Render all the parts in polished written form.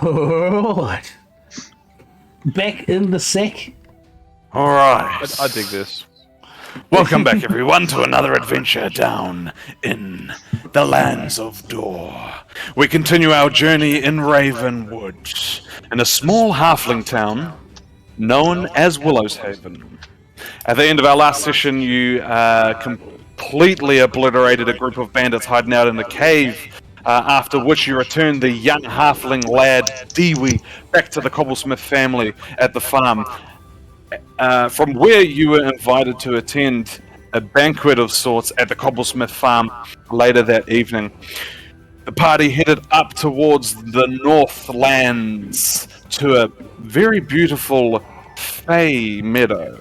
Alright. Back in the sack. All right. I dig this. Welcome back, everyone, to another adventure down in the lands of Dor. We continue our journey in Ravenwood, in a small halfling town known as Willowhaven. At the end of our last session, you completely obliterated a group of bandits hiding out in the cave, after which you returned the young halfling lad, Derevi, back to the Cobblesmith family at the farm. From where you were invited to attend a banquet of sorts at the Cobblesmith farm later that evening. The party headed up towards the Northlands to a very beautiful Fey meadow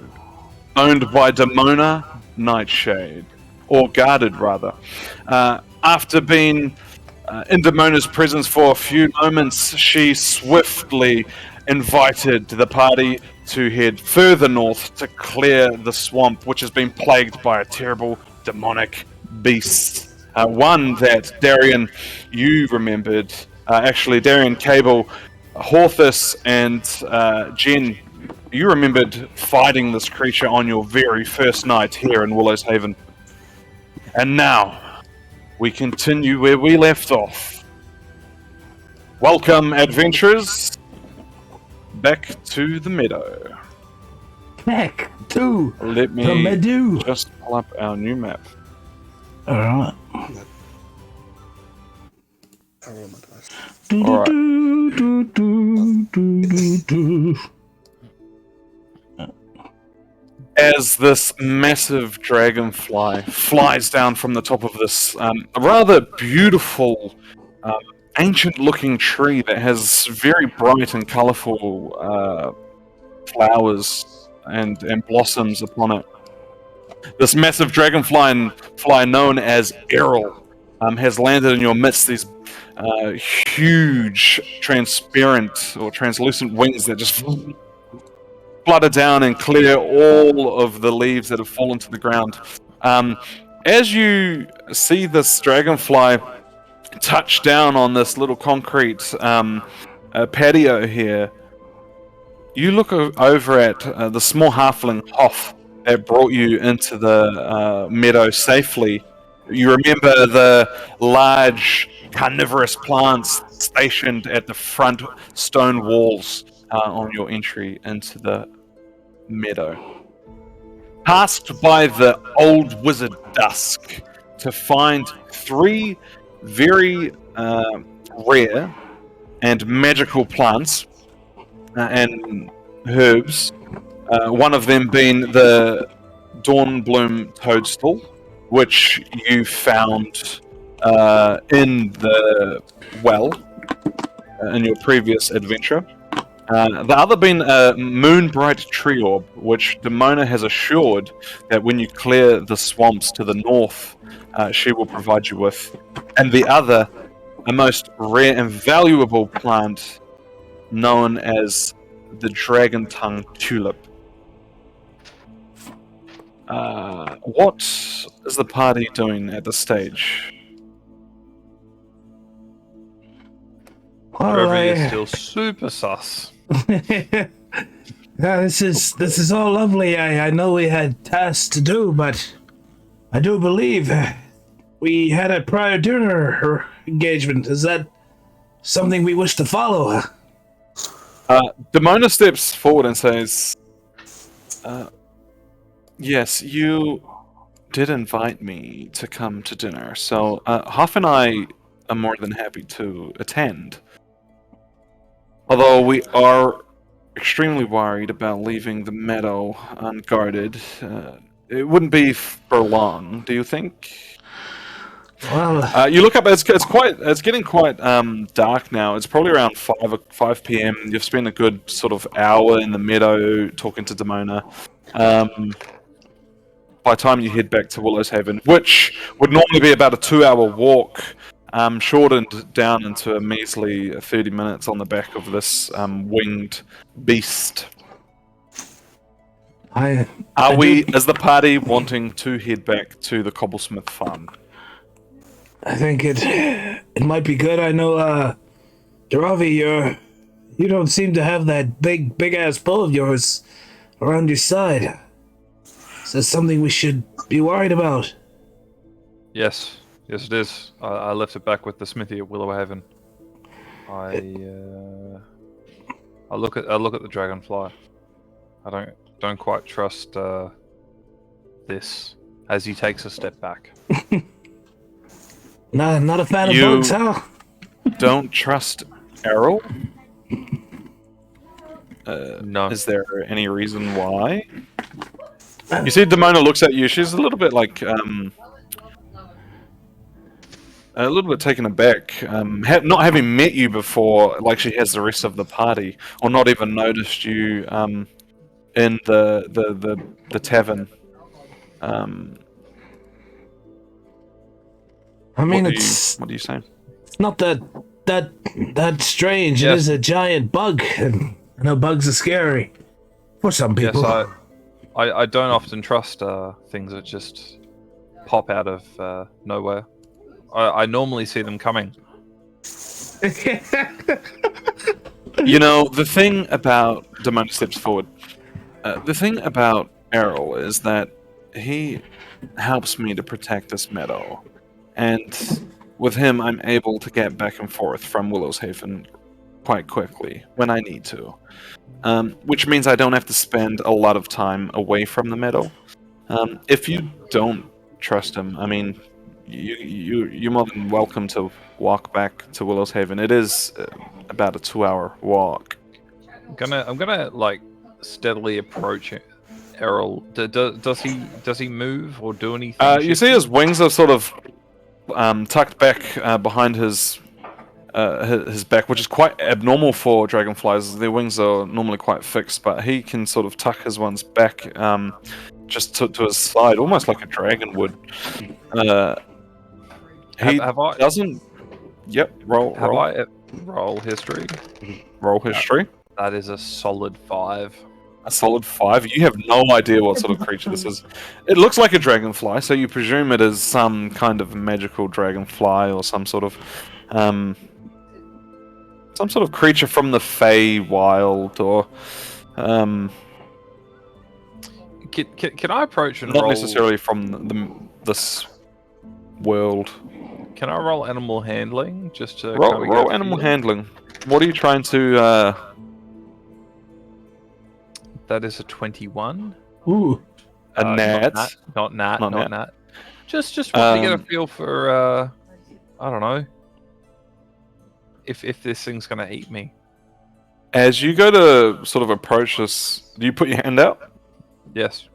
owned by Demona Nightshade, or guarded rather. After being in Demona's presence for a few moments, she swiftly invited the party to head further north to clear the swamp, which has been plagued by a terrible demonic beast. One that Darian, you remembered. Actually, Darian, Kable, Horthus, and Jen, you remembered fighting this creature on your very first night here in Willowhaven. And now, we continue where we left off. Welcome, adventurers, back to the meadow. Back to Let me the meadow. just pull up our new map. Alright. I roll my dice. As this massive dragonfly flies down from the top of this rather beautiful, ancient-looking tree that has very bright and colourful flowers and blossoms upon it. This massive dragonfly known as Errol has landed in your midst. These huge, transparent or translucent wings that just flutter down and clear all of the leaves that have fallen to the ground. As you see this dragonfly touch down on this little concrete patio here, you look over at the small halfling Hoff that brought you into the meadow safely. You remember the large carnivorous plants stationed at the front stone walls on your entry into the meadow. Tasked by the old wizard Dusk to find 3 very rare and magical plants and herbs, one of them being the Dawnbloom toadstool, which you found in the well in your previous adventure. The other being a Moonbright tree orb, which Demona has assured that when you clear the swamps to the north, she will provide you with. And the other, a most rare and valuable plant known as the Dragon Tongue Tulip. What is the party doing at this stage? Derevi is still super sus. This is all lovely. I know we had tasks to do, but I do believe we had a prior dinner engagement. Is that something we wish to follow? Demona steps forward and says, yes, you did invite me to come to dinner, so Huff and I are more than happy to attend. Although we are extremely worried about leaving the meadow unguarded. It wouldn't be for long, do you think? Well, You look up. It's getting quite dark now. It's probably around 5 p.m. You've spent a good sort of hour in the meadow talking to Demona. By the time you head back to Willowhaven, which would normally be about a 2-hour walk, shortened down into a measly 30 minutes on the back of this winged beast. Are we, as the party, wanting to head back to the Cobblesmith farm? I think it might be good. I know, Derevi, You don't seem to have that big ass bow of yours around your side. Is that something we should be worried about? Yes, yes, it is. I left it back with the smithy at Willowhaven. I look at the dragonfly. I don't quite trust this as he takes a step back. Not a fan You- of bugs, huh? Don't trust Errol? No. Is there any reason why? You see, Demona looks at you. She's a little bit like, a little bit taken aback. Not having met you before, like she has the rest of the party, or not even noticed you in the tavern. I mean, What it's are you saying? not that strange. It Yes. is a giant bug, and I know bugs are scary for some people. Yes, I don't often trust things that just pop out of nowhere. I normally see them coming. You know, the thing about Demona steps forward. The thing about Errol is that he helps me to protect this meadow, and with him, I'm able to get back and forth from Willowhaven quite quickly when I need to. Which means I don't have to spend a lot of time away from the meadow. If you don't trust him, I mean, you're more than welcome to walk back to Willowhaven. It is about a 2-hour walk. I'm gonna like steadily approach Errol. Does he move or do anything? You see his wings are sort of tucked back behind his back, which is quite abnormal for dragonflies. Their wings are normally quite fixed, but he can sort of tuck his ones back just to his side, almost like a dragon would. He have I doesn't. Yep. roll history? Roll history. That is a solid 5. A solid 5. You have no idea what sort of creature this is. It looks like a dragonfly, so you presume it is some kind of magical dragonfly or some sort of creature from the Fey Wild, or Can I approach and not roll? necessarily from this world. Can I roll animal handling just to Roll, kinda get a roll animal feel? handling. What are you trying to? That is a 21. Ooh, A gnat. Not nat. Not Not gnat. nat. Just want to get a Um, feel for I don't know. If this thing's gonna eat me. As you go to sort of approach this, do you put your hand out? Yes.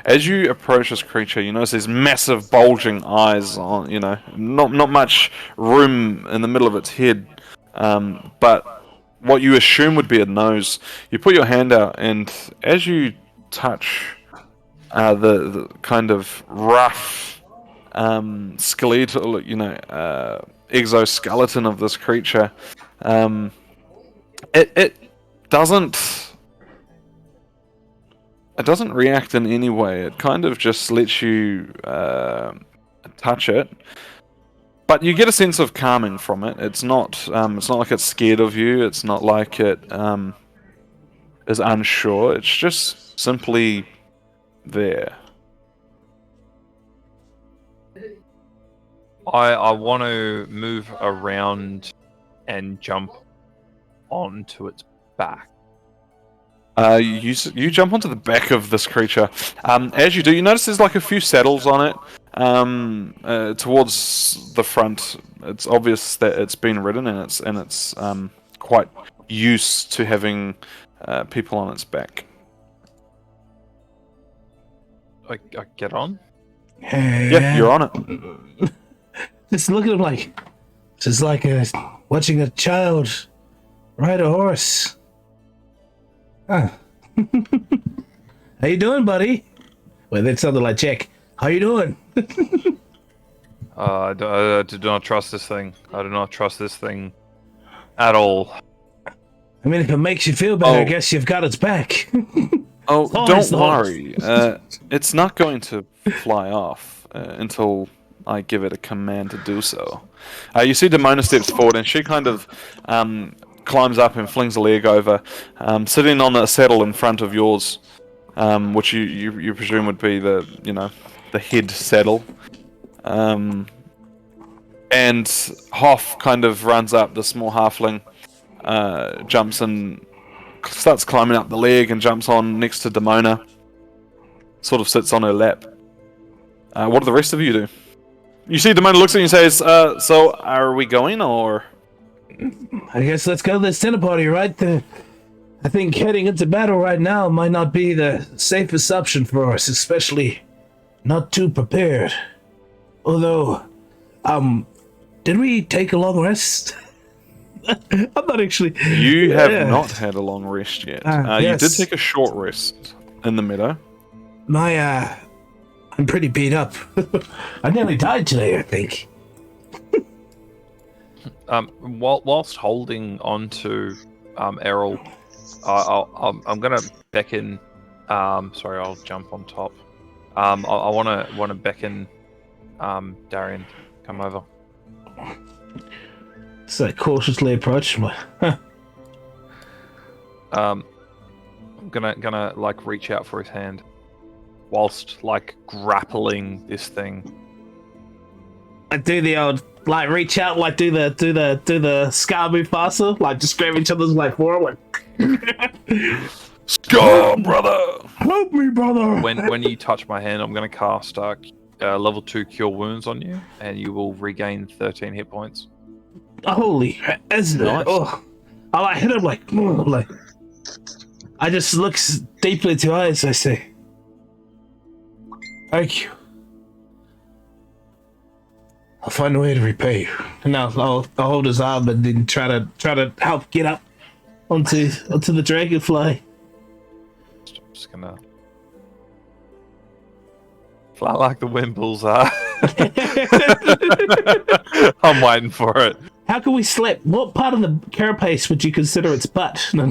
As you approach this creature, you notice these massive bulging eyes on, not much room in the middle of its head, but what you assume would be a nose. You put your hand out, and as you touch the kind of rough skeletal, exoskeleton of this creature, it doesn't react in any way. It kind of just lets you touch it, but you get a sense of calming from it. It's not like it's scared of you. It's not like it is unsure. It's just simply there. I want to move around and jump onto its back. You jump onto the back of this creature. As you do, you notice there's like a few saddles on it. Towards the front, it's obvious that it's been ridden, and it's quite used to having people on its back. I get on. Yeah, you're on it. just look at him like, just like watching a child ride a horse. Huh. How you doing, buddy? Well, that sounded like Jack. How you doing? I do not trust this thing. I do not trust this thing at all. I mean, if it makes you feel better, I Oh. guess you've got its back. Oh, always don't the horse. worry. It's not going to fly off until I give it a command to do so. You see Demona steps forward, and she kind of climbs up and flings a leg over, sitting on a saddle in front of yours, which you presume would be the head saddle. And Hoff kind of runs up, the small halfling, jumps and starts climbing up the leg and jumps on next to Demona. Sort of sits on her lap. What do the rest of you do? You see Demona looks at you and says, so are we going, or...? I guess let's go to this dinner party, right? I think heading into battle right now might not be the safest option for us, especially not too prepared. Although, did we take a long rest? I'm not actually... You have not had a long rest yet. Yes. You did take a short rest in the meadow. I'm pretty beat up. I nearly died today, I think. Whilst holding on to Errol, I'm gonna beckon. Sorry, I'll jump on top. I wanna beckon Darian, come over. So I cautiously approach him. I'm gonna like reach out for his hand, whilst like grappling this thing. I do the old reach out, do the Scar Mufasa, just grab each other's forward. Scar, brother! Help me, brother! When you touch my hand, I'm gonna cast level 2 Cure Wounds on you, and you will regain 13 hit points. Holy, nice. Oh, I hit him I just look deeply into eyes. I say, "Thank you. I'll find a way to repay you." And now I'll hold his arm and then try to help get up onto the dragonfly. I'm just gonna fly like the Wimbles are. I'm waiting for it. How can we slip? What part of the carapace would you consider its butt? No,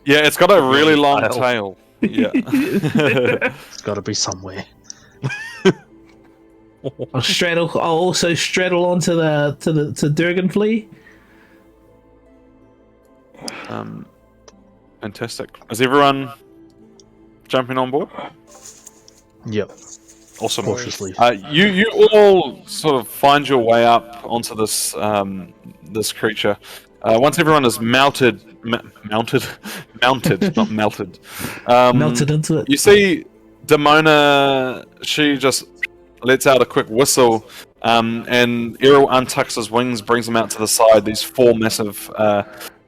Yeah, it's got a really long tail. Yeah. It's got to be somewhere. I'll also straddle onto the dragonfly. Fantastic. Is everyone jumping on board? Yep. Awesome. Cautiously. You all sort of find your way up onto this this creature. Once everyone is mounted, not melted. Melted into it. You see Demona, she just lets out a quick whistle, and Errol untucks his wings, brings them out to the side. These 4 massive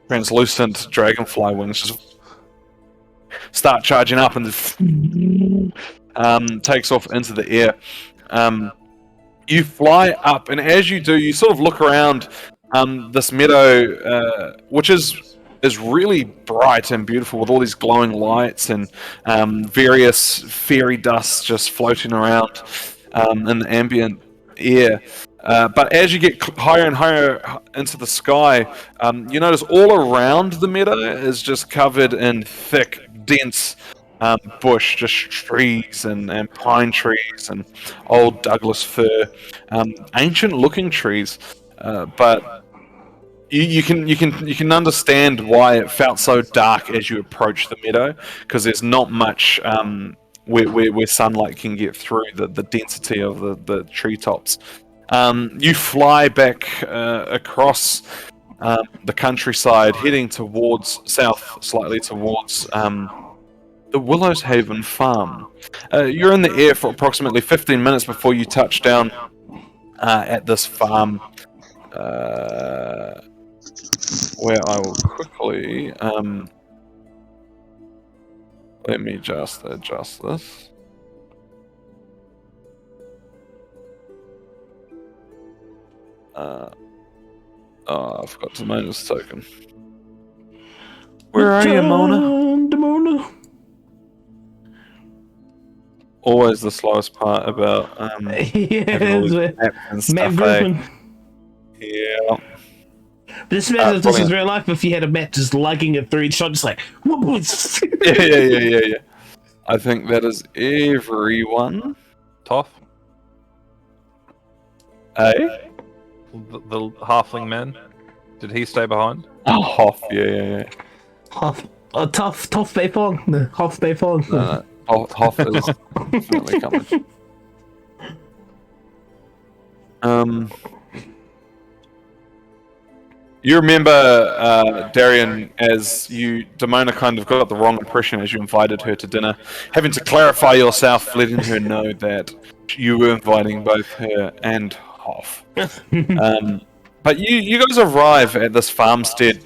translucent dragonfly wings just start charging up and takes off into the air. You fly up, and as you do, you sort of look around this meadow, which is really bright and beautiful with all these glowing lights and various fairy dusts just floating around in the ambient air. But as you get higher and higher into the sky, you notice all around the meadow is just covered in thick, dense bush, just trees and pine trees and old Douglas fir, ancient-looking trees, but you can understand why it felt so dark as you approach the meadow, because there's not much where sunlight can get through the density of the treetops. You fly back across the countryside, heading towards south, slightly towards the Willowhaven farm. You're in the air for approximately 15 minutes before you touch down at this farm, where I will quickly let me just adjust this. I forgot to mine this token. Where are you, Mona? Always the slowest part about having all these maps and stuff. Yeah. This is real life. If you had a map just lugging it through each shot, just yeah. I think that is everyone. Toff? Eh? The halfling man Did he stay behind? Oh, Hoff, yeah. Tough Bei Fong. No, Hoff Bei Fong. No. Hoff is definitely coming. You remember, Darian, as Demona kind of got the wrong impression as you invited her to dinner, having to clarify yourself, letting her know that you were inviting both her and Hoff. But you guys arrive at this farmstead.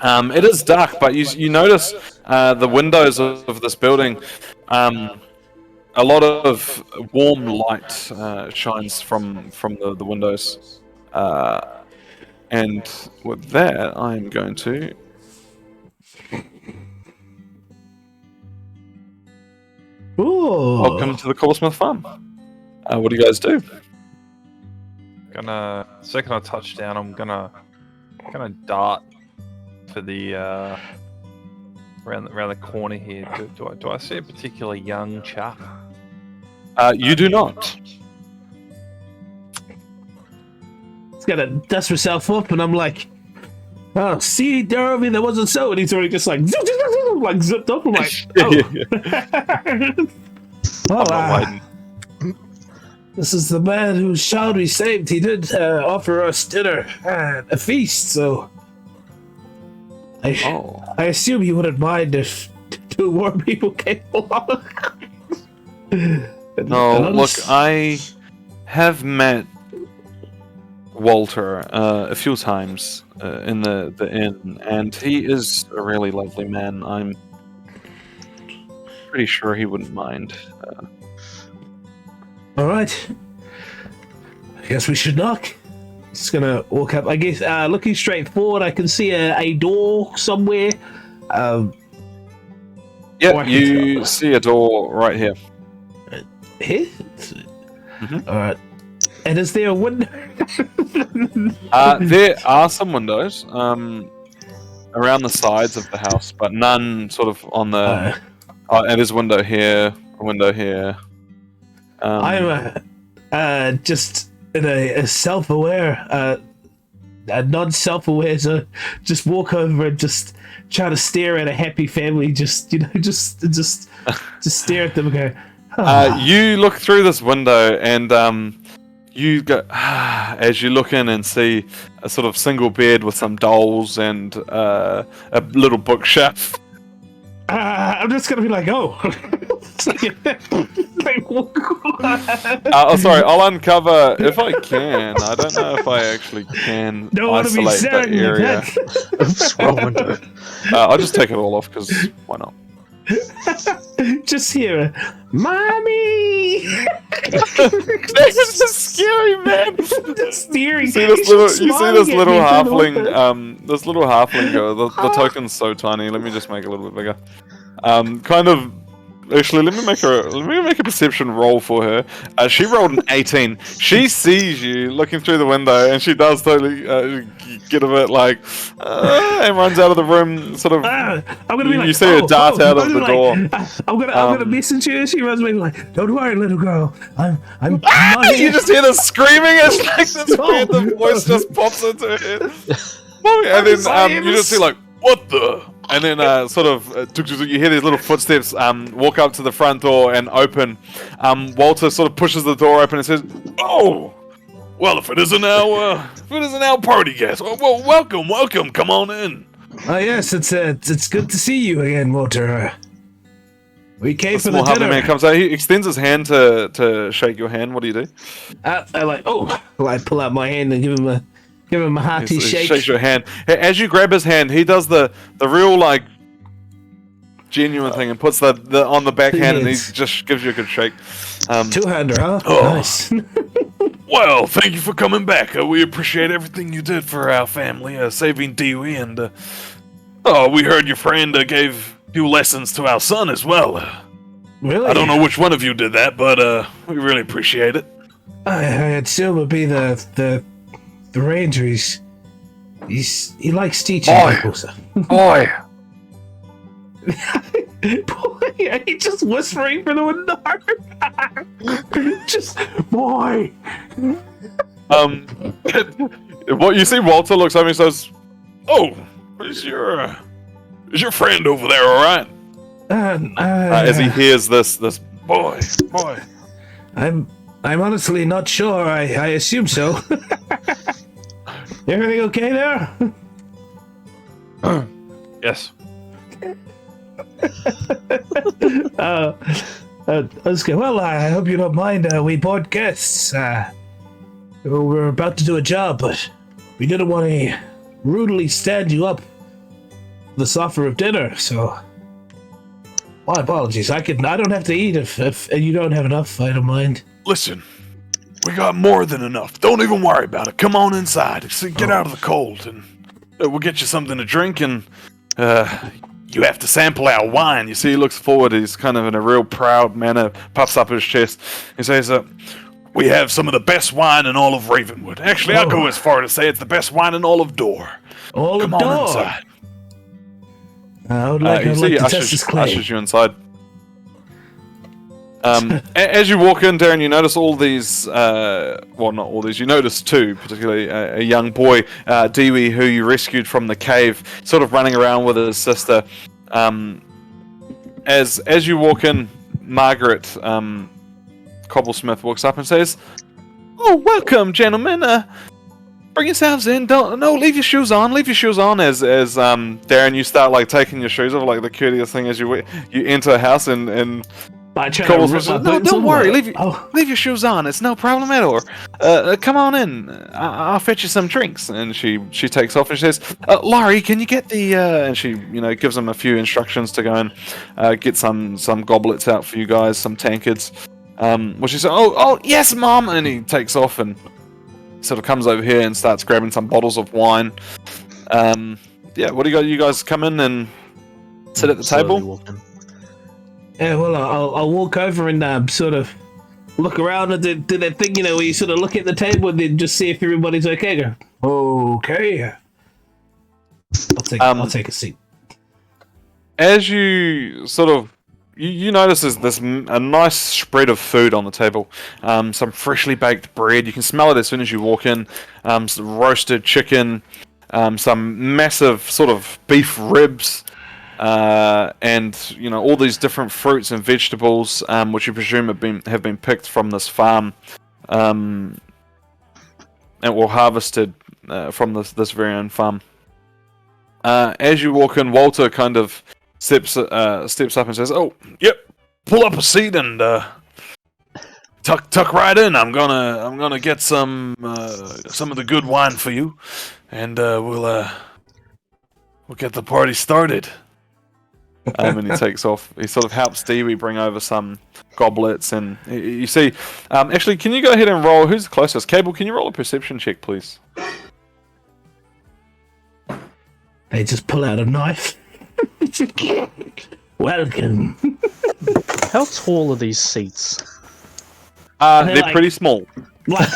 It is dark, but you notice the windows of this building. A lot of warm light shines from the windows. And with that, I'm going to... Ooh. Welcome to the Cobblesmith Farm. What do you guys do? Second I touch down, I'm gonna dart for the around the corner here. Do I see a particular young chap? You do not. He's gotta dust herself up, and I'm like, oh, see, Derevi, that wasn't so. And he's already just like zipped up. I'm like, oh. I'm not waiting. This is the man whose child we saved. He did offer us dinner and a feast, so I assume he wouldn't mind if two more people came along. No, look, I have met Walter a few times in the inn, and he is a really lovely man. I'm pretty sure he wouldn't mind. All right. I guess we should knock. Just gonna walk up. I guess looking straight forward, I can see a door somewhere. Yeah, you see a door right here. Here? Mhm. All right. And is there a window? There are some windows around the sides of the house, but none sort of on the. And there's a window here, a window here. I'm just in a self-aware, non-self-aware, so just walk over and just try to stare at a happy family. Just stare at them and go. You look through this window and you go as you look in and see a sort of single bed with some dolls and a little bookshelf. I'm just gonna be like, oh. Sorry, I'll uncover if I can. I don't know if I actually can isolate that area. I'll just take it all off because why not? Just hear, mommy. This is so scary, man. Steering. You see this little halfling. This little halfling go. The token's so tiny. Let me just make it a little bit bigger. Kind of. Actually, let me make a perception roll for her. She rolled an 18. She sees you looking through the window, and she does totally get a bit like, and runs out of the room. Sort of. I'm gonna be like, you see her dart out of the door. I'm gonna message her. She runs away like, don't worry, little girl. I'm. You just hear the screaming. It's like this random voice just pops into her head. And then you just see like, what the? And then you hear these little footsteps walk up to the front door and open. Walter sort of pushes the door open and says, "Oh, well, if it isn't our party guest, well, welcome, come on in." Oh yes, it's good to see you again, Walter. We came for the dinner. dinner. Man comes out. He extends his hand to shake your hand. What do you do? I pull out my hand and give him a hearty shake. He shakes your hand. As you grab his hand, he does the real like genuine thing and puts the on the back hand and he just gives you a good shake. Two-hander, huh? Oh. Nice. Well, thank you for coming back. We appreciate everything you did for our family, saving Dewey, and we heard your friend gave you lessons to our son as well. Really? I don't know which one of you did that, but we really appreciate it. I assume it'd be the ranger. He likes teaching people. So. Boy. Boy, he just whispering for the window. Just boy. What you see, Walter looks over and says, "Oh, is your friend over there all right?" As he hears this boy. I'm honestly not sure. I assume so. Everything okay there? Yes. That's good. Well, I hope you don't mind. We bought guests. We're about to do a job, but we didn't want to rudely stand you up for this offer of dinner. So, my apologies. I don't have to eat if you don't have enough. I don't mind. Listen, we got more than enough. Don't even worry about it. Come on inside. Get out of the cold, and we'll get you something to drink. And you have to sample our wine. You see, he looks forward. He's kind of in a real proud manner, puffs up his chest. He says, "We have some of the best wine in all of Ravenwood. Actually, I'll go as far to say it's the best wine in all of Dor. Come on inside." I would like to test this claim. Ushers you inside. As you walk in, Darren, you notice all these, well, not all these, you notice two, particularly a young boy, Derevi, who you rescued from the cave, sort of running around with his sister. As you walk in, Margaret, Cobblesmith walks up and says, "Oh, welcome, gentlemen. Bring yourselves in. Leave your shoes on. Leave your shoes on." As Darren, you start like taking your shoes off, like the courteous thing as you enter a house and Cobblesmith says, "No, don't worry. Leave your shoes on. It's no problem at all. Come on in. I'll fetch you some drinks." And she takes off and she says, "Laurie, can you get the?" And she gives him a few instructions to go and get some goblets out for you guys, some tankards. Well, she said, "Oh, yes, Mom," and he takes off and sort of comes over here and starts grabbing some bottles of wine. Yeah, what do you got? You guys come in and sit at the table. Yeah, well, I'll walk over and sort of look around and do that thing, where you sort of look at the table and then just see if everybody's okay. Go, okay. I'll take a seat. As you sort of you notice there's a nice spread of food on the table. Some freshly baked bread. You can smell it as soon as you walk in. Some roasted chicken. Some massive sort of beef ribs. And all these different fruits and vegetables, which you presume have been picked from this farm, and were harvested from this very own farm. As you walk in, Walter kind of steps up and says, "Oh, yep, pull up a seat and tuck right in. I'm gonna get some of the good wine for you, and we'll get the party started." And he takes off. He sort of helps Derevi bring over some goblets, and you see. Actually, can you go ahead and roll? Who's the closest? Kable, can you roll a perception check, please? They just pull out a knife. Welcome. How tall are these seats? They're pretty small. Like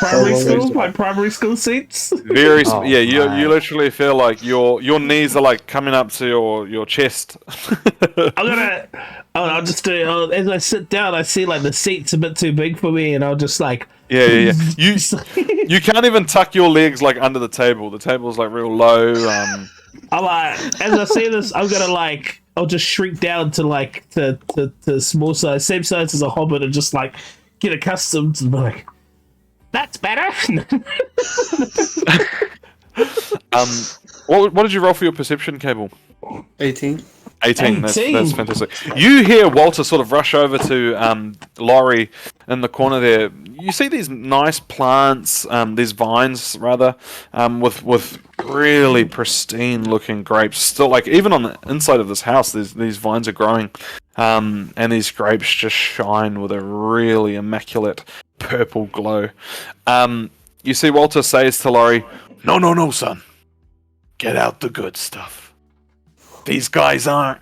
primary school seats. Very small. Yeah, you literally feel like your knees are like coming up to your chest. I'll just do. As I sit down, I see like the seat's a bit too big for me, and I'll just like. Yeah. You can't even tuck your legs like under the table. The table's like real low. I'm like, as I see this, I'm gonna like. I'll just shrink down to like to small size, same size as a hobbit, and just like get accustomed to like. That's better. What did you roll for your perception, Kable? 18. 18. That's fantastic. You hear Walter sort of rush over to Laurie in the corner there. You see these nice plants, these vines rather, with really pristine looking grapes. Still, like even on the inside of this house, these vines are growing, and these grapes just shine with a really immaculate purple glow. You see Walter says to Laurie, No, son. Get out the good stuff. These guys ain't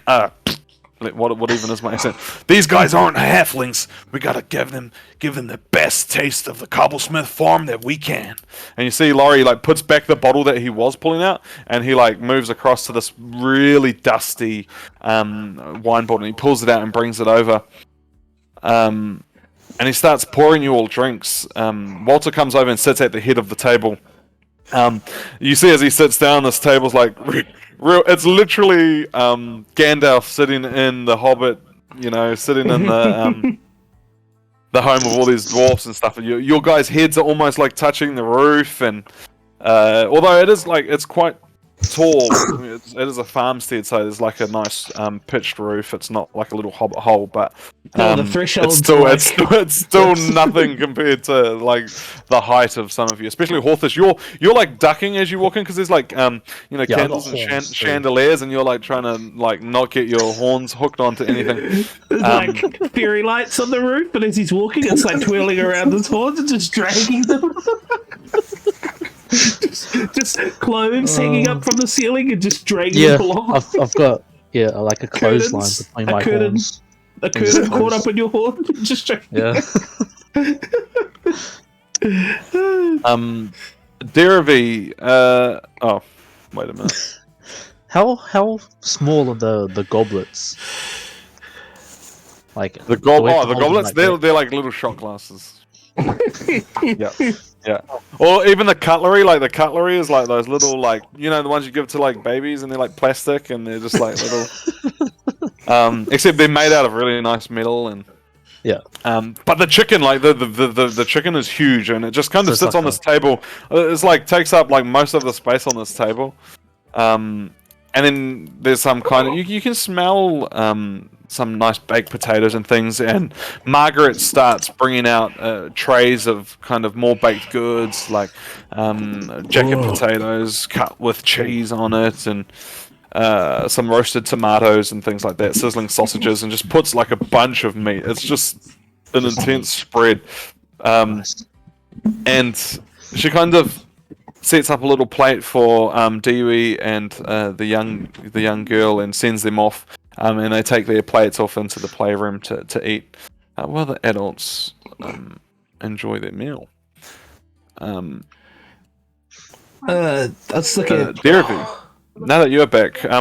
what even is my accent? These guys aren't halflings. We gotta give them the best taste of the Cobblesmith farm that we can. And you see Laurie like puts back the bottle that he was pulling out, and he like moves across to this really dusty wine bottle, and he pulls it out and brings it over. And he starts pouring you all drinks. Walter comes over and sits at the head of the table, You see as he sits down, this table's like real. It's literally Gandalf sitting in the Hobbit, sitting in the home of all these dwarfs and stuff. And your guys' heads are almost like touching the roof, and although it's quite tall, it is a farmstead, so there's like a nice pitched roof. It's not like a little hobbit hole, but the threshold. It's still nothing compared to like the height of some of you, especially Horthus. You're like ducking as you walk in because there's like candles and chandeliers, and you're like trying to like not get your horns hooked onto anything. There's like fairy lights on the roof, but as he's walking, it's like twirling around his horns and just dragging them. just clothes hanging up from the ceiling and just dragging them along. I've got like a clothesline between my horns. A curtain caught up in your horn. Just yeah. Derevi. Oh, wait a minute. How small are the goblets? Like the goblets. They're like little shot glasses. Yeah. Or even the cutlery, like the cutlery is like those little like the ones you give to like babies, and they're like plastic, and they're just like little. Except they're made out of really nice metal, and but the chicken, like the chicken is huge, and it just kind of sits on this table. It's like takes up like most of the space on this table. And then there's some kind of you can smell some nice baked potatoes and things, and Margaret starts bringing out trays of kind of more baked goods, like jacket potatoes cut with cheese on it, and some roasted tomatoes and things like that, sizzling sausages, and just puts like a bunch of meat. It's just an intense spread, and she kind of sets up a little plate for Dewey and the young girl, and sends them off. And they take their plates off into the playroom to eat, while the adults enjoy their meal. Let's look at Derevi. Now that you're back, I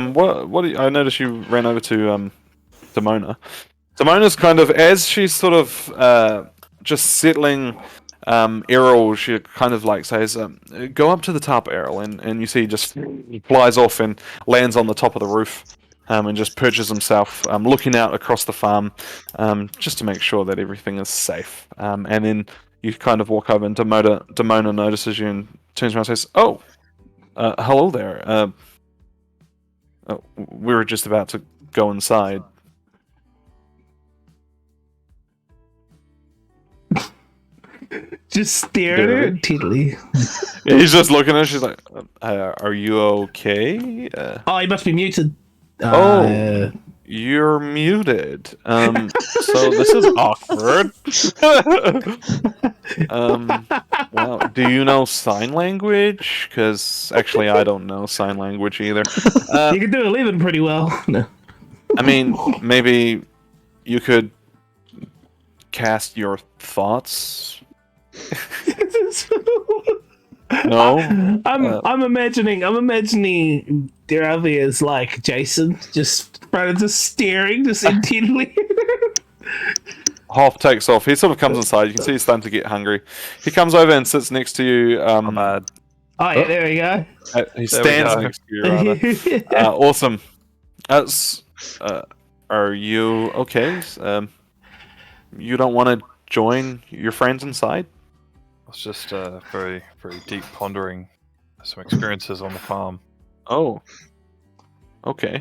noticed you ran over to Demona. Demona's kind of, as she's sort of just settling Errol, she kind of like says, "Go up to the top, Errol," and you see he just flies off and lands on the top of the roof. And just perches himself, looking out across the farm, just to make sure that everything is safe. And then you kind of walk over, and Demona notices you and turns around and says, "Oh, hello there. We were just about to go inside." just stare at her intently. Yeah, he's just looking at her. She's like, "Are you okay?" Oh, he must be muted. You're muted. So this is awkward. Wow. Do you know sign language? Because actually, I don't know sign language either. You can do 11 pretty well. No. I mean, maybe you could cast your thoughts. No, I'm imagining Derevi is like Jason, just staring, just intently. Hoff takes off. He sort of comes inside. You can see he's starting to get hungry. He comes over and sits next to you. Oh yeah, there we go. He stands next to you, rather. Awesome. Are you okay? You don't want to join your friends inside? It's just very, very deep pondering some experiences on the farm. Oh. Okay.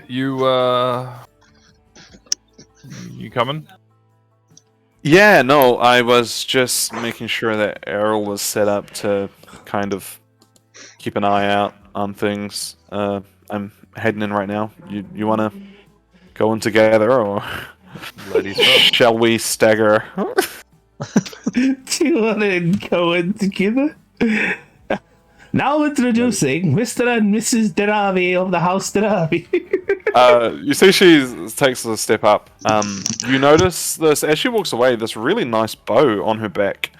You coming? Yeah, no, I was just making sure that Errol was set up to kind of keep an eye out on things. I'm heading in right now. You want to go in together, or shall we stagger? Do you want to go in together? Now introducing Mr. and Mrs. Derevi of the House Derevi. You see she takes a step up. You notice this, as she walks away, this really nice bow on her back,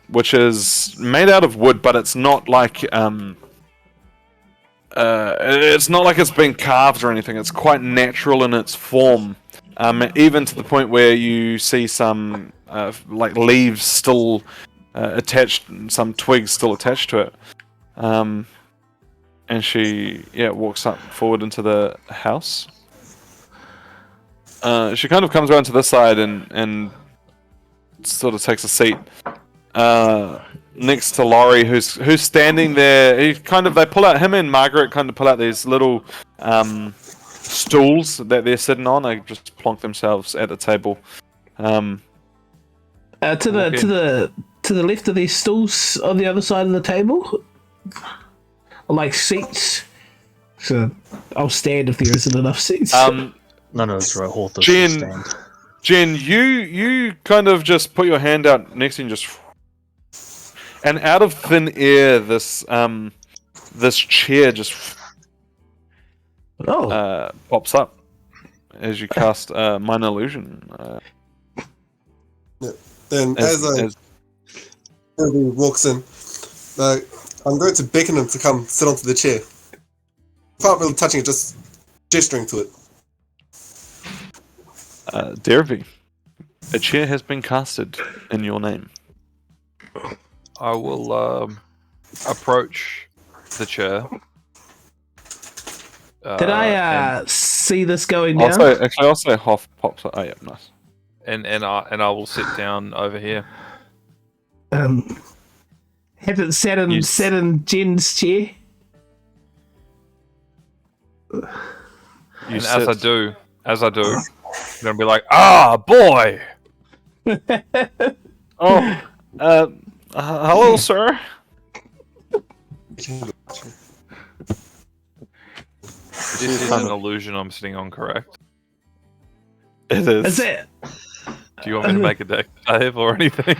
which is made out of wood, but it's not like it's been carved or anything. It's quite natural in its form, even to the point where you see some like leaves still attached, some twigs still attached to it. And she walks up forward into the house. She kind of comes around to this side and sort of takes a seat next to Laurie, who's standing there. They pull out, him and Margaret kind of pull out these little stools that they're sitting on. They just plonk themselves at the table. To the left of these stools on the other side of the table, like seats. So I'll stand if there isn't enough seats. No, it's right. Horthus will stand. Jen, you kind of just put your hand out next to you and just... And out of thin air, this chair just pops up as you cast Minor Illusion. Then as he walks in, I'm going to beckon him to come sit onto the chair. Without really touching it, just gesturing to it. Derevi, a chair has been casted in your name. I will approach the chair. Did I see this going down? I'll say Hoff pops up. Oh yeah, nice. And I will sit down over here. Haven't sat in Jen's chair. As I do, I'm gonna be like, boy. Hello, sir. This is an illusion I'm sitting on, correct? It is. Is it? Do you want me to make a deck save or anything?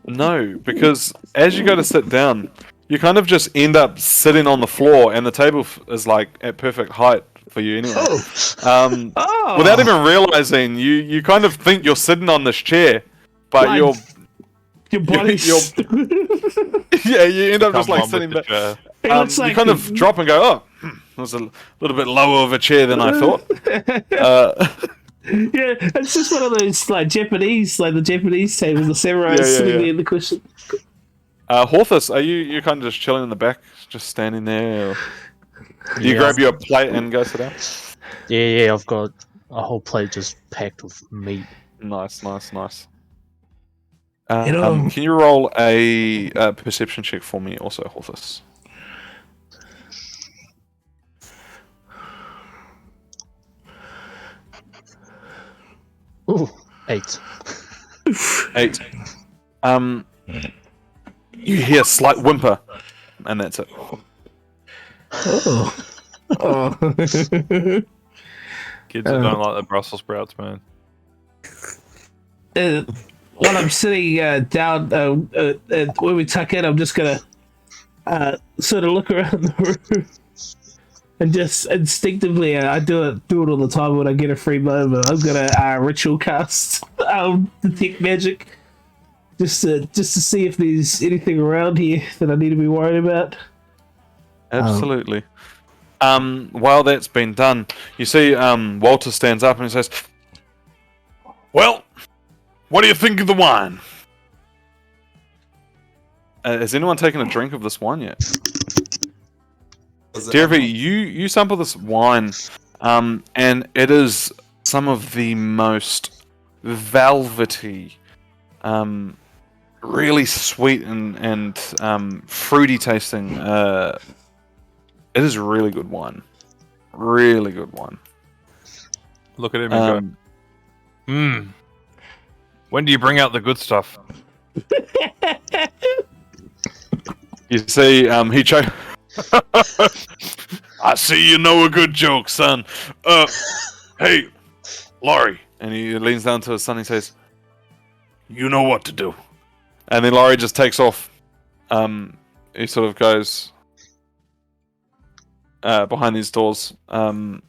No, because as you go to sit down, you kind of just end up sitting on the floor, and the table is like at perfect height for you anyway. Without even realizing, you kind of think you're sitting on this chair, but like, your body's... yeah, you end up just like sitting back. You kind of drop and go, it was a little bit lower of a chair than I thought. Yeah, it's just one of those like Japanese, like the Japanese tables, the samurai sitting there in the cushion. Horthus, are you kind of just chilling in the back, just standing there? Or do you grab your plate and go sit down? Yeah, I've got a whole plate just packed with meat. Nice. Can you roll a perception check for me also, Horthus? Ooh, 8. 8. You hear a slight whimper, and that's it. Kids that don't like the Brussels sprouts, man. While I'm sitting down when we tuck in, I'm just gonna sort of look around the room and just instinctively, I do it all the time when I get a free moment. I'm gonna ritual cast detect magic just to see if there's anything around here that I need to be worried about. Absolutely. While that's been done, you see Walter stands up and he says, "Well, what do you think of the wine?" Has anyone taken a drink of this wine yet? Derevi, you sample this wine, and it is some of the most velvety, really sweet and fruity tasting. It is really good wine. Really good wine. Look at him and go, when do you bring out the good stuff? You see, he chokes. I see you know a good joke, son. Hey, Laurie. And he leans down to his son and he says, "You know what to do." And then Laurie just takes off. He sort of goes behind these doors. And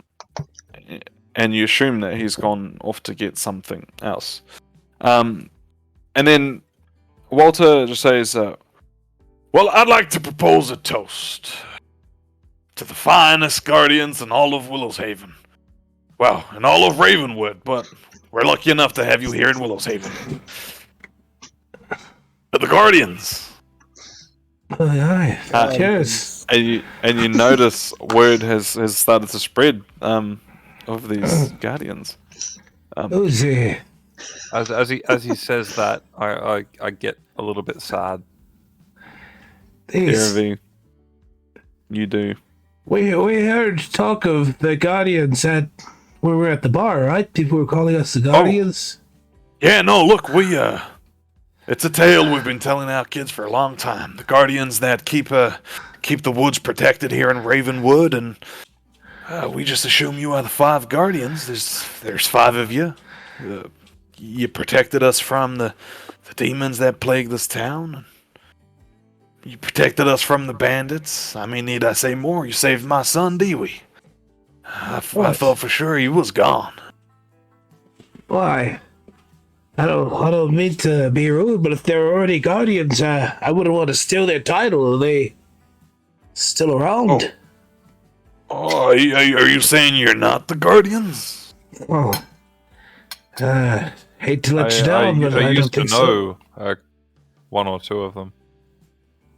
you assume that he's gone off to get something else. And then Walter just says, "Well, I'd like to propose a toast to the finest guardians in all of Willowhaven. well, in all of Ravenwood, but we're lucky enough to have you here in Willowhaven. The Guardians. Aye. Cheers. And you notice word has started to spread of these Guardians. Who's here? As he says that, I get a little bit sad. These. Derevi, you do. We heard talk of the Guardians at when we were at the bar, right? People were calling us the Guardians. Yeah, no, look, it's a tale we've been telling our kids for a long time. The Guardians that keep the woods protected here in Ravenwood, and we just assume you are the 5 Guardians. There's 5 of you. You protected us from the demons that plague this town. You protected us from the bandits. I mean, need I say more? You saved my son, Dewey. I thought for sure he was gone. Why? I don't mean to be rude, but if they're already Guardians, I wouldn't want to steal their title. Are they still around? Oh, are you saying you're not the Guardians? Well, hate to let you down, but I used don't to think know so. 1 or 2 of them.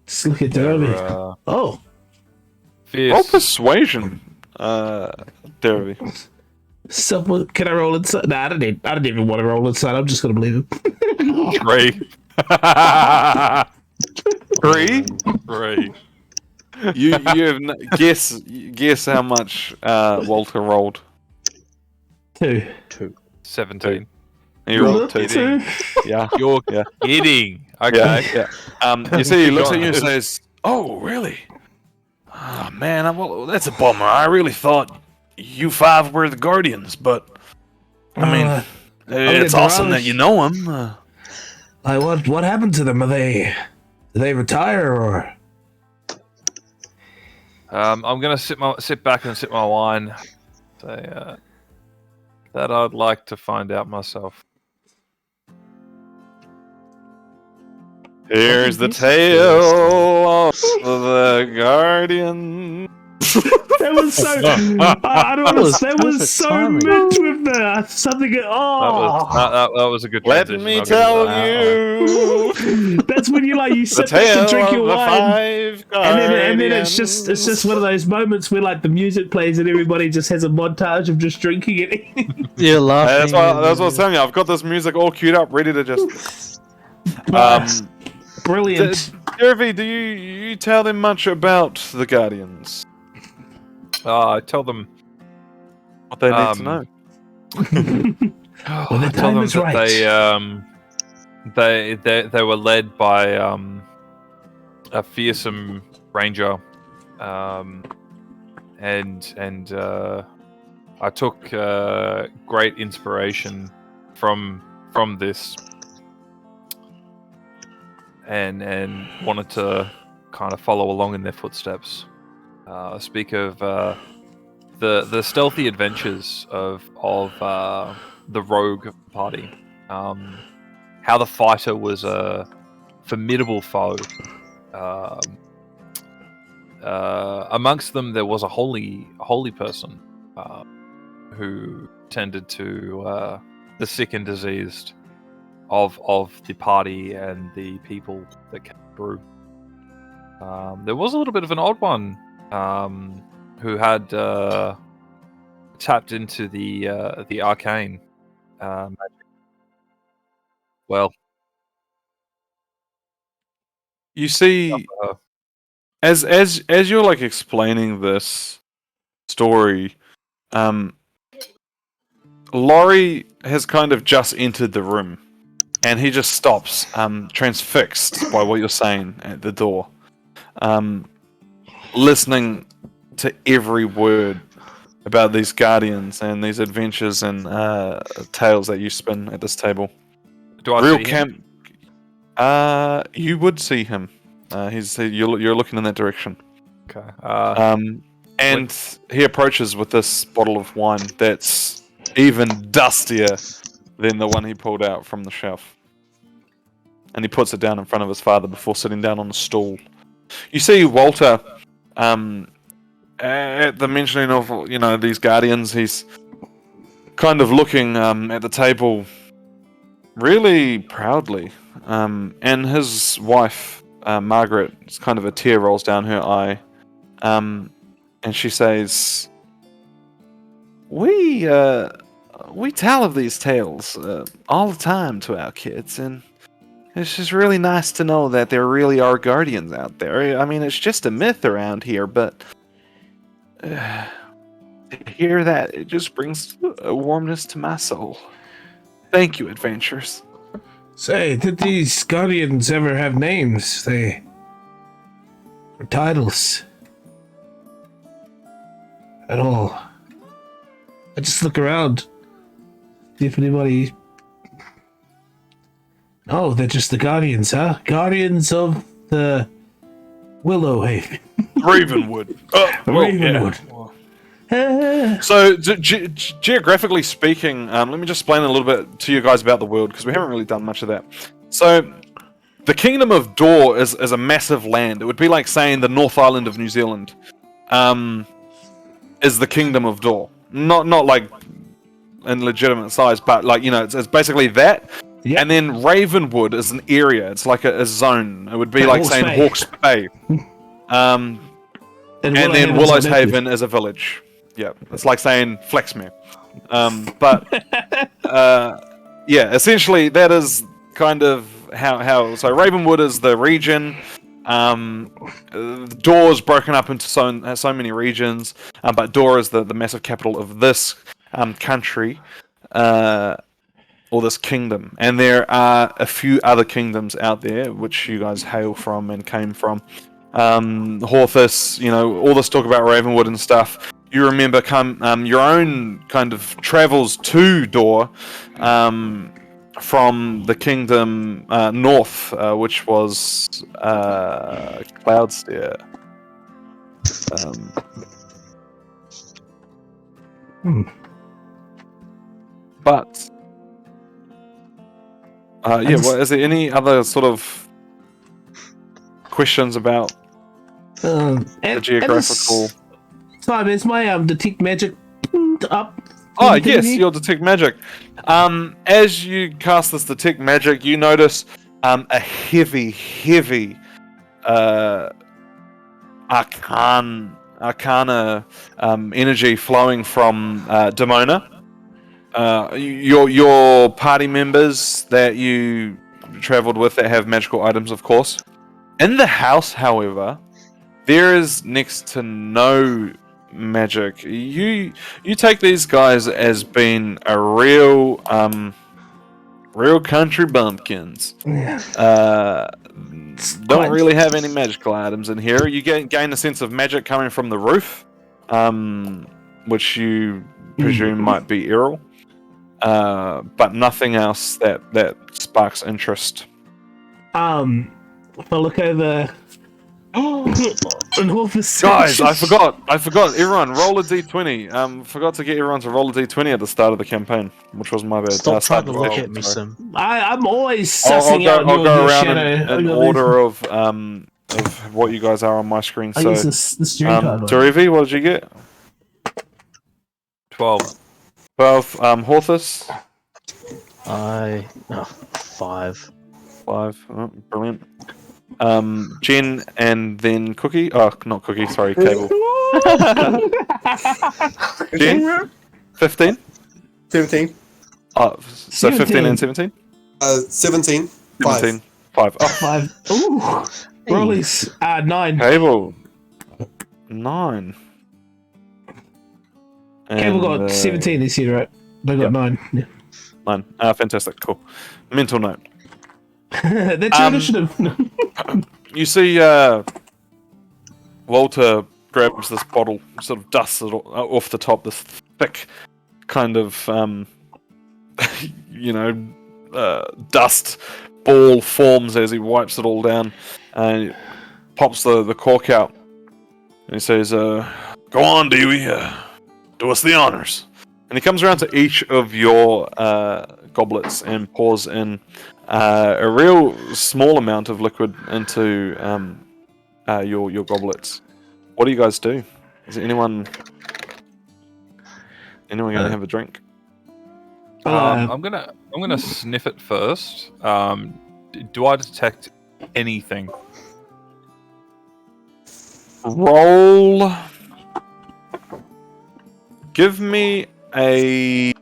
Just look at Derevi. Oh. Fierce. Roll persuasion, Derevi. Someone, can I roll inside? Nah, I didn't even want to roll inside. I'm just gonna believe him. Cree. Cree? You have guess how much Walter rolled. 2. 17. And you rolled 2. Two. Yeah. You're kidding. Okay. Yeah. You see, he looks at you and says, "Oh, really? Oh, man, well, that's a bummer. I really thought you 5 were the Guardians, but I mean, it's awesome that you know them." What happened to them? Did they retire or? I'm gonna sit back and sip my wine. Say that I'd like to find out myself. Here's the tale of the Guardian. That was so. I don't know. That was so timing. meant with the something. Oh, That was a good Let transition. me I'll give you tell that. you that's when you the sit back tale and drink your of the wine, 5 and then it's Guardians. just one of those moments where like the music plays and everybody just has a montage of just drinking it. You're laughing. That's what I was telling you. I've got this music all queued up, ready to just. Brilliant. Derevi, do you tell them much about the Guardians? I tell them What they need to know. When the I tell time them is that right. they were led by a fearsome ranger, and I took great inspiration from this, and wanted to kind of follow along in their footsteps. Speak of the stealthy adventures of the rogue party. How the fighter was a formidable foe. Amongst them, there was a holy person who tended to the sick and diseased of the party and the people that came through. There was a little bit of an odd one who had tapped into the arcane magic. Well, You see, as you're like explaining this story, Laurie has kind of just entered the room, and he just stops, transfixed by what you're saying at the door, listening to every word about these guardians and these adventures and tales that you spin at this table. do I Real see him? camp. You would see him. You're looking in that direction. Okay. And he approaches with this bottle of wine that's even dustier than the one he pulled out from the shelf. And he puts it down in front of his father before sitting down on a stool. You see Walter, at the mentioning of these guardians, he's kind of looking at the table really proudly. And his wife, Margaret, kind of a tear rolls down her eye. And she says, We tell of these tales all the time to our kids, and it's just really nice to know that there really are guardians out there. I mean, it's just a myth around here, but to hear that, it just brings a warmness to my soul. Thank you, adventurers. Say, did these guardians ever have names? Or titles? At all? I just look around. See if anybody... Oh, they're just the guardians, huh? Guardians of the Willowhaven. Ravenwood. Ravenwood. Yeah. So, geographically speaking, let me just explain a little bit to you guys about the world, because we haven't really done much of that. So, the Kingdom of Dor is a massive land. It would be like saying the North Island of New Zealand is the Kingdom of Dor. Not like in legitimate size, but like, you know, it's basically that. Yep. And then Ravenwood is an area. It's like a zone. It would be like saying Hawke's Bay. And then Willowhaven is a village. Yeah, it's like saying Flexmere. Yeah, essentially that is kind of how. So Ravenwood is the region. Dor is broken up into so many regions, but Dor is the massive capital of this country. Or this kingdom, and there are a few other kingdoms out there which you guys hail from and came from. Horthus, you know, all this talk about Ravenwood and stuff. You remember your own kind of travels to Dor from the kingdom north, which was Cloudstair. But is there any other sort of questions about the geographical? Time is my detect magic up. Oh yes, your detect magic. As you cast this detect magic, you notice a heavy arcana energy flowing from Demona. Your party members that you traveled with that have magical items, of course. In the house, however, there is next to no magic. You take these guys as being a real country bumpkins. Don't really have any magical items in here. You gain a sense of magic coming from the roof, which you presume might be Errol. But nothing else that sparks interest. If I look over... Guys, I forgot. Everyone, roll a d20. Forgot to get everyone to roll a d20 at the start of the campaign, which was my bad. Stop trying to look at me, Sim. I'm always sussing out I'll go around shadow. in order of what you guys are on my screen. So, Derevi, what did you get? 12. 12. Horthus? 5. 5. Oh, brilliant. Jen and then Cookie. Oh, not Cookie. Sorry, Kable. Jen? 15? 17. Oh, so 15 and 17? 17. 17. 5. Oh. 5. Ooh. Rollies. 9. Kable. 9. Kable got 17 this year, right? They got 9. Yeah. 9. Fantastic. Cool. Mental note. That's your initiative. You see Walter grabs this bottle, sort of dusts it off the top, this thick kind of, dust ball forms as he wipes it all down, and pops the cork out. And he says, go on, Dewey, do us the honors. And he comes around to each of your goblets and pours in a real small amount of liquid into your goblets. What do you guys do? Is anyone going to have a drink? I'm gonna sniff it first. Do I detect anything? Roll. Give me a.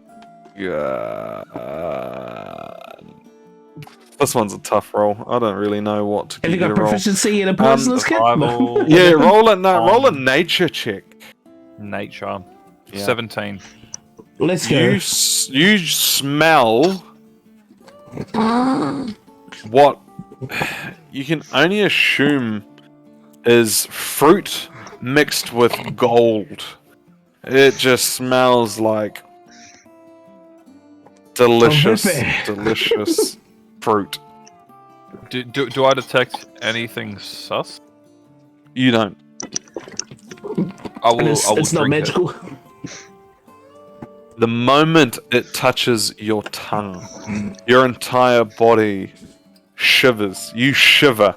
This one's a tough roll. I don't really know what to Have you get got to roll. proficiency in a poisonous kit? Survival. Yeah, roll a nature check. Nature. Yeah. 17. Let's go. You smell what you can only assume is fruit mixed with gold. It just smells like delicious, delicious fruit. Do I detect anything sus? You don't. I will It's not drink magical. The moment it touches your tongue, your entire body shivers. You shiver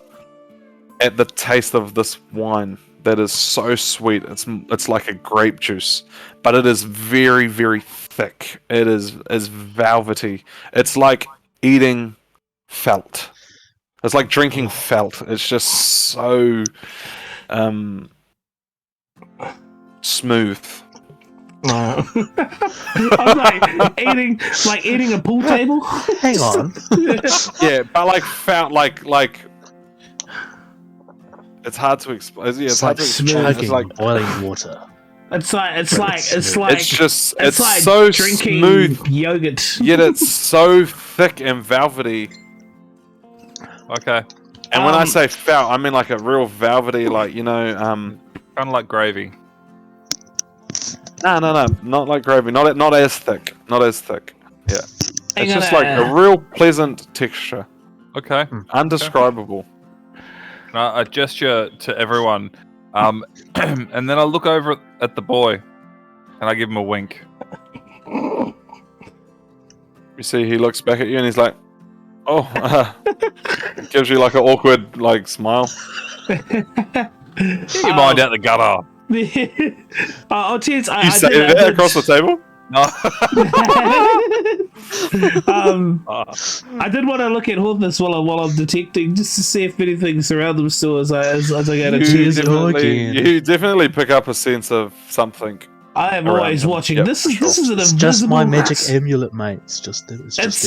at the taste of this wine that is so sweet. It's like a grape juice, but it is very, very thick. It is velvety. It's like eating felt. It's like drinking felt. It's just so smooth. I'm like eating a pool table. Hang on. Yeah, but like felt like it's hard to explain. Yeah, It's like explain. chugging boiling water. It's like It's like so drinking smooth, yogurt. yet it's so thick and velvety. Okay. And when I say felt, I mean like a real velvety, like Kind of like gravy. no, not like gravy, not as thick, not as thick. Yeah, it's just like a gonna- real pleasant texture, Okay. undescribable. I gesture to everyone, and then I look over at the boy, and I give him a wink. You see, he looks back at you and he's like, "Oh," gives you like an awkward like smile. Get your mind out the gutter. Oh, cheers! You I say did, that across the table? No. I did want to look at Horthus while I'm detecting, just to see if anything's around them still as I go to cheers. You definitely pick up a sense of something. I am around always him. watching. Yep, This for is an It's invisible just my magic mass. amulet, mate. It's just the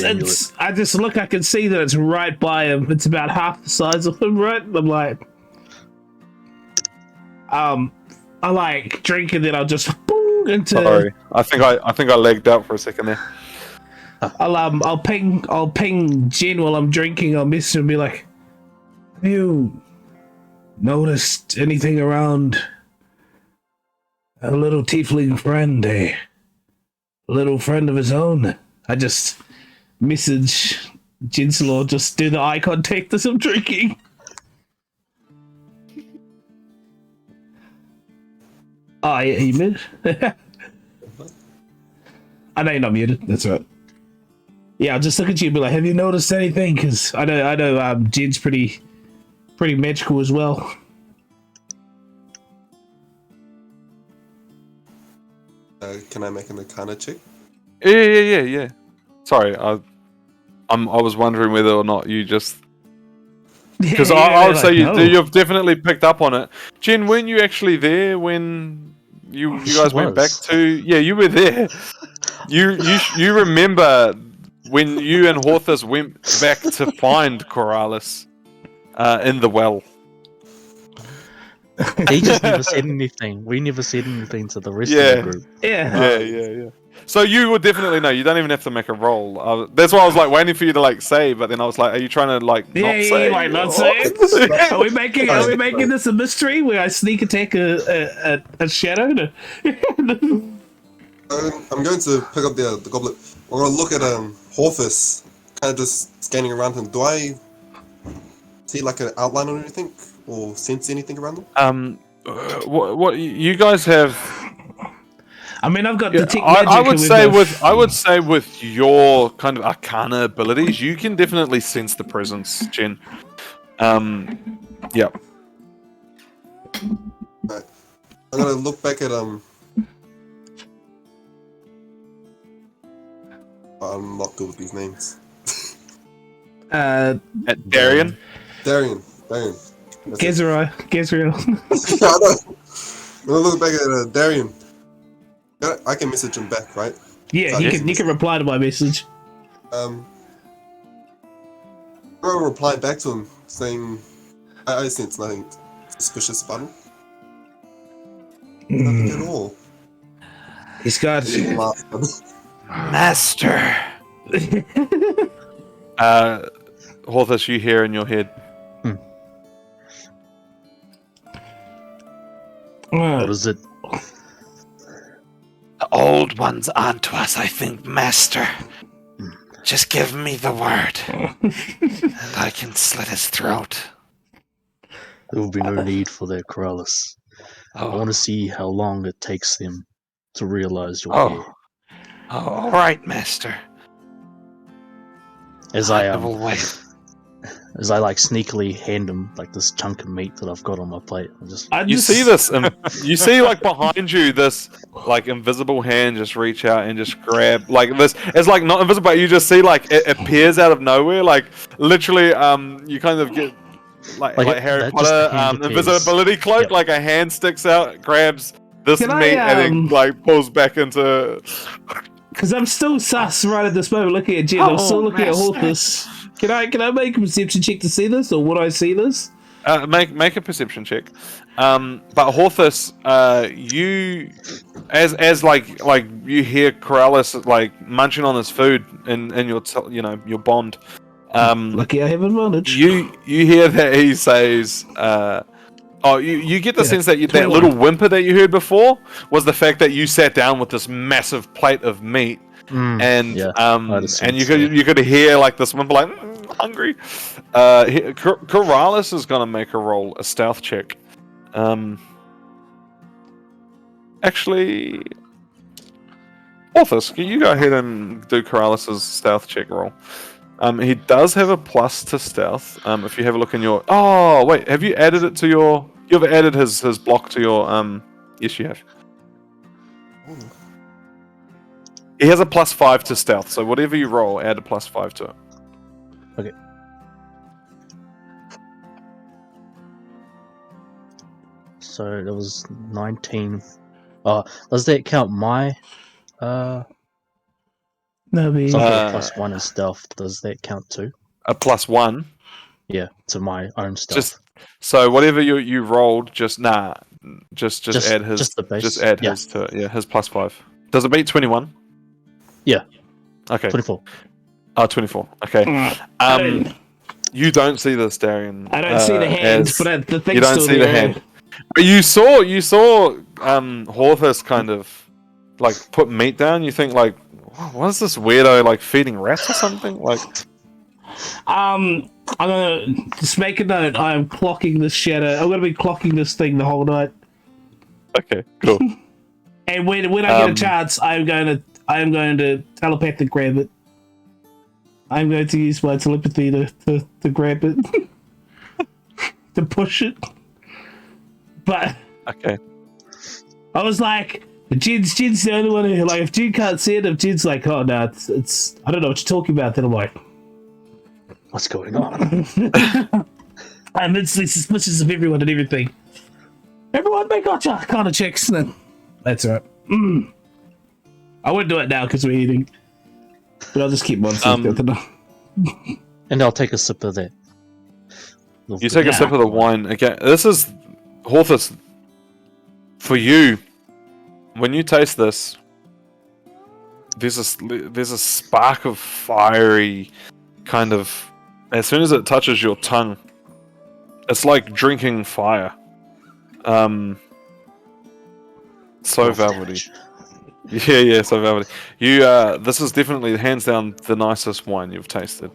amulet. I just look. I can see that it's right by him. It's about half the size of him, right? And I'm like, I like drink and then I'll just boom into. Sorry, I think I lagged out for a second there. I'll ping Jen while I'm drinking. I'll message her and be like, have you noticed anything around a little tiefling friend, a little friend of his own? I just message Jinslaw, just do the eye contact as I'm drinking. Oh, yeah, you muted? I know you're not muted. That's right. Yeah, I'll just look at you and be like, have you noticed anything? Because I know Jen's pretty magical as well. Can I make an Arcana check? Yeah. Sorry, I was wondering whether or not you just because I would say you've definitely picked up on it. Jen, weren't you actually there when you guys went back to? Yeah, you were there. You remember when you and Horthus went back to find Corrales in the well. He just never said anything. We never said anything to the rest of the group. Yeah. So you would definitely know. You don't even have to make a roll. That's why I was like waiting for you to like say, but then I was like, are you trying to like not say? Like not say? Are we making this a mystery where I sneak attack a shadow? I'm going to pick up the goblet. I'm going to look at Horthus, kind of just scanning around him. Do I see like an outline or anything, or sense anything around them? What you guys have? I mean, I've got detect I magic. would say with your kind of arcana abilities, you can definitely sense the presence, Jen. Yeah. Right. I'm going to look back at but I'm not good with these names. At Darian? Darian. Gezra. Yeah, I know. When I look back at Darian, I can message him back, right? Yeah, you can reply to my message. I replied back to him saying I sense nothing suspicious about him. Nothing at all. He's got Master. Horthus, you hear in your head. What is it? The old ones onto us, I think, Master. Just give me the word, and I can slit his throat. There will be no need for their Corrales. I want to see how long it takes them to realize you're here. Oh, all right, Master. As I will wait. As I like sneakily hand him like this chunk of meat that I've got on my plate. You see this? You see like behind you this like invisible hand just reach out and just grab like this. It's like not invisible, but you just see like it appears out of nowhere. Like literally, you kind of get like Harry Potter invisibility cloak. Yep. Like a hand sticks out, grabs this meat, and then like pulls back into. Because I'm still sus right at this moment, looking at Jen. I'm still looking at Horthus. Can I make a perception check to see this, or would I see this? Make a perception check. But Horthus, you as like you hear Corrales like munching on his food in your bond. Lucky I have advantage. You hear that he says. You get the sense that that little whimper that you heard before was the fact that you sat down with this massive plate of meat, and you could hear like this whimper, like hungry. Corrales is gonna make a stealth check. Actually, Horthus, can you go ahead and do Corrales' stealth check roll? He does have a plus to stealth. If you have a look in your... Oh, wait. Have you added it to your... You've added his block to your... Yes, you have. He has a +5 to stealth, so whatever you roll, add a +5 to it. Okay. So that was 19. Does that count my... No, So +1 in stealth. Does that count too? A +1? Yeah, to my own stealth. So whatever you rolled, just add his. Just the base. Just add his to it. Yeah, his +5. Does it beat 21? Yeah. Okay. 24. Oh, 24. Okay. You don't see this, Darian. I don't see the hand, but the thing's you don't still see there. the hand. But you saw Horthus kind of like put meat down. You think like, what is this weirdo like feeding rats or something? Like, I'm gonna just make a note. I am clocking this shadow. I'm gonna be clocking this thing the whole night. Okay, cool. And when I get a chance, I am going to telepathic grab it. I'm going to use my telepathy to grab it, to push it. But okay, I was like, Jed's the only one who, like, if Jed can't see it, if Jed's like, oh no, it's I don't know what you're talking about, then I'm like, what's going on? I'm instantly suspicious of everyone and everything. Everyone make gotcha kind of checks. Then that's right. I wouldn't do it now because we're eating, but I'll just keep one sip. And I'll take a sip of that. You take a sip of the wine again. This is Horthus. For you, when you taste this, there's a spark of fiery kind of. As soon as it touches your tongue, it's like drinking fire. So velvety. Yeah, so velvety. You, this is definitely hands down the nicest wine you've tasted.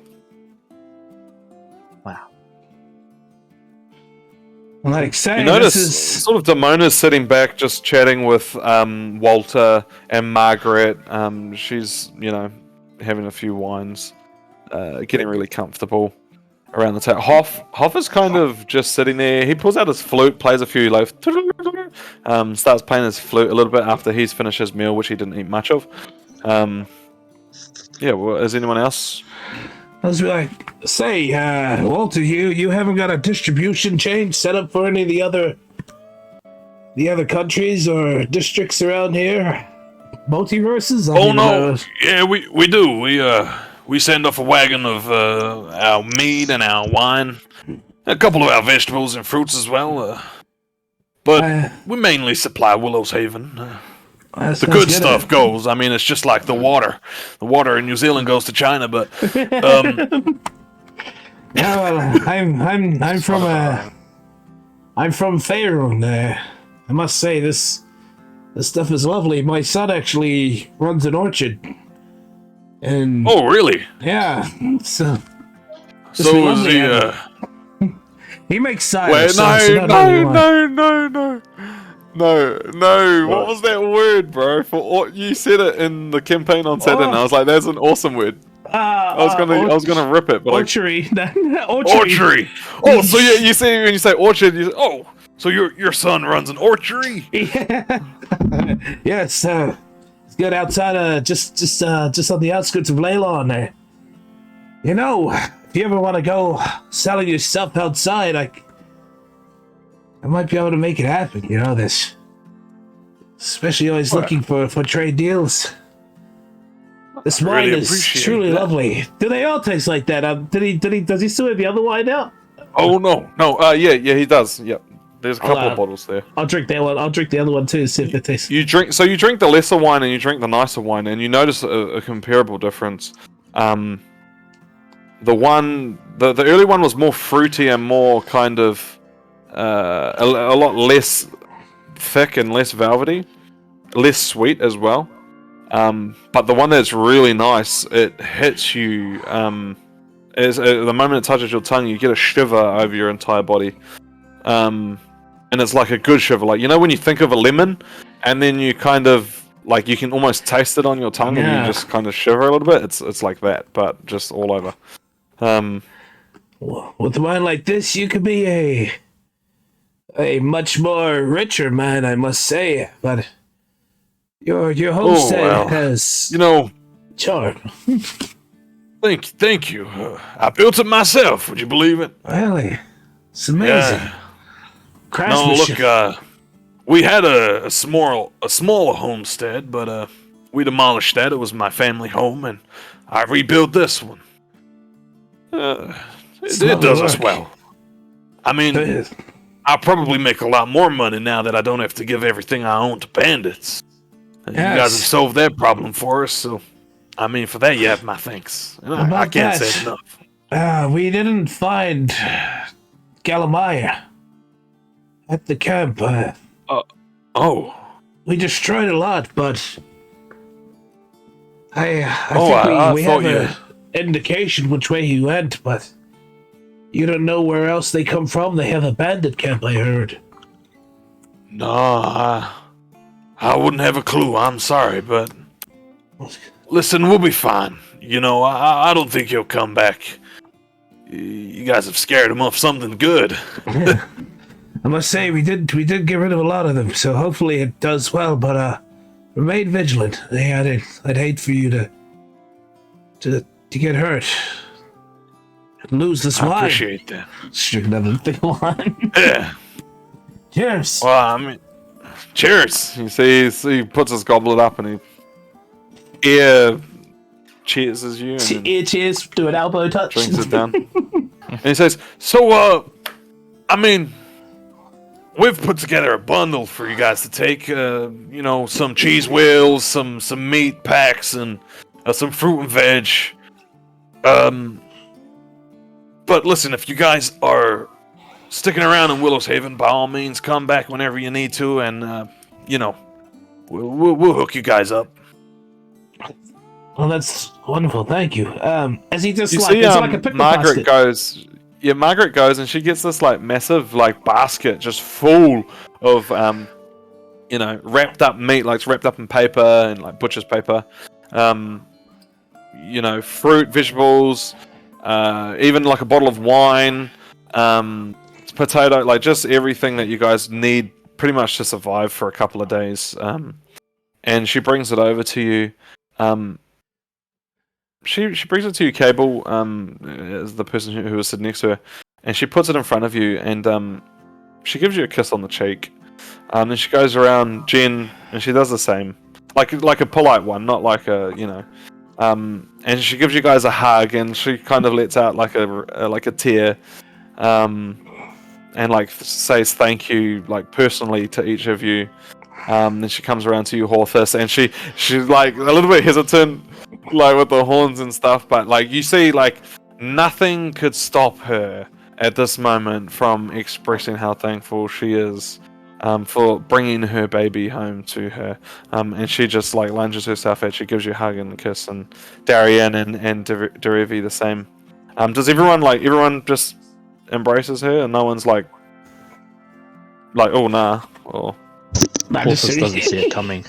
Wow. Like saying, you notice sort of Damona's sitting back, just chatting with Walter and Margaret. She's having a few wines, getting really comfortable around the table. Hoff is kind of just sitting there. He pulls out his flute, plays a few starts playing his flute a little bit after he's finished his meal, which he didn't eat much of. Yeah. Well, is anyone else? I was like, say, Walter, you haven't got a distribution chain set up for any of the other countries or districts around here? Multiverses? Oh no! Yeah, we do. We send off a wagon of our meat and our wine, a couple of our vegetables and fruits as well. But we mainly supply Willowhaven. The good stuff goes. I mean, it's just like the water. The water in New Zealand goes to China, but yeah, well, I'm from Faerun. I must say this stuff is lovely. My son actually runs an orchard. And oh, really? Yeah. So is he? He makes cider. Wait, no. What? What was that word, bro? You said it in the campaign on Saturday. And I was like, "That's an awesome word." I was gonna rip it, but orchard. Orchard. Oh, so you say when you say orchard, so your son runs an orchard? Yeah. Yes. It's good outside. Just on the outskirts of Leylon there. You know, if you ever want to go selling your stuff outside, I might be able to make it happen. You know this. Especially always looking for trade deals. This wine is truly lovely. Do they all taste like that? Does he still have the other wine out? Oh no. Yeah, he does. Yep. There's a couple of bottles there. I'll drink that one. I'll drink the other one too. See if it tastes. You drink the lesser wine and you drink the nicer wine, and you notice a comparable difference. The early one was more fruity and more kind of a lot less thick and less velvety, less sweet as well. But the one that's really nice, it hits you. The moment it touches your tongue, you get a shiver over your entire body. And it's like a good shiver, like when you think of a lemon, and then you kind of like you can almost taste it on your tongue, and you just kind of shiver a little bit. It's like that, but just all over. With a wine like this, you could be a much more richer man, I must say. But your homestead has charm. Thank you. I built it myself. Would you believe it? Really, it's amazing. Yeah. No, look, we had a smaller homestead, but we demolished that. It was my family home, and I rebuilt this one. It does us well. I mean, I'll probably make a lot more money now that I don't have to give everything I own to bandits. You guys have solved that problem for us, so I mean, for that you have my thanks. And I can't say enough. We didn't find Galamaya at the camp. We destroyed a lot, but I think we have an indication which way he went, but you don't know where else they come from. They have a bandit camp, I heard. No, I wouldn't have a clue. I'm sorry, but listen, we'll be fine. I don't think he'll come back. You guys have scared him off something good. Yeah. I must say, we did get rid of a lot of them, so hopefully it does well, but remain vigilant. I'd hate for you to get hurt and lose this wine. I appreciate that. Let's drink another thing of wine. Yeah. Cheers. Well, I mean, cheers. You see, he puts his goblet up and he cheers you. Cheers. Do an elbow touch. Drinks it down. And he says, so, I mean, we've put together a bundle for you guys to take. Some cheese wheels, some meat packs, and some fruit and veg. But listen, if you guys are sticking around in Willowhaven, by all means, come back whenever you need to, and we'll hook you guys up. Well, that's wonderful. Thank you. As he just you like see, it's like a picnic Margaret basket. Margaret goes and she gets this like massive like basket just full of wrapped up meat, like it's wrapped up in paper and like butcher's paper. Fruit, vegetables, even like a bottle of wine, potato, like just everything that you guys need pretty much to survive for a couple of days. And she brings it over to you. she brings it to you, Kable, as the person who was sitting next to her, and she puts it in front of you, and she gives you a kiss on the cheek. Then she goes around Jen, and she does the same, like a polite one, not like a and she gives you guys a hug, and she kind of lets out like a tear, and like says thank you like personally to each of you. Then she comes around to you, Horthus, and she's like a little bit hesitant, like with the horns and stuff, but like you see, like nothing could stop her at this moment from expressing how thankful she is for bringing her baby home to her. And she just like lunges herself at you, gives you a hug and a kiss, and Darian and Derevi the same. Does everyone just embraces her, and no one's like oh nah, or Horthus doesn't see it coming.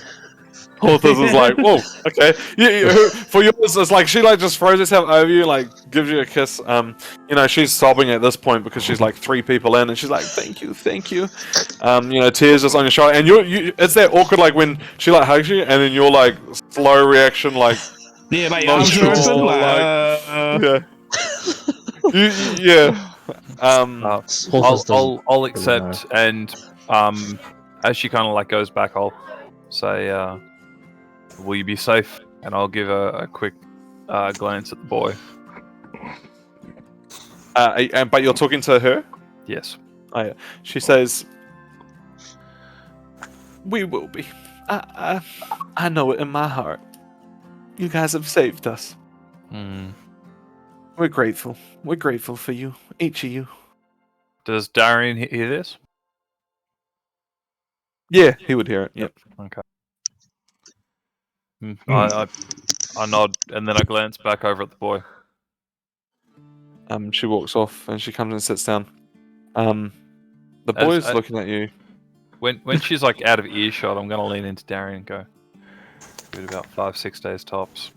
Horthus is like, whoa, okay. Yeah, for yours, it's like she like just throws herself over you, like gives you a kiss. She's sobbing at this point because she's like 3 people in, and she's like, thank you. Tears just on your shoulder, and it's that awkward like when she like hugs you, and then you're like slow reaction, like like not arms sure, are open, yeah. I'll accept, and as she kind of like goes back, I'll say, "Will you be safe?" And I'll give a quick glance at the boy. But you're talking to her? Yes. Oh, yeah. She says, "We will be. I know it in my heart. You guys have saved us. We're grateful. We're grateful for you, each of you." Does Darian hear this? Yeah, he would hear it. Yep. Okay. I nod, and then I glance back over at the boy. She walks off, and she comes and sits down. The boy's looking at you. When she's like out of earshot, I'm gonna lean into Darian and go, "Give it about 5-6 days tops."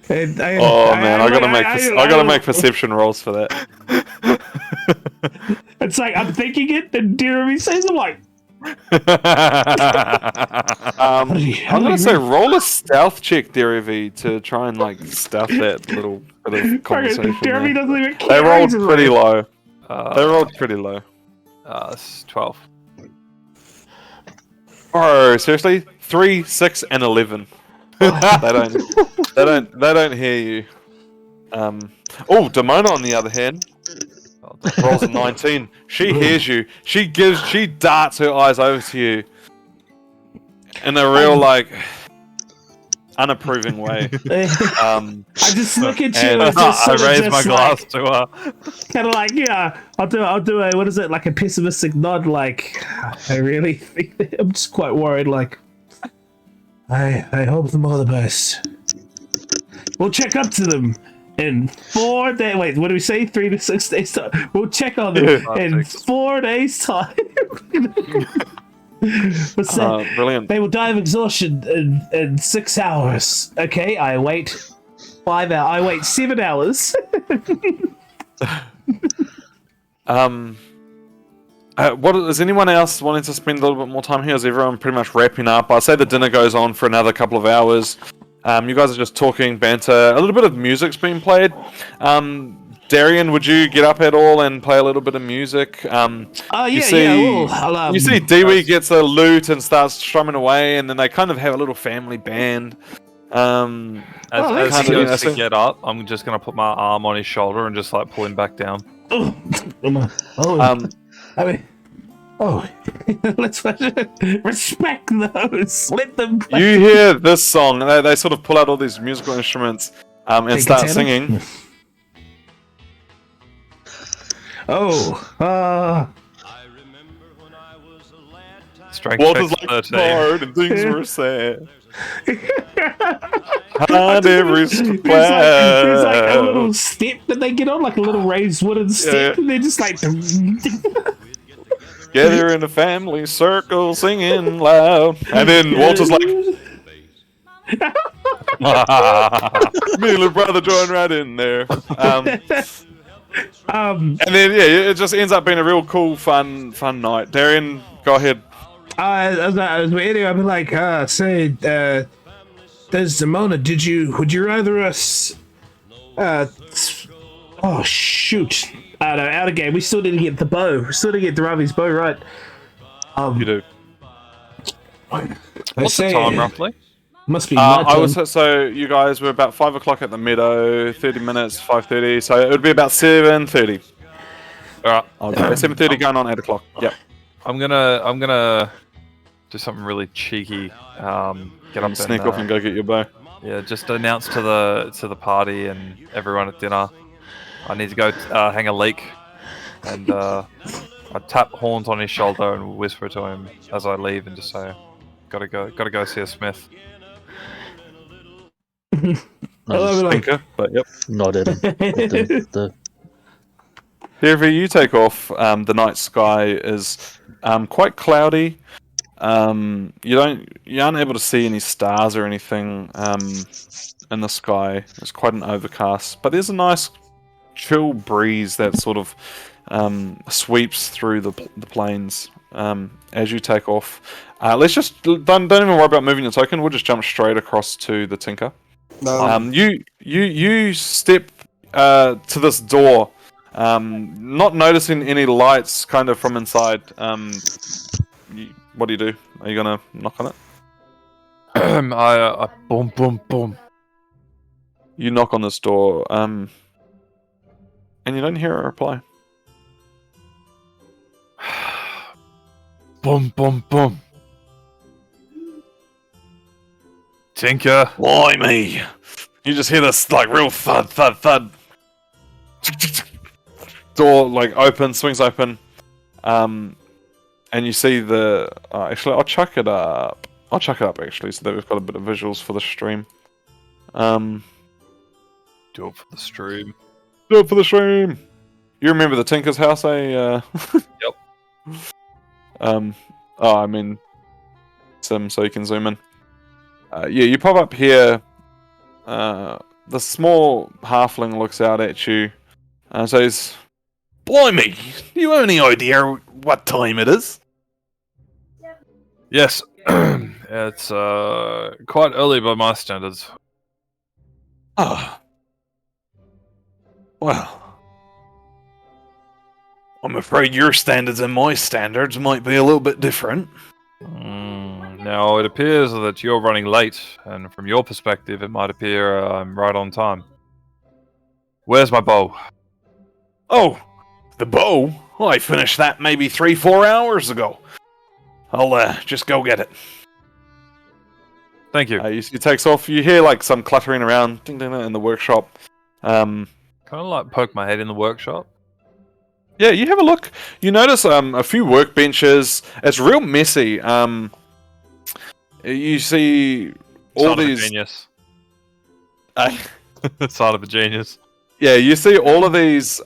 I gotta make perception rolls for that. It's like I'm thinking it, and Derevi says, "I'm like." I'm gonna say roll a stealth check, Derevi, to try and like stealth that little bit of conversation. Derevi doesn't even care. They rolled pretty low. They rolled pretty low. It's 12. Oh, seriously? 3, 6, and 11. They don't hear you. Demona on the other hand rolls a 19. She hears you. She darts her eyes over to you in a real like unapproving way. I just look at you. And and just I sort of raise just my glass to her. Kind of like, yeah, I'll do a what is it, like a pessimistic nod, like I really think that I'm just quite worried, like I hope them all the best. We'll check up to them in 4 days. Wait, what do we say? 3 to 6 days time. We'll check on them in 4 days time. Brilliant. They will die of exhaustion in 6 hours. Okay, I wait 5 hours. I wait 7 hours. What is anyone else wanting to spend a little bit more time here? Is everyone pretty much wrapping up? I'd say the dinner goes on for another couple of hours. You guys are just talking, banter. A little bit of music's being played. Darian, would you get up at all and play a little bit of music? You see Dewey gets a lute and starts strumming away, and then they kind of have a little family band. As he goes to get up, I'm just going to put my arm on his shoulder and just like pull him back down. Let's respect those. Let them play. You hear this song, and they sort of pull out all these musical instruments and start singing. Strength Walter's check like 13. hard and things were sad. Hide every There's like a little step that they get on, like a little raised wooden step, and they're just like Together in a family circle, singing loud. And then Walter's like, me and little brother join right in there. And then it just ends up being a real cool, fun night. Darian, go ahead. As we're eating, I'd be like, Desdemona, would you rather us, oh shoot. No, out of game. We still didn't get the bow. We still didn't get Derevi's bow right. You do. What's the time roughly? Must be night I was time. so you guys were about 5 o'clock at the meadow. 30 minutes, 5:30. So it would be about 7:30. All right. I'll go 7:30 going on 8 o'clock. Yep. I'm gonna do something really cheeky. Get up Sneak and, off and go get your bow. yeah, just announce to the party and everyone at dinner. I need to go hang a leak, and I tap Horns on his shoulder and whisper to him as I leave, and just say, "Gotta go see a smith." Oh, like, Stinker, but yep. Nod at him. At the Derevi, you take off. The night sky is quite cloudy. You aren't able to see any stars or anything in the sky. It's quite an overcast, but there's a nice chill breeze that sort of sweeps through the plains as you take off. Let's just don't even worry about moving your token. We'll just jump straight across to the Tinker. No. You step to this door, not noticing any lights kind of from inside. What do? Are you gonna knock on it? I boom boom boom. You knock on this door, and you don't hear a reply. Boom boom boom. Tinker. Blimey! You just hear this like real thud, thud, thud. Door like swings open, and you see the. Actually, I'll chuck it up. Actually, so that we've got a bit of visuals for the stream. Do it for the stream. Do it for the stream. You remember the Tinker's house, eh? Yep. I mean, Sim, so you can zoom in. Yeah, you pop up here. The small halfling looks out at you and says, "Blimey, do you have any idea what time it is?" Yes. It's quite early by my standards. Ah. Well. I'm afraid your standards and my standards might be a little bit different. Now, it appears that you're running late, and from your perspective, it might appear I'm right on time. Where's my bow? Oh, the bow? Well, I finished that maybe 3-4 hours ago. I'll just go get it. Thank you. He takes off. You hear like some cluttering around ding, ding, ding, in the workshop. Kind of like poke my head in the workshop. Yeah, you have a look. You notice a few workbenches. It's real messy. You see all Son these. Of a genius. Uh, Side of a genius. yeah, you see all of these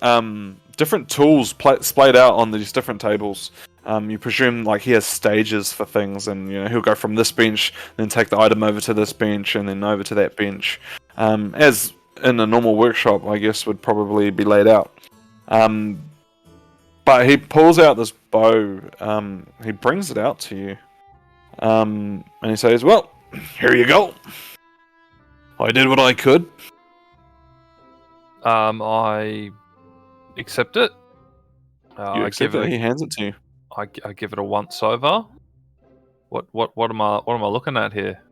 different tools splayed out on these different tables. You presume like he has stages for things, and he'll go from this bench, then take the item over to this bench, and then over to that bench. As in a normal workshop, I guess would probably be laid out. But he pulls out this bow. He brings it out to you, and he says, "Well, here you go. I did what I could." I accept it. You accept it. He hands it to you. I give it a once over. What am I looking at here?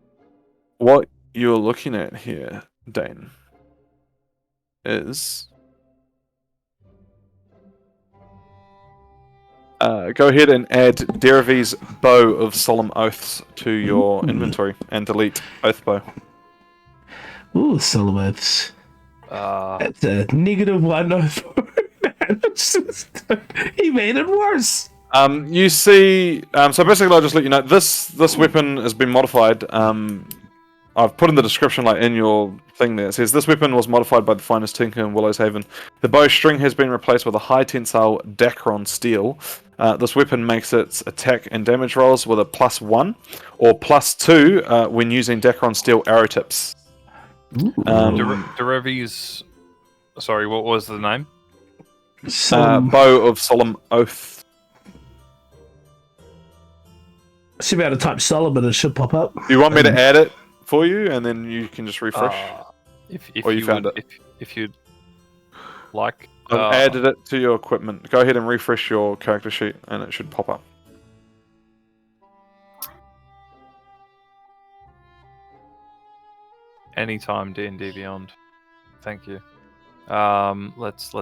What you're looking at here, Dane, is go ahead and add Derevi's Bow of Solemn Oaths to your inventory and delete Oath Bow. Ooh, solemn oaths. That's a -1 over. He made it worse. You see, so basically I'll just let you know, this weapon has been modified. I've put in the description, like in your thing there, it says, this weapon was modified by the finest tinker in Willowhaven. The bowstring has been replaced with a high tensile Dacron steel. This weapon makes its attack and damage rolls with a +1 or +2 when using Dacron steel arrow tips. Derevi's... Sorry, what was the name? Bow of Solemn Oath. See about to type Solomon, it should pop up. Do you want me to add it for you, and then you can just refresh. If Or you you found would, it. if you'd like, I've added it to your equipment. Go ahead and refresh your character sheet, and it should pop up. anytime D&D Beyond. Thank you. Let's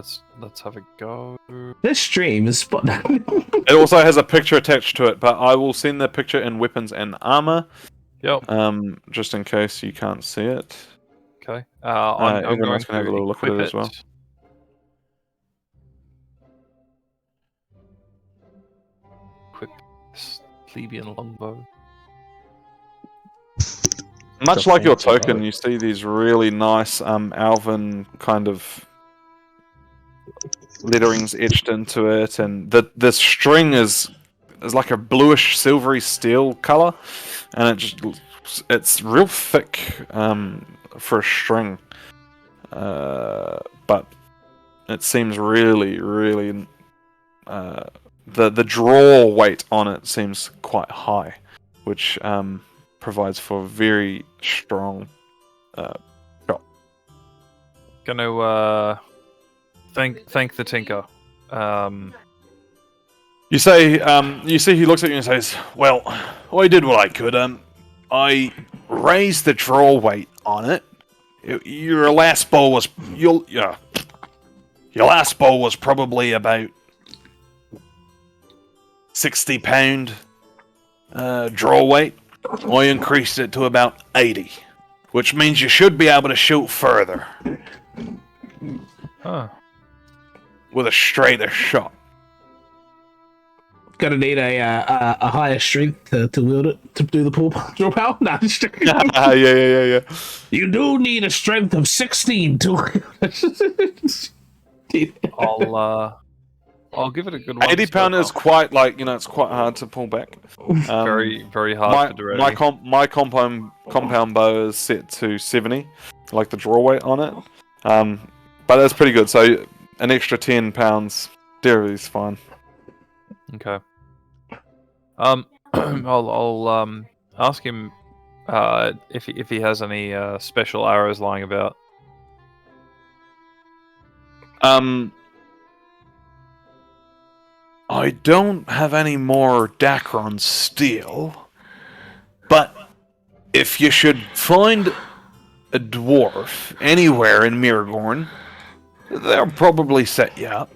have a go. This stream is fun. It also has a picture attached to it, but I will send the picture in weapons and armor. Yep. Just in case you can't see it. Okay. I'm Everyone going else can have a to little look at equip it as well. Equip this plebeian longbow. Much like your fancy token, bow. you see these really nice Alvin kind of letterings etched into it, and the string is like a bluish silvery steel color, and it's real thick for a string, but it seems really the draw weight on it seems quite high, which provides for very strong shot. Gonna thank the tinker. You see he looks at you and says, "Well, I did what I could. I raised the draw weight on it. Your last bow was your last bow was probably about 60-pound draw weight. I increased it to about 80, which means you should be able to shoot further Huh. with a straighter shot." Gonna need a higher strength to wield it to do the draw power. No, just joking. Yeah. You do need a strength of 16 to. I'll give it a good one. 80-pound is quite it's quite hard to pull back. very hard for Derevi. My compound bow is set to 70, like the draw weight on it. But that's pretty good. So an extra 10 pounds, Derevi's fine. Okay. I'll ask him if he has any special arrows lying about. I don't have any more Dacron steel, but if you should find a dwarf anywhere in Miragorn, they'll probably set you up.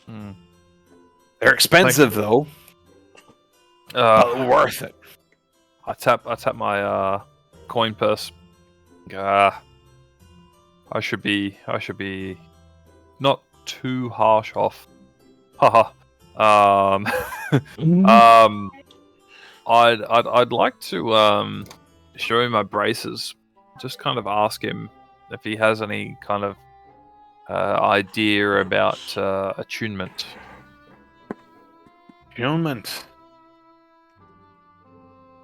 They're expensive though, but worth it. I tap my coin purse. I should be not too harsh off. Haha. I'd like to show him my braces. Just kind of ask him if he has any kind of idea about attunement. Attunement.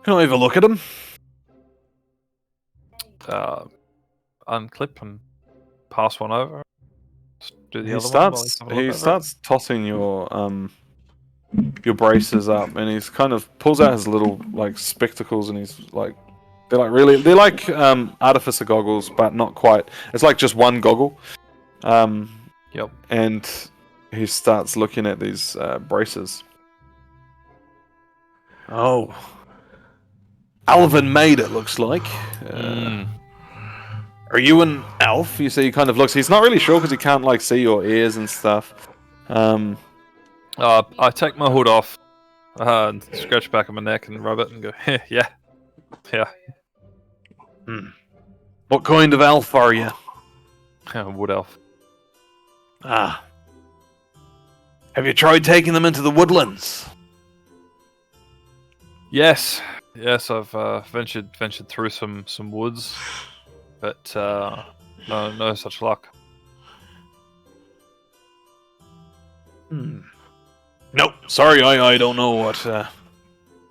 Can I have a look at him? Unclip and pass one over. Just do the other one while he's having a look He over starts tossing your braces up, and he's kind of pulls out his little like spectacles, and he's like, they're like artificer goggles, but not quite. It's like just one goggle. Yep. And he starts looking at these braces. Oh, Alvin made it. Looks like. Are you an elf? You see, he kind of looks. He's not really sure because he can't like see your ears and stuff. I take my hood off, and scratch the back of my neck and rub it and go, yeah. What kind of elf are you? Wood elf. Ah. Have you tried taking them into the woodlands? Yes, I've ventured through some woods, but no such luck. Nope. Sorry, I don't know what.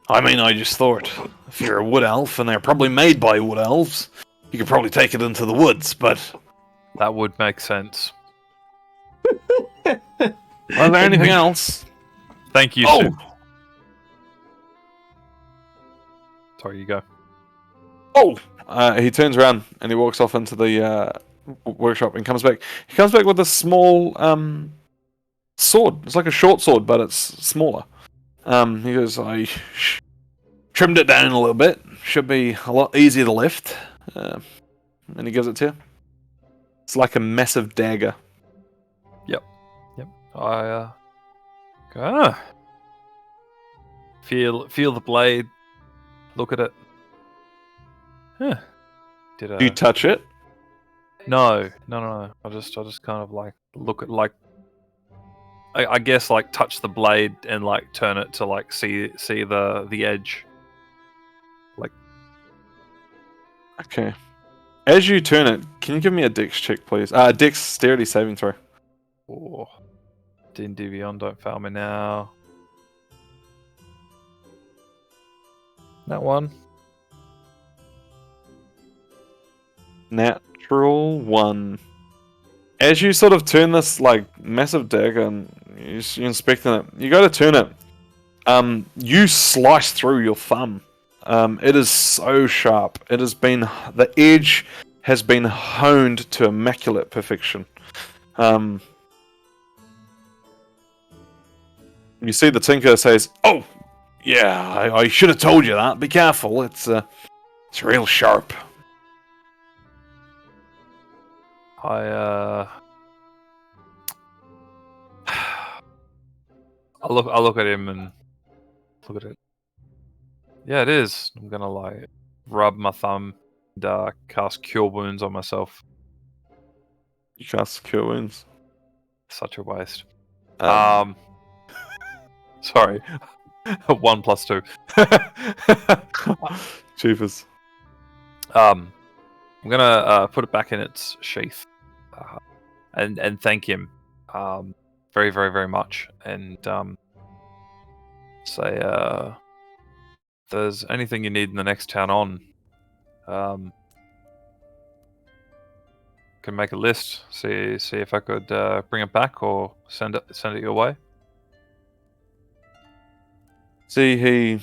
I mean, I just thought if you're a wood elf and they're probably made by wood elves, you could probably take it into the woods. But That would make sense. was there anything else? Thank you. Oh, Sim. Sorry, you go. Oh! He turns around and he walks off into the workshop and comes back. He comes back with a small sword. It's like a short sword, but it's smaller. He goes, I trimmed it down a little bit. Should be a lot easier to lift. And he gives it to you. It's like a massive dagger. Yep. I go. Feel the blade. Look at it. Huh. Do you touch it? No. I just kind of like look at like. I guess like touch the blade and like turn it to like see the edge. Like. Okay. As you turn it, can you give me a dex check, please? Dexterity saving throw. Oh. D&D Beyond, don't fail me now. That one. Natural 1. As you sort of turn this like massive dagger and you're inspecting it, you go to turn it. You slice through your thumb. It is so sharp. The edge has been honed to immaculate perfection. You see the Tinker says, "Oh, yeah, I should have told you that. Be careful. It's real sharp." I look at him and look at it. Yeah, it is. I'm gonna like rub my thumb and cast Cure Wounds on myself. You cast Cure Wounds. Such a waste. Sorry. 1 + 2. Cheapers. I'm gonna put it back in its sheath, and thank him, very, very, very much, and say, if there's anything you need in the next town on, can make a list. See if I could bring it back or send it your way. See, he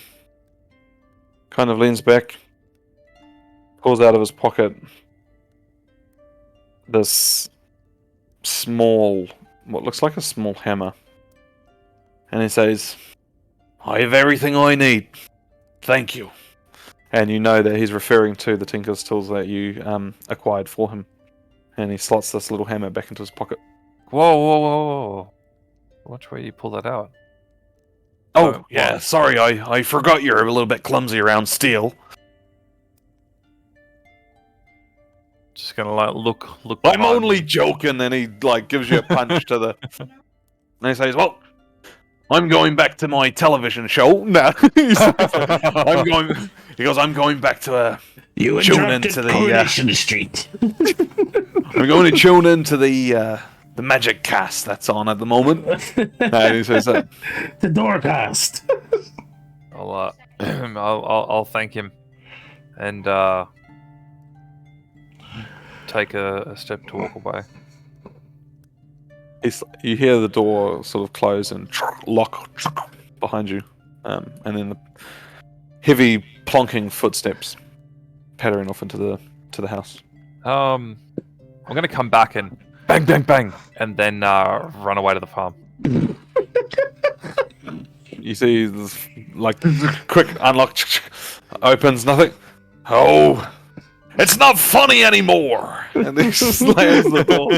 kind of leans back, pulls out of his pocket this small, what looks like a small hammer, and he says, "I have everything I need. Thank you." And you know that he's referring to the Tinker's tools that you acquired for him. And he slots this little hammer back into his pocket. Whoa. Watch where you pull that out. Oh, yeah, sorry, I forgot you're a little bit clumsy around steel. Just gonna like look. I'm behind only him. joking, and he like gives you a punch to the... And he says, "Well, I'm going back to my television show." No. I'm going... He goes, "I'm going back to You tune interrupted into the... Coronation Street. I'm going to tune into the magic cast that's on at the moment." And he says that. The Doorcast. I'll thank him, and take a step to walk away. You hear the door sort of close and lock behind you, and then the heavy plonking footsteps pattering off into the house. I'm gonna come back and bang, bang, bang, and then run away to the farm. You see this, like, quick unlock, opens, nothing. "Oh, it's not funny anymore!" And he slams the door.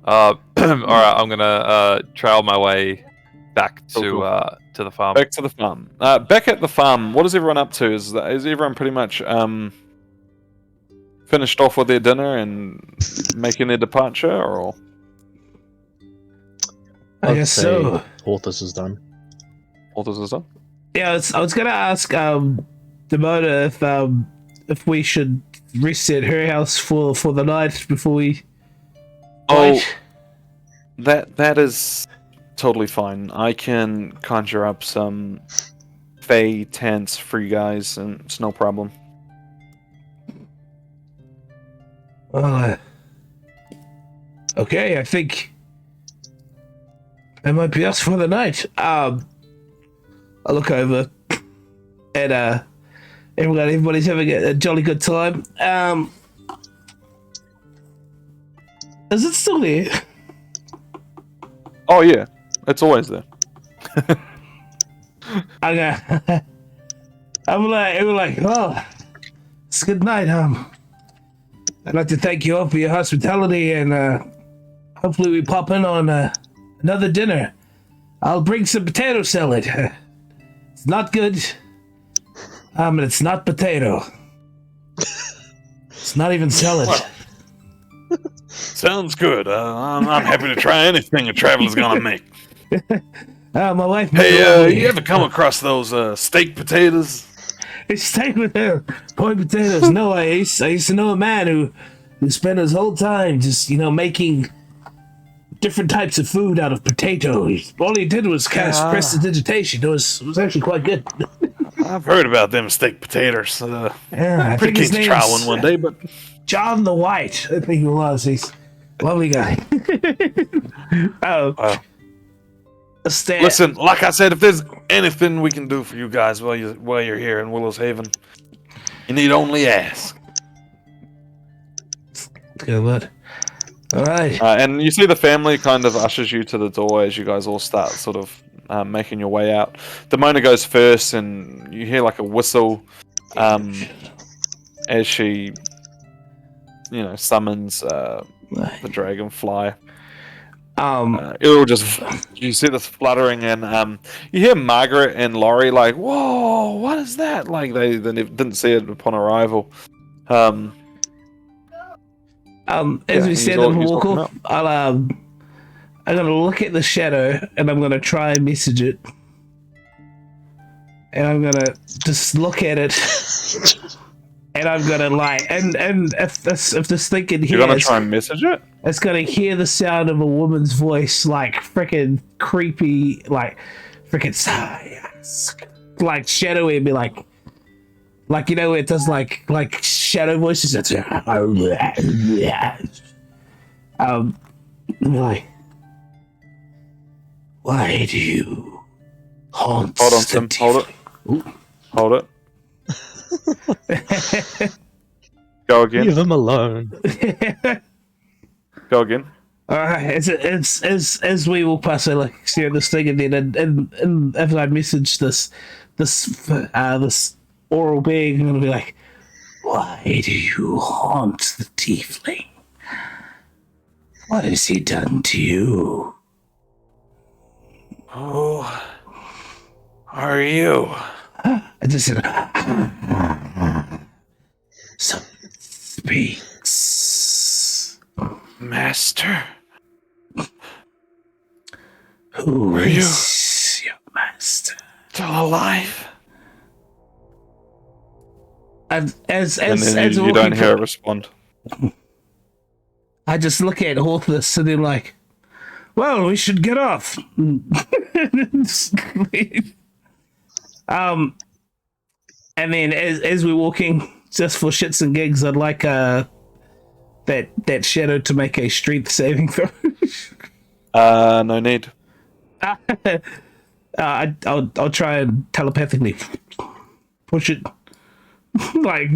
All right, I'm gonna trail my way back to the farm. Back to the farm. Back at the farm, what is everyone up to? Is everyone pretty much finished off with their dinner and making their departure, or? I guess so. Horthus is done. Horthus is done? Yeah, I was gonna ask Demona if we should reset her house for the night before we. Oh, that is totally fine. I can conjure up some Fey tents for you guys, and it's no problem. Well, okay, I think that might be us for the night. I look over. and everybody's having a jolly good time. Is it still there? Oh yeah, it's always there. Okay. I'm like, oh, it's a good night. I'd like to thank you all for your hospitality, and hopefully we pop in on another dinner. I'll bring some potato salad. It's not good, and it's not potato. It's not even salad. Sounds good. I'm happy to try anything a traveler's gonna make. My wife. Hey, you ever come across those steak potatoes? Steak potato, boiled potatoes. No, I used to know a man who spent his whole time just making different types of food out of potato. All he did was cast prestidigitation. It was actually quite good. I've heard about them steak potatoes. Yeah, I Pretty think his keen to try name's one day, but John the White. I think he was. He's a lovely guy. Listen, like I said, if there's anything we can do for you guys while you're here in Willowhaven, you need only ask. Good word. All right. And you see the family kind of ushers you to the door as you guys all start sort of making your way out. Demona goes first, and you hear like a whistle as she, summons the dragonfly. It'll just you see this fluttering, and you hear Margaret and Laurie like, "Whoa, what is that?" Like they didn't see it upon arrival. As we stand up and walk off, I'm gonna look at the shadow and I'm gonna try and message it, and I'm gonna just look at it, and I'm gonna and if this thing can hear, you're gonna try and message it. It's gonna hear the sound of a woman's voice, like freaking creepy, like freaking like shadowy, and be like it does like shadow voices. That's like, why do you haunt? Hold on, Tim. Hold it. Go again. Leave him alone. Go again. Alright, as we walk past, I like see this thing, and then and as I message this oral being, I'm gonna be like, why do you haunt the tiefling? What has he done to you? Who are you? I just said, so speaks. Master. Who are is your master? Still alive? As you don't hear it respond. I just look at Horthus and then like, well, we should get off. And then as we're walking, just for shits and gigs, I'd like that shadow to make a strength saving throw. No need. I'll try and telepathically push it. Like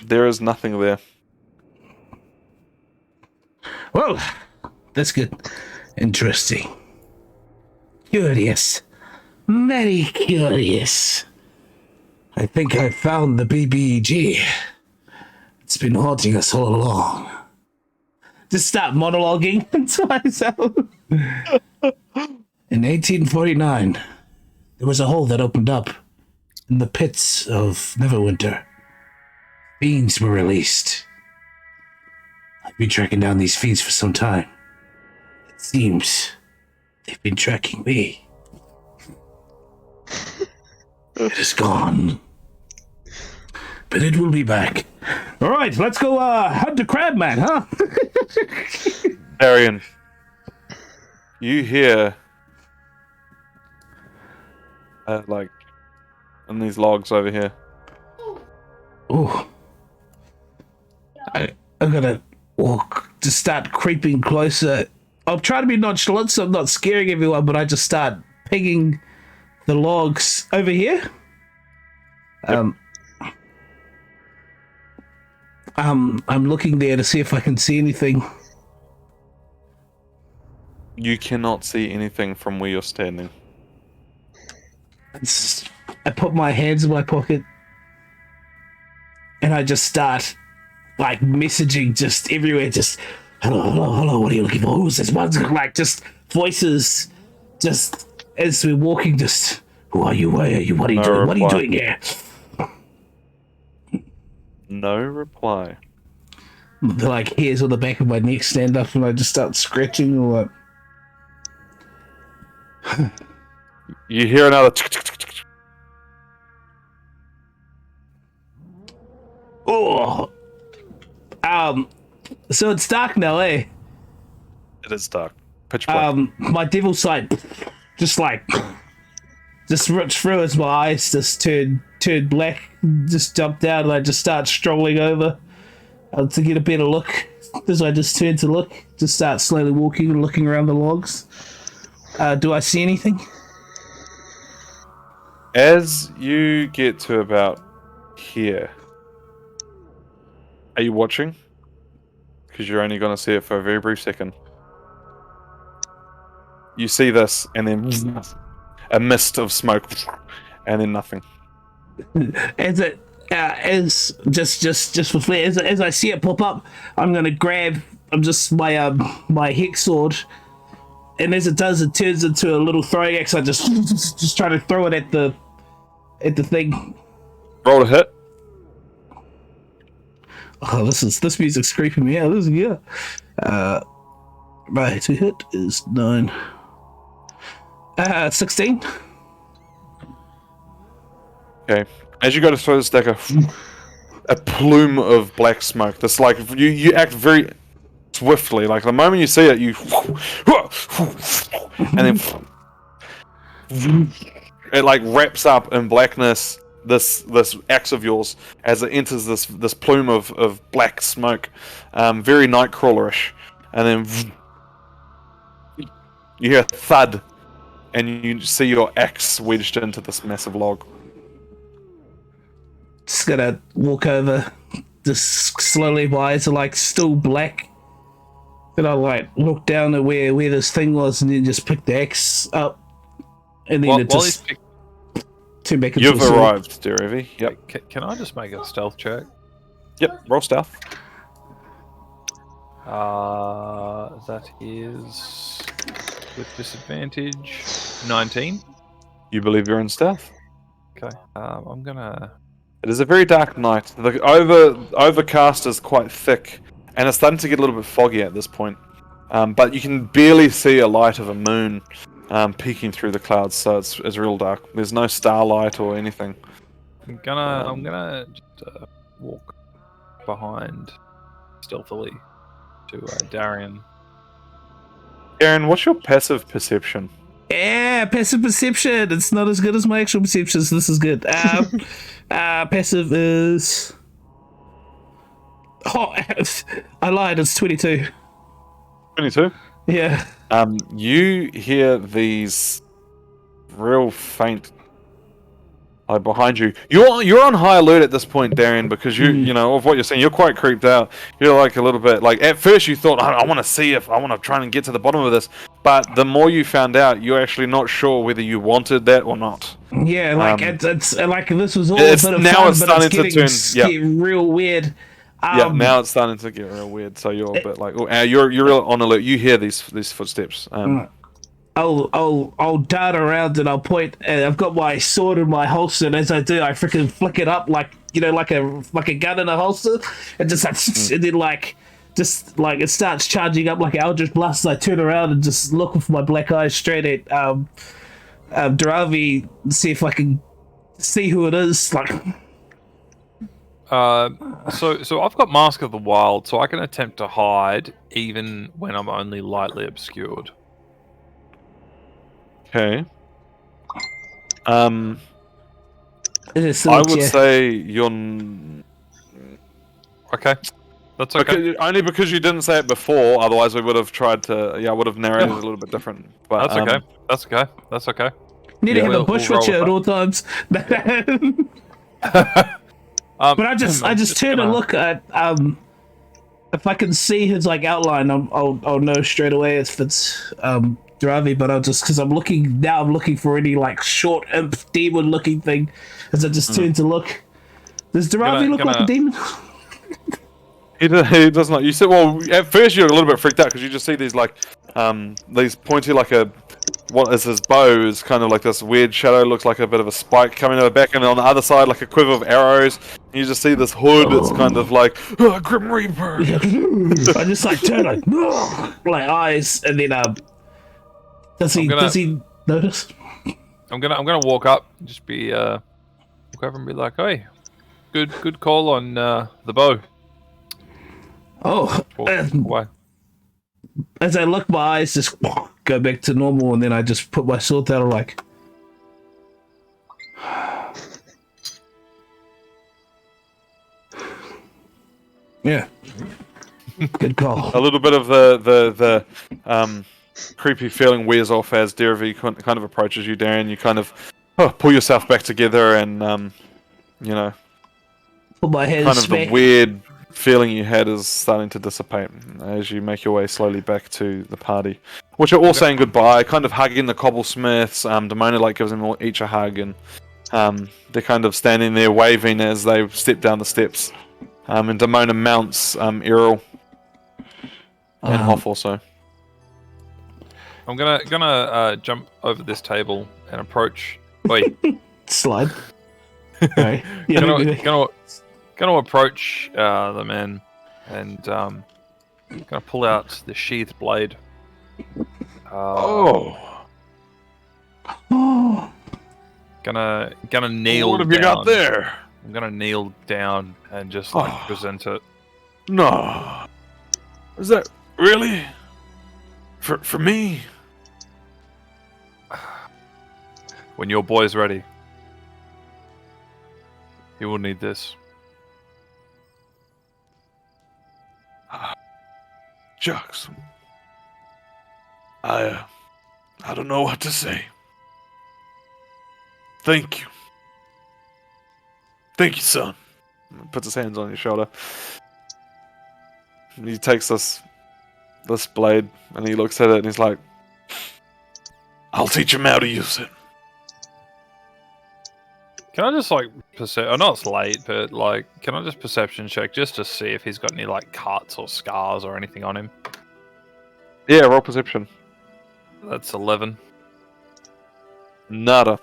there is nothing there. Well, that's good. Interesting. Curious. Very curious. I think I found the BBG. It's been haunting us all along. Just stop monologuing to myself. In 1849, there was a hole that opened up in the pits of Neverwinter. Fiends were released. I've been tracking down these fiends for some time. It seems they've been tracking me. It is gone. But it will be back. All right, let's go hunt the crab man, huh? Darian, you hear like in these logs over here. Ooh. I'm gonna walk to start creeping closer. I'll try to be nonchalant so I'm not scaring everyone, but I just start pinging the logs over here. Um, I'm looking there to see if I can see anything. You cannot see anything from where you're standing. I put my hands in my pocket and I just start like messaging just everywhere. Just hello. What are you looking for? Who's this? One's like just voices, just as we're walking. Just who are you? Where are you? What are you doing? What are you doing here? No reply. The like hairs on the back of my neck stand up and I just start scratching or what? You hear another. Oh, so it's dark now, eh? It is dark. Pitch black. My devil sight just ripped through as my eyes just turned black, just jumped out, and I just start strolling over to get a better look. As I just turn to look, just start slowly walking and looking around the logs. Do I see anything? As you get to about here, are you watching? Because you're only going to see it for a very brief second. You see this, and then a mist of smoke, and then nothing. As it as just for flair, as I see it pop up, I'm gonna grab my hex sword, and as it does, it turns into a little throwing axe. I just try to throw it at the thing. Roll a hit. Oh, this music's creeping me out. My to hit is 9. 16. Okay. As you go to throw this dagger, a plume of black smoke. This like you act very swiftly. Like the moment you see it, you and then it like wraps up in blackness. This axe of yours as it enters this plume of black smoke, very nightcrawlerish, and then you hear a thud, and you see your axe wedged into this massive log. Just gonna walk over, just slowly. My eyes are like still black. Then I like look down at where this thing was, and then just pick the axe up, and then it just turn back into You've arrived, Derevi. Yep. Can I just make a stealth check? Yep. Roll stealth. That is with disadvantage 19. You believe you're in stealth. Okay. I'm gonna. It is a very dark night. The overcast is quite thick, and it's starting to get a little bit foggy at this point. But you can barely see a light of a moon peeking through the clouds, so it's real dark. There's no starlight or anything. I'm gonna just walk behind stealthily to Darian. Aaron, what's your passive perception? Yeah, passive perception. It's not as good as my actual perception, so this is good. Passive is. Oh, I lied. It's 22. 22? Yeah. You hear these real faint, like behind you. You're on high alert at this point, Darian, because you know of what you're saying. You're quite creeped out. You're like a little bit like at first you thought I want to see if I want to try and get to the bottom of this, but the more you found out, you're actually not sure whether you wanted that or not. Yeah, like it's like this was all it's, a bit of now fun, it's but starting it's getting real weird. Yeah, now it's starting to get real weird. So you're a bit like, you're real on alert. You hear these footsteps. I'll dart around and I'll point. And I've got my sword in my holster, and as I do, I freaking flick it up like like a gun in a holster, and just and then just like it starts charging up like Eldritch Blast. I turn around and just look with my black eyes straight at Derevi, see if I can see who it is. Like. So I've got Mask of the Wild, so I can attempt to hide even when I'm only lightly obscured. Okay. I would say you're. Okay, that's okay. Only because you didn't say it before. Otherwise, we would have tried to. Yeah, I would have narrated it a little bit different. But that's okay. That's okay. Need to have a bush with you at all times. But I just turn and look at if I can see his like outline, I'll know straight away if it's Derevi. But I'll just because I'm looking for any like short imp demon looking thing, as I just turn to look. Does Derevi look like a demon? He does not. You said, well, at first you're a little bit freaked out because you just see these like these pointy like a what is his bow is kind of like this weird shadow, looks like a bit of a spike coming out the back, and on the other side like a quiver of arrows. And you just see this hood. It's kind of like Grim Reaper. I just like turn like eyes, and then does he notice? I'm gonna walk up, and just be walk over and be like, "Hey, good call on the bow." Oh, Why? as I look, my eyes just go back to normal, and then I just put my sword down, like. Yeah. Good call. A little bit of the creepy feeling wears off as Derevi kind of approaches you, Darian. You kind of pull yourself back together, and you know, Put my hands kind of back. the weird feeling you had is starting to dissipate as you make your way slowly back to the party, which are all saying goodbye, kind of hugging the cobblesmiths. Demona like gives them each a hug, and they're kind of standing there waving as they step down the steps. And Demona mounts Errol and Hoff also. I'm gonna jump over this table and approach. Wait, Slide. Right. Yeah, gonna approach the man and gonna pull out the sheathed blade. Oh. Gonna kneel. What have you got there? I'm gonna kneel down and just like present it. No. Is that really? For me? When your boy's ready, he will need this. Jux. I don't know what to say. Thank you. Thank you, son. Puts his hands on your shoulder. He takes this blade and he looks at it and he's like, I'll teach him how to use it. Can I just like I know it's late, but like, can I just perception check just to see if he's got any like cuts or scars or anything on him? Yeah, roll perception. That's 11. Nada.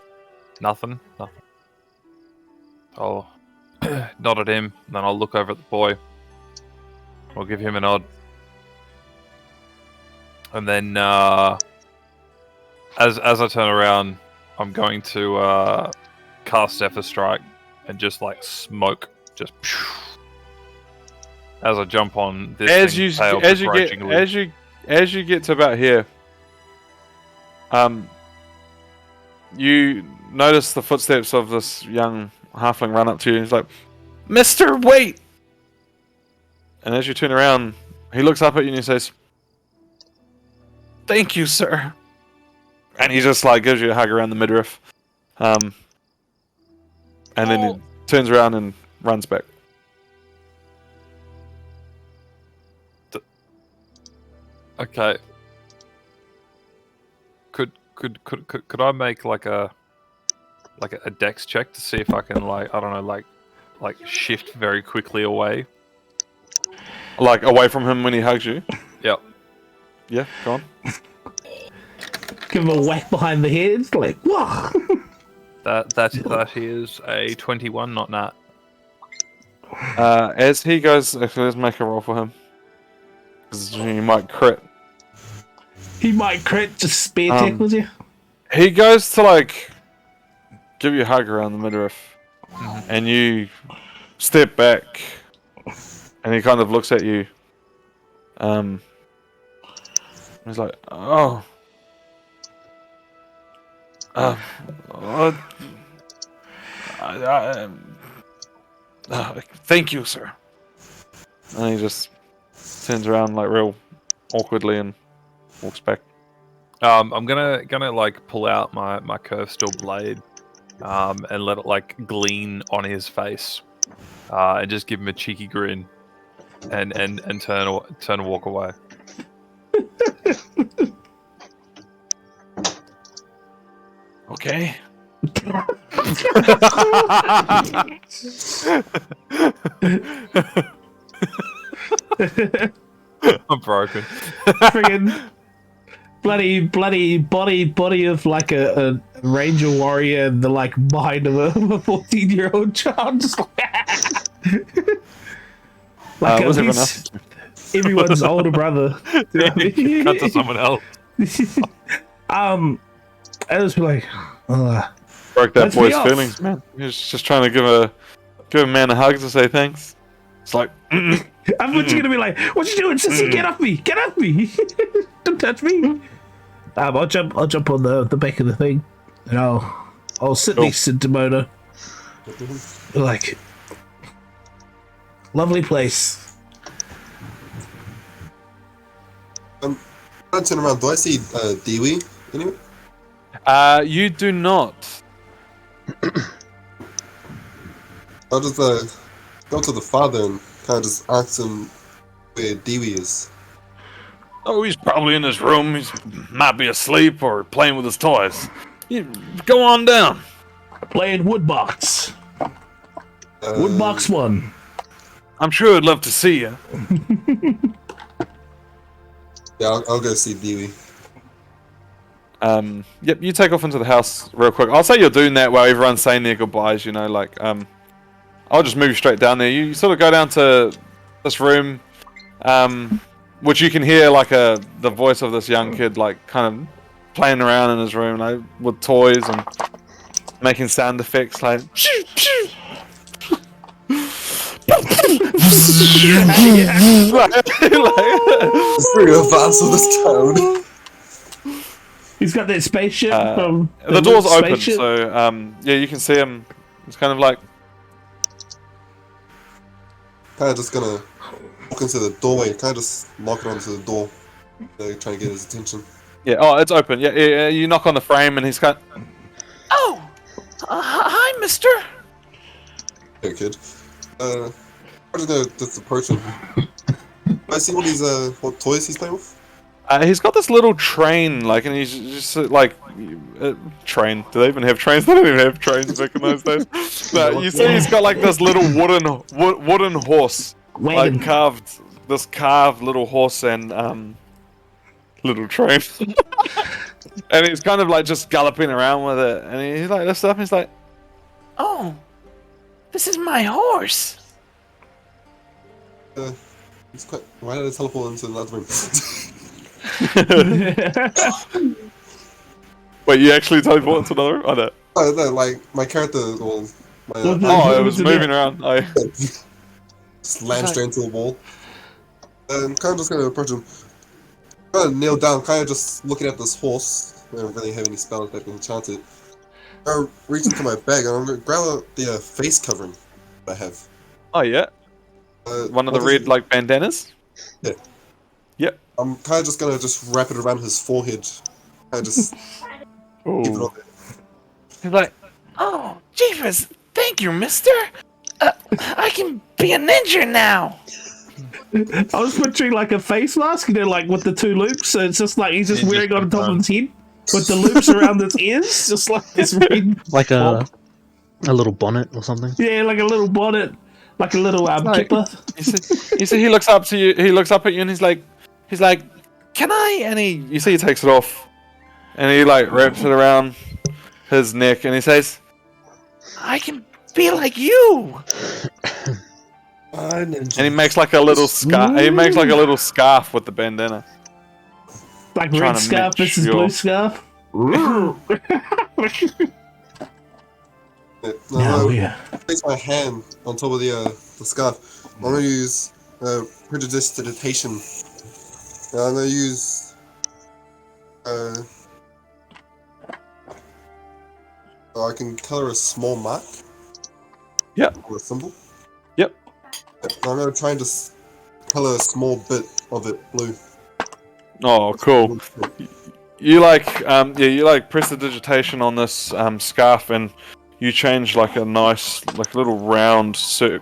Nothing. I'll nod at him, then I'll look over at the boy. I'll give him a nod. And then, as I turn around, I'm going to cast Zephyr Strike and just like smoke, just as I jump on this. As you get to about here, you notice the footsteps of this young halfling run up to you and he's like, Mister, wait! And as you turn around, he looks up at you and he says, Thank you, sir. And he just like gives you a hug around the midriff. And then he turns around and runs back. Okay. Could I make like a dex check to see if I can like, I don't know, like shift very quickly away? Like away from him when he hugs you? Yep. Yeah, go on. Give him a whack behind the head, like whoa. That is a 21, not nat. As he goes, actually, let's make a roll for him. Because you might crit. He might crit, just spear tackles you. He goes to like give you a hug around the midriff, and you step back, and he kind of looks at you. He's like, "Oh, thank you, sir." And he just turns around like real awkwardly and walks back. I'm gonna like pull out my curved steel blade and let it like gleam on his face, and just give him a cheeky grin, and turn and walk away. Okay. I'm broken. Friggin' bloody body of like a ranger warrior in the like mind of a 14-year-old child. Just like what's everyone else? everyone's older brother. Cut to someone else. I was like, Broke that Let's be boy's off. feelings, man. He was just trying to give a man a hug to say thanks. It's like, I thought you were gonna be like, "What you doing, sissy? Get off me! Get off me! Don't touch me!" I'll jump on the back of the thing, and I'll sit next to Demona. Like, lovely place. I turn around. Do I see Dewey anyway? you do not. I'll just go to the father and kind of just ask him where Dewey is. Oh, he's probably in his room. He might be asleep or playing with his toys. You go on down. Playing Woodbox. Woodbox 1. I'm sure I'd love to see you. Yeah, I'll go see Dewey. Yep, you take off into the house real quick. I'll say you're doing that while everyone's saying their goodbyes, you know, like, I'll just move straight down there. You sort of go down to this room, which you can hear, like, the voice of this young kid, like, kind of playing around in his room, like, with toys and making sound effects, like, It's pretty advanced for this town. He's got that spaceship from the door's open, spaceship. so yeah, you can see him. It's kind of like, Kind of just gonna walk into the doorway, kind of just knock it onto the door, trying to get his attention. yeah, oh, it's open. Yeah, you knock on the frame, and he's kind. Oh, hi, mister. Hey, kid. I'm just gonna just approach him. I see what toys he's playing with. He's got this little train, like, and he's just like, train. Do they even have trains? They don't even have trains back in those days. But you see, he's got like this little wooden horse, Wagon. like this carved little horse and little train, and he's kind of like just galloping around with it, and he's like this stuff. And he's like, Oh, this is my horse. He's quite. Why did I teleport into another room? wait, you actually teleport into another room? I know. Oh, no, like my character or my Oh, it was moving around. just land straight into the wall. And kind of just gonna approach him. Kind of kneel down, kind of just looking at this horse. I don't really have any spells that can enchant it. I reach into my bag and I'm gonna grab the face covering I have. Oh yeah, one of the what is red it? like bandanas. Yeah. Yep. I'm kind of just gonna wrap it around his forehead. Kind of just keep it on there. He's like, Oh, jeepers. Thank you, mister. I can be a ninja now. I was picturing like a face mask, you know, like with the two loops. So it's just like he's just wearing on top of his head with the loops around his ears, just like this red. Like a little bonnet or something. Yeah, like a little bonnet, like a little like- kipper. you see, he looks up to you. He looks up at you, and he's like, can I? And you see, he takes it off, and he like wraps it around his neck, and he says, I can be like you. and he makes like a little scarf. He makes like a little scarf with the bandana. Like Trying red to scarf make versus sure. blue scarf. Yeah, Oh yeah. place my hand on top of the scarf. I'm gonna use prestidigitation. I'm gonna use so I can color a small mark. Yep. Or a symbol. Yep. I'm gonna try and just color a small bit of it blue. Oh, cool. You like, you like prestidigitation on this scarf, and you change like a nice, like a little round,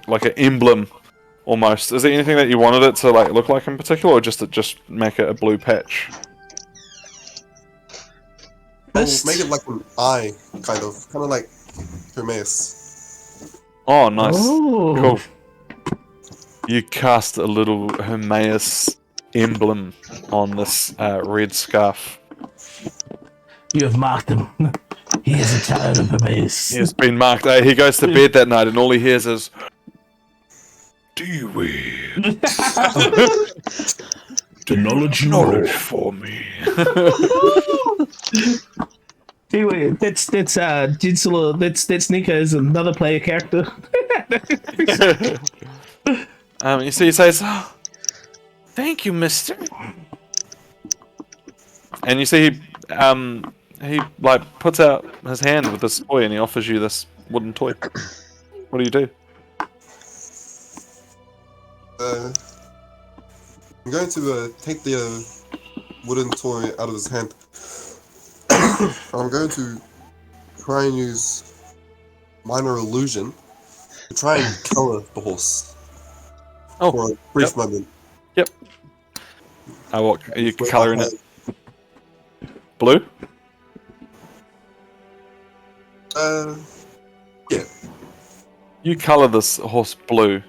like an emblem almost. Is there anything that you wanted it to like look like in particular, or just make it a blue patch? I'll make it like an eye, kind of like Hermes. Oh, nice. Oh. Cool. You cast a little Hermes emblem on this red scarf. You have marked him. He is a child of Hermes. He has been marked. He goes to bed that night, and all he hears is, "Dewey, The knowledge knowledge for me." Anyway, that's Jinsula. That's Nikau's another player character. You see, he says, Oh, thank you, mister. and you see he like puts out his hand with this toy, and he offers you this wooden toy. What do you do? I'm going to take the wooden toy out of his hand. I'm going to try and use minor illusion to try and color the horse for a brief moment. Yep. What are you colouring it? Blue? Yeah. You colour this horse blue,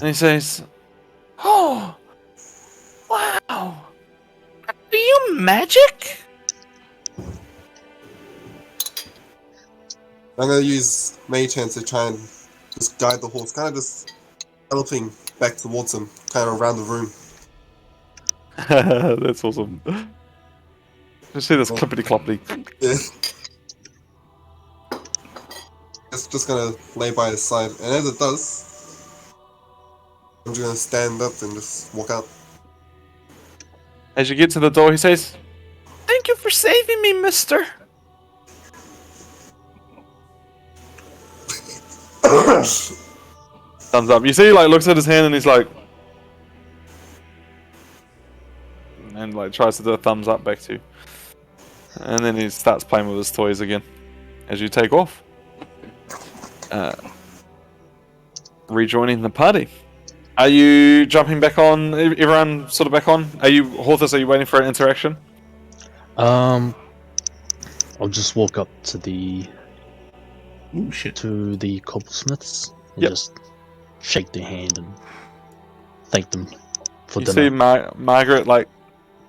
and he says, Oh, wow. Are you magic? I'm going to use Mage Hand to try and just guide the horse, kind of just galloping back towards him, kind of around the room. "That's awesome." You see this clippity cloppity. Yeah. It's just going to lay by his side, and as it does, I'm just going to stand up and just walk out. As you get to the door, he says, Thank you for saving me, mister. thumbs up. You see, he like looks at his hand and he's like, and like tries to do a thumbs up back to you, and then he starts playing with his toys again. As you take off, rejoining the party. Are you jumping back on? Everyone sort of back on? Are you, Horthus? Are you waiting for an interaction? I'll just walk up to the Shit. cobblesmiths and Yep. just shake their hand and thank them for You dinner. see Margaret, like,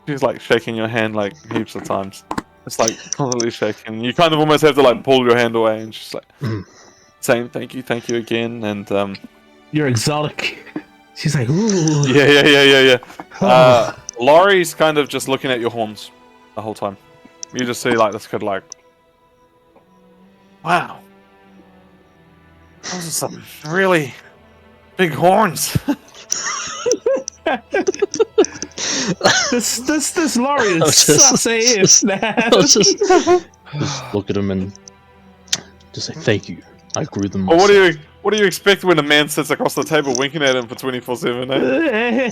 she's like shaking your hand like heaps of times. It's like constantly shaking. You kind of almost have to like pull your hand away, and she's like saying thank you again, and You're exotic. She's like, ooh. yeah. Laurie's kind of just looking at your horns the whole time. You just see like this kid like, Wow. Those are some really big horns. This Laurie I'll is just- sus AF now. I'll just look at him and just say thank you. I grew them. well, myself." what do you expect when a man sits across the table winking at him for 24/7? Eh?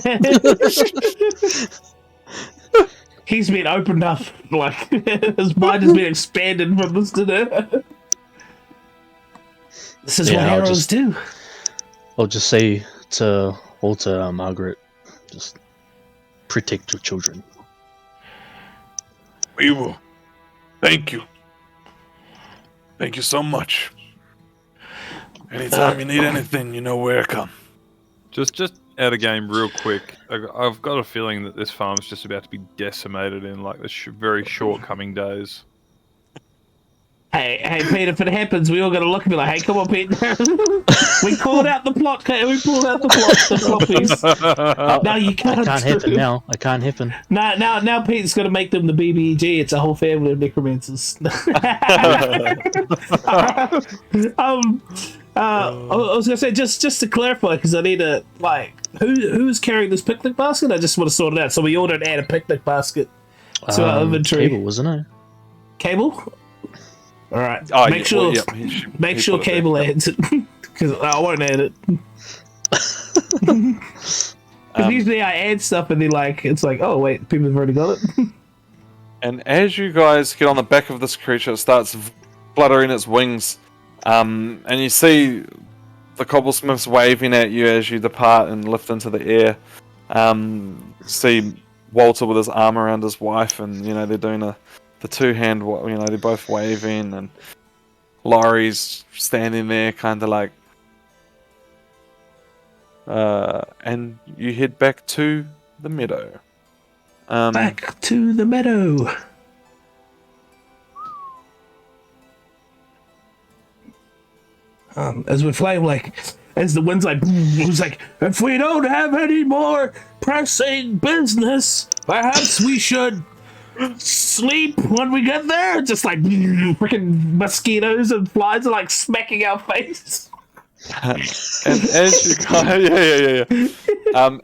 He's been opened up, like his mind has been expanded from this dinner. This is Yeah, what I'll heroes just- do. I'll just say to Walter, Margaret, just protect your children. We will. Thank you. Thank you so much. Anytime you need anything, you know where to come. Just out of game real quick. I've got a feeling that this farm's just about to be decimated in like the very short coming days. Hey, Pete, if it happens, we all gotta look and be like, hey, come on, Pete. We called out the plot, we pulled out the plot piece. No, you can't. It can't happen now. It can't happen. Now Pete's gonna make them the BBG. It's a whole family of necromancers. I was gonna say just to clarify, because I need to who's carrying this picnic basket? I just want to sort it out. So we all don't add a picnic basket to our inventory. Cable, wasn't it? Cable. All right. Oh, make sure he make sure put it there. Cable adds it, because I won't add it. Because usually I add stuff and then it's like, oh wait, people have already got it. And as you guys get on the back of this creature, it starts fluttering its wings And you see the cobblesmiths waving at you as you depart and lift into the air. See Walter with his arm around his wife, and they're doing the two-hand. They're both waving, and Laurie's standing there, kind of like. And you head back to the meadow. Back to the meadow. As we fly, as the wind's it was like, if we don't have any more pressing business, perhaps we should sleep when we get there. Just freaking mosquitoes and flies are smacking our face. And as you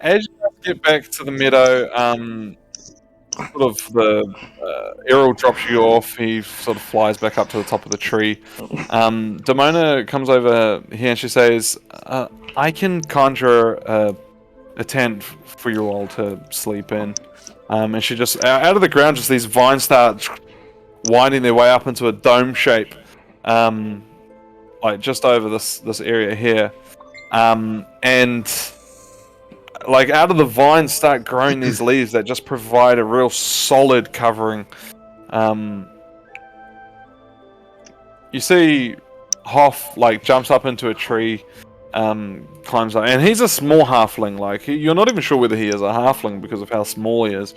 as you get back to the meadow, sort of the Errol drops you off. He sort of flies back up to the top of the tree. Damona comes over here and she says, I can conjure a tent for you all to sleep in. And she just, out of the ground, just these vines start winding their way up into a dome shape. Just over this area here. And out of the vines start growing these leaves that just provide a real solid covering. You see Hoff jumps up into a tree, climbs up, and he's a small halfling. You're not even sure whether he is a halfling because of how small he is.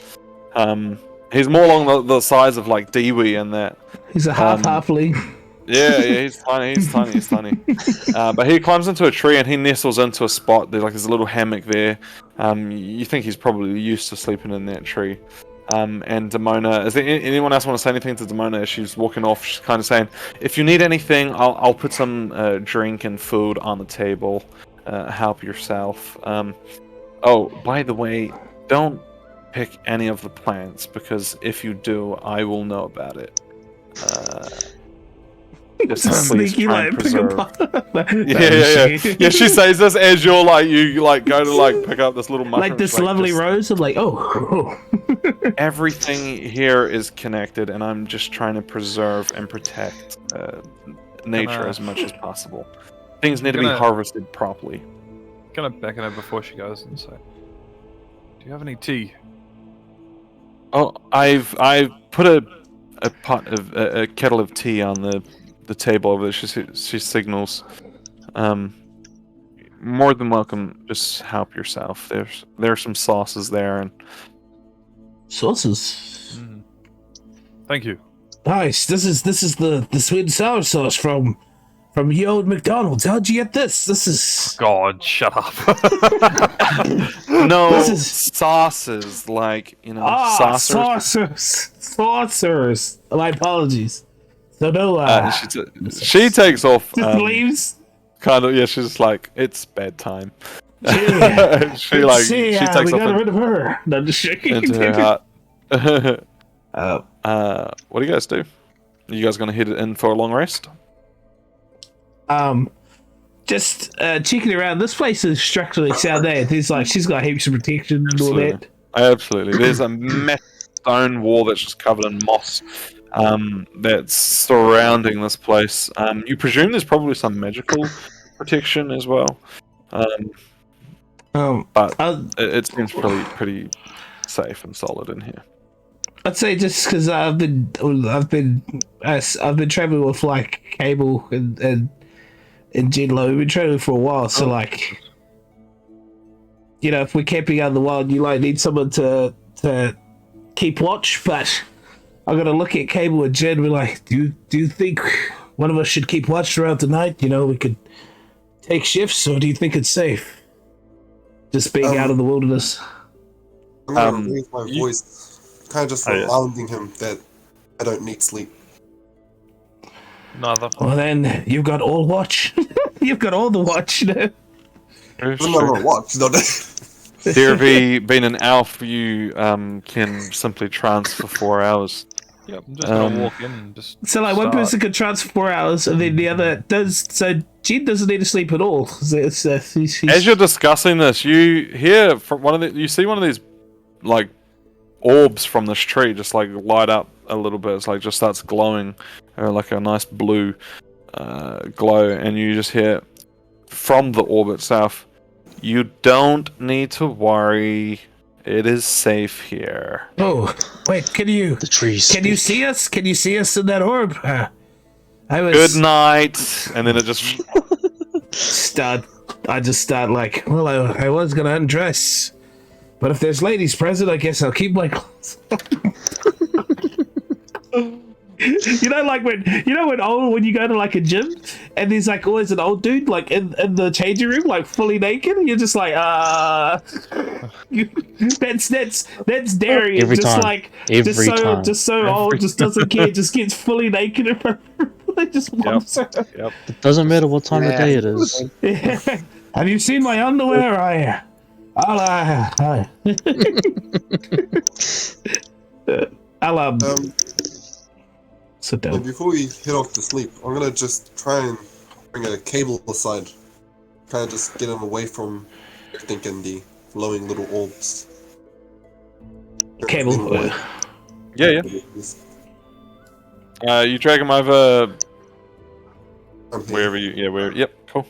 He's more along the size of Dewey and that. He's a halfling. Yeah, he's tiny. But he climbs into a tree and he nestles into a spot. There's a little hammock there. You think he's probably used to sleeping in that tree. And Damona, is there anyone else want to say anything to Damona as she's walking off? She's kind of saying, if you need anything, I'll put some drink and food on the table. Help yourself. Oh, by the way, don't pick any of the plants, because if you do, I will know about it. Just sneaky pick yeah. She says this as you go to pick up this little mushroom. This lovely rose. I'm oh. Everything here is connected, and I'm just trying to preserve and protect nature as much as possible. Things need to be harvested properly. Gonna beckon her before she goes and say, "Do you have any tea?" Oh, I've put a pot of a kettle of tea on the table over there. She signals. More than welcome. Just help yourself. There's some sauces there and sauces. Thank you. Nice. This is the sweet and sour sauce from your old McDonald's. How'd you get this? This is God. Shut up. No, this is sauces saucers. My apologies. So no. She takes off. Leaves. Kind of. Yeah. She's it's bedtime. She takes we off. Got rid of her. No, just shaking. Into her heart. What do you guys do? Are you guys gonna head in for a long rest? Just checking around. This place is structurally sound. There's she's got heaps of protection and all that. Absolutely. There's a massive stone wall that's just covered in moss. That's surrounding this place. You presume there's probably some magical protection as well. But it seems pretty safe and solid in here. I'd say just because I've been traveling with Kable and Jinlo. We've been traveling for a while, so if we're camping out in the wild, you need someone to keep watch. But I'm gonna look at Kable and Jen. We're do you think one of us should keep watch throughout the night? We could take shifts, or do you think it's safe just being out in the wilderness? I'm gonna raise my voice, kind of just reminding him that I don't need sleep. Neither. Well, then you've got all watch. You've got all the watch now. I'm not gonna watch, don't I? Derevi, being an elf, you can simply trance for 4 hours. Yep, I'm just gonna walk in and just. So one person can trance for 4 hours, and then the other does. So Jen doesn't need to sleep at all. He's... As you're discussing this, you hear from you see one of these orbs from this tree just light up a little bit. It's just starts glowing, a nice blue. glow, and you just hear from the orb itself, "You don't need to worry. It is safe here." Oh, wait, can you The trees. see us? Can you see us in that orb? I was Good night. And then it just I just start like, well, I was gonna undress, but if there's ladies present, I guess I'll keep my clothes on. Like when you go to like a gym and there's like always an old dude like in the changing room like fully naked, and you're just like that's Darian. Every just time. like Every time. just so old, just doesn't care, just gets fully naked in front of everyone, just wants her. Yep. It doesn't matter what time of day it is. Yeah. Have you seen my underwear? I'll sit And down. before we head off to sleep, I'm gonna just try and bring a cable aside. Kind of just get him away from everything and the glowing little orbs. Cable. yeah. You drag him over I'm here. wherever you. Yeah, where. Yep. Cool.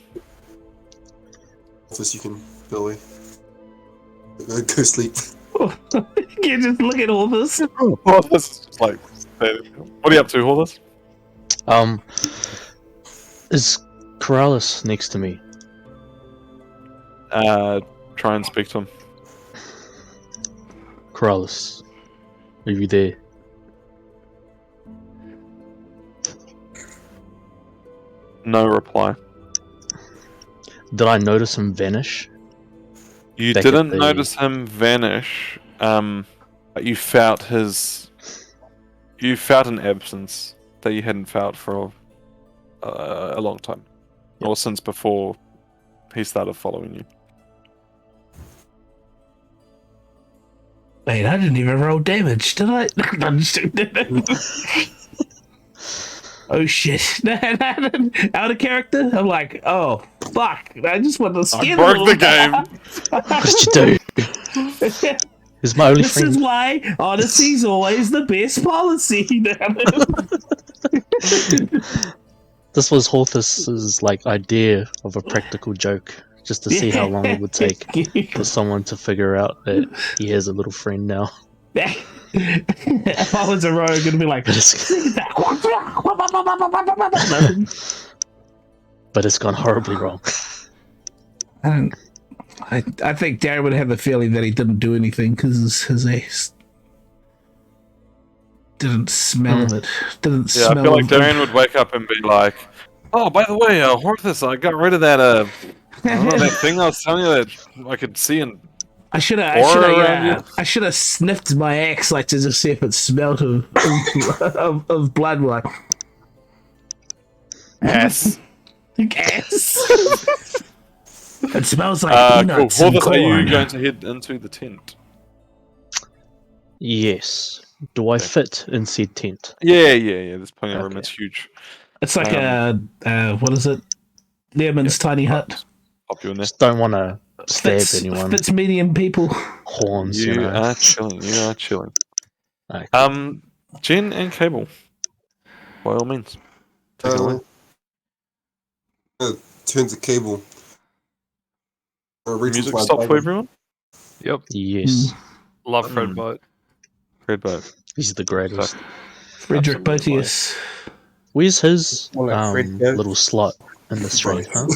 So you can go away. Go sleep. You just look at all this. Horthus is like, what are you up to, Horthus? Is Corrales next to me? Try and speak to him. Corrales, are you there? No reply. Did I notice him vanish? You Back at didn't the- notice him vanish. But you felt his. You felt an absence that you hadn't felt for a long time, or since before he started following you. Wait, I didn't even roll damage, did I? I'm just kidding. Oh shit. Out of character? I'm like, oh, fuck. I just want to I skin broke the game. What did you do? He's my only This friend. is why honesty's always the best policy. This was Horthus's idea of a practical joke, just to see how long it would take for someone to figure out that he has a little friend now. If I was a rogue, it'd be like, But it's gone horribly wrong. I think Darren would have the feeling that he didn't do anything because his ace didn't smell of it. Didn't Yeah, I smell feel like of Darian would wake up and be like, "Oh, by the way, Horthus, I got rid of that that thing I was telling you that I could see in." I should around you. have sniffed my axe like to just see if it smelled of blood. Like Ass. gas. It smells like Cool. peanuts and Horthus, are you corn. going to head into the tent? Yes. Do I fit in said tent? Yeah. There's plenty of room. Okay. It's huge. It's like what is it? Learman's tiny hut. Pop you in there. Just don't want to stab anyone. Fits medium people. Horns, You you know. are chilling. You are chilling. Okay. Jen and Kable, by all means, take it away. Turn to Cable. Reach Music into my stop bag for of- everyone. Yep. Yes. Love Fred Boat. Great boat. He's the greatest. Frederick Absolutely. Botius. Where's his More like Fred Goat. little slot in the stream, huh?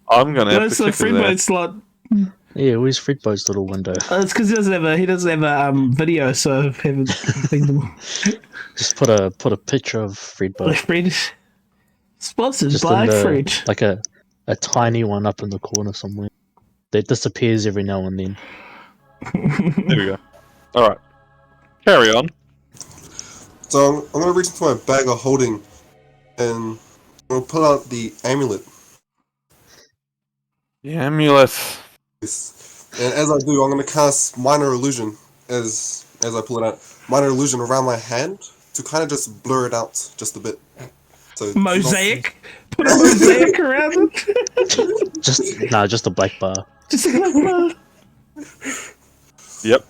I'm gonna have That's to the kick his Fredboat ass. slot. Yeah, where's Fredbo's little window? It's because he doesn't have a video, so I haven't seen them. Just put a picture of Fredbo. Fred. Sponsored Just by in the, Fred. like a tiny one up in the corner somewhere. That disappears every now and then. There we go. All right, carry on. So I'm gonna reach into my bag of holding, and I'm gonna pull out the amulet. The amulet. And as I do, I'm gonna cast minor illusion as I pull it out. Minor illusion around my hand to kind of just blur it out just a bit. So Mosaic. Put a mosaic around it. Just a black bar. Just like Yep.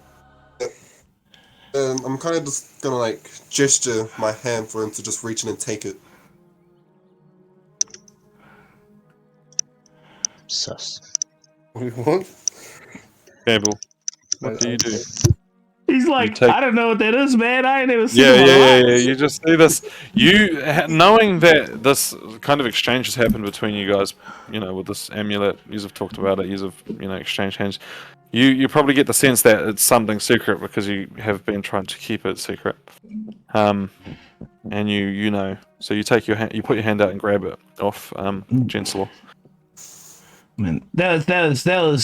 And I'm kind of just gonna gesture my hand for him to just reach in and take it. Sus. What? Cable, what do you do? He's like, take- I don't know what that is, man. I ain't never seen Yeah, it in my life. yeah. You just see this. Knowing that this kind of exchange has happened between you guys, with this amulet, you have talked about it, you have, exchanged hands. You probably get the sense that it's something secret because you have been trying to keep it secret. And you know, so you take your hand, you put your hand out and grab it off Gensler. Man, that was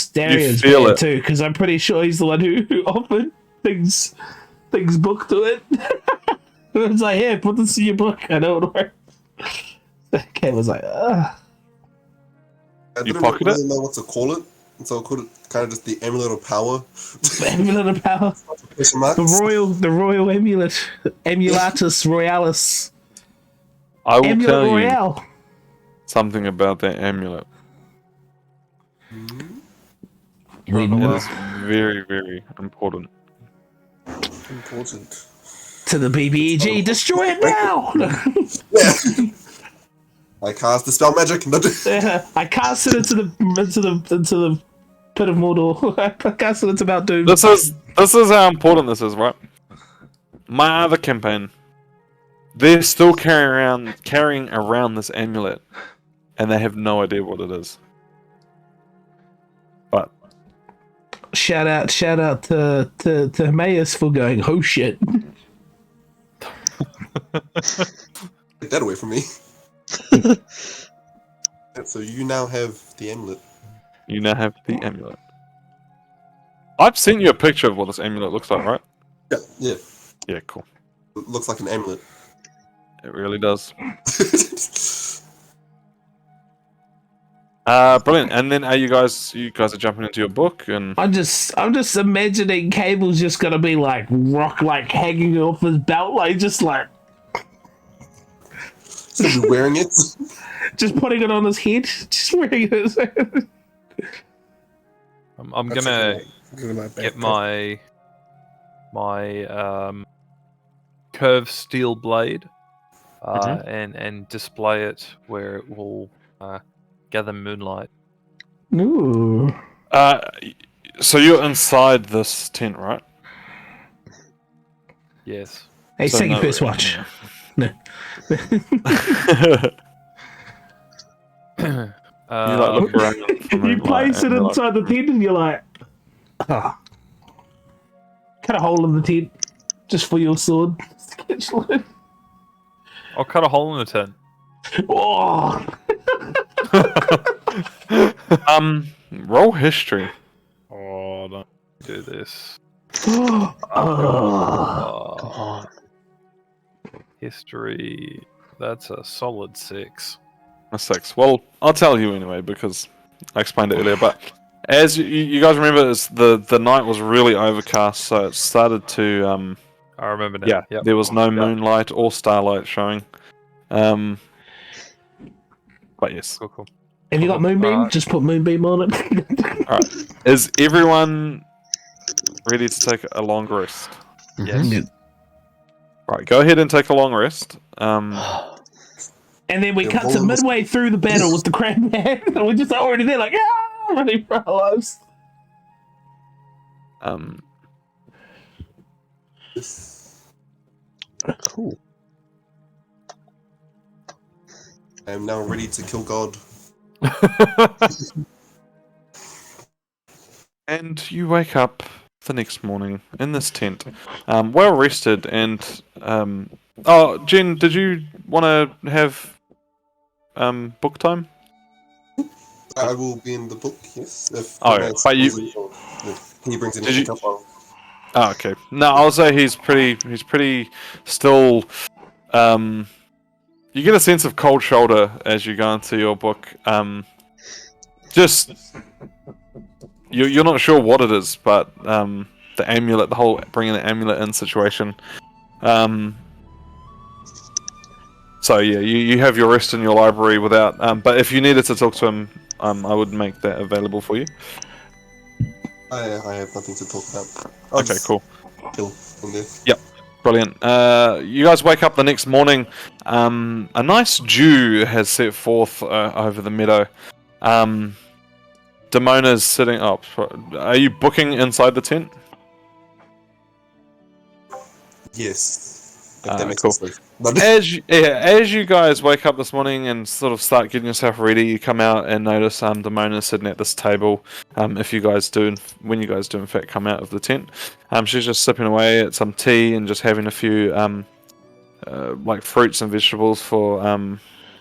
Darian's feel bad it. too, because I'm pretty sure he's the one who offered things book to it. It's like, here, put this in your book. I know it works. Ken was like, ugh. I You didn't pocket really it? know what to call it, and so I called it kind of just the amulet of power. Amulet of power. Question marks. The royal amulet. Emulatus royalis. I will Amulet tell you royale. something about that amulet. Read It more. is very, very important. Important. To the BBEG, destroy it now! Yeah. I cast dispel magic. I cast it into the pit of Mordor. I cast it into Mount Doom. This is how important this is, right? My other campaign, they're still carrying around this amulet, and they have no idea what it is. But Shout out to Emmaus for going, oh shit. Take that away from me. So you now have the amulet. you now have the amulet. I've sent you a picture of what this amulet looks like, right? Yeah. Yeah, cool. It looks like an amulet. It really does. Brilliant. And then you guys are jumping into your book, and I'm just imagining Cable's just gonna be like rock like hanging off his belt, like just like Still be wearing it. just putting it on his head. Just wearing it. I'm gonna get my curved steel blade and display it where it will gather moonlight. Ooh. so you're inside this tent, right? Yes. Hey, So second no- first watch. No. You look around for You moonlight place it and you're like, inside the tent and you're like, cut a hole in the tent just for your sword. I'll cut a hole in the tent. Oh. roll history. Oh, don't do this. Oh. Come on. History. That's a solid 6. A 6. Well, I'll tell you anyway because I explained it earlier. But as you guys remember, the night was really overcast, so it started to I remember now. yeah. Yep. There was no Yep. moonlight or starlight showing. But yes. Cool. Have you got Moonbeam? Alright. Just put Moonbeam on it. All right. Is everyone ready to take a long rest? Yes. Right. Go ahead and take a long rest. And then we Yeah, cut to Roland was- midway through the battle with the crab man. And we're just already there, like, yeah, running for our lives. Cool. I am now ready to kill God. And you wake up the next morning in this tent, well rested, and oh, Jen, did you want to have book time? I will be in the book, yes. If Oh, the man but you- steals it, or if he brings Did anything you- up. I'll- Oh, okay. No, I'll say he's pretty still. You get a sense of cold shoulder as you go into your book. Just you're not sure what it is, but the amulet, the whole bringing the amulet in situation. So yeah, you have your rest in your library without. But if you needed to talk to him, I would make that available for you. I have nothing to talk about. I'll Okay, just cool. kill in there. Brilliant. You guys wake up the next morning. A nice dew has set forth over the meadow. Damona's sitting up. Are you booking inside the tent? Yes. If that makes Cool. sense. But As you guys wake up this morning and sort of start getting yourself ready, you come out and notice Damona's sitting at this table. If you guys do, when you guys do in fact come out of the tent, she's just sipping away at some tea and just having a few like fruits and vegetables for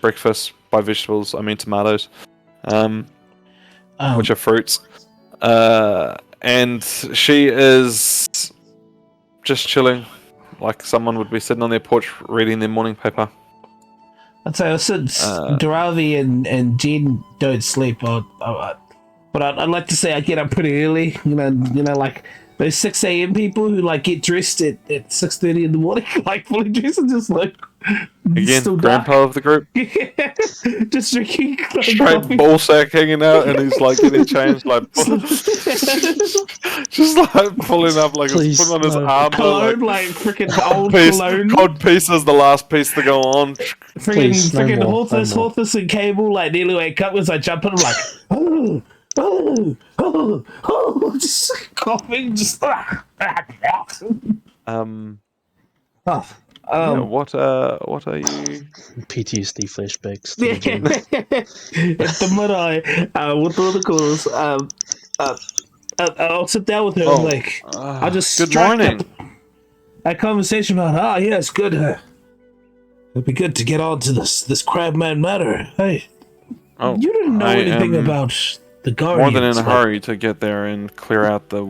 breakfast. By vegetables, I mean tomatoes, which are fruits. And she is just chilling, like someone would be sitting on their porch reading their morning paper. I'd say since Derevi and Jen don't sleep, but I'd like to say I get up pretty early. You know, like those 6 a.m. people who like get dressed at 6:30 in the morning, like fully dressed and just like Again, still grandpa dark. of the group, Just drinking straight coffee. ball sack hanging out, and he's like getting changed, like just like pulling up, like Please, he's putting on his no. armor, Cologne, like freaking old cologne. Cod piece is the last piece to go on. Please, no Freaking more, no more. Horthus and Kable like nearly wake up as I jump in. I'm like, just coughing, just. Yeah, what are you? PTSD flashbacks to the gym. The middle, what do the calls? I'll sit down with her. Oh, Like, I'll just good strike morning. up a conversation about. Yes, good. It'd be good to get on to this crabman matter. Hey, Oh, you didn't know I anything am about the Guardians. more than in a like- hurry to get there and clear out the.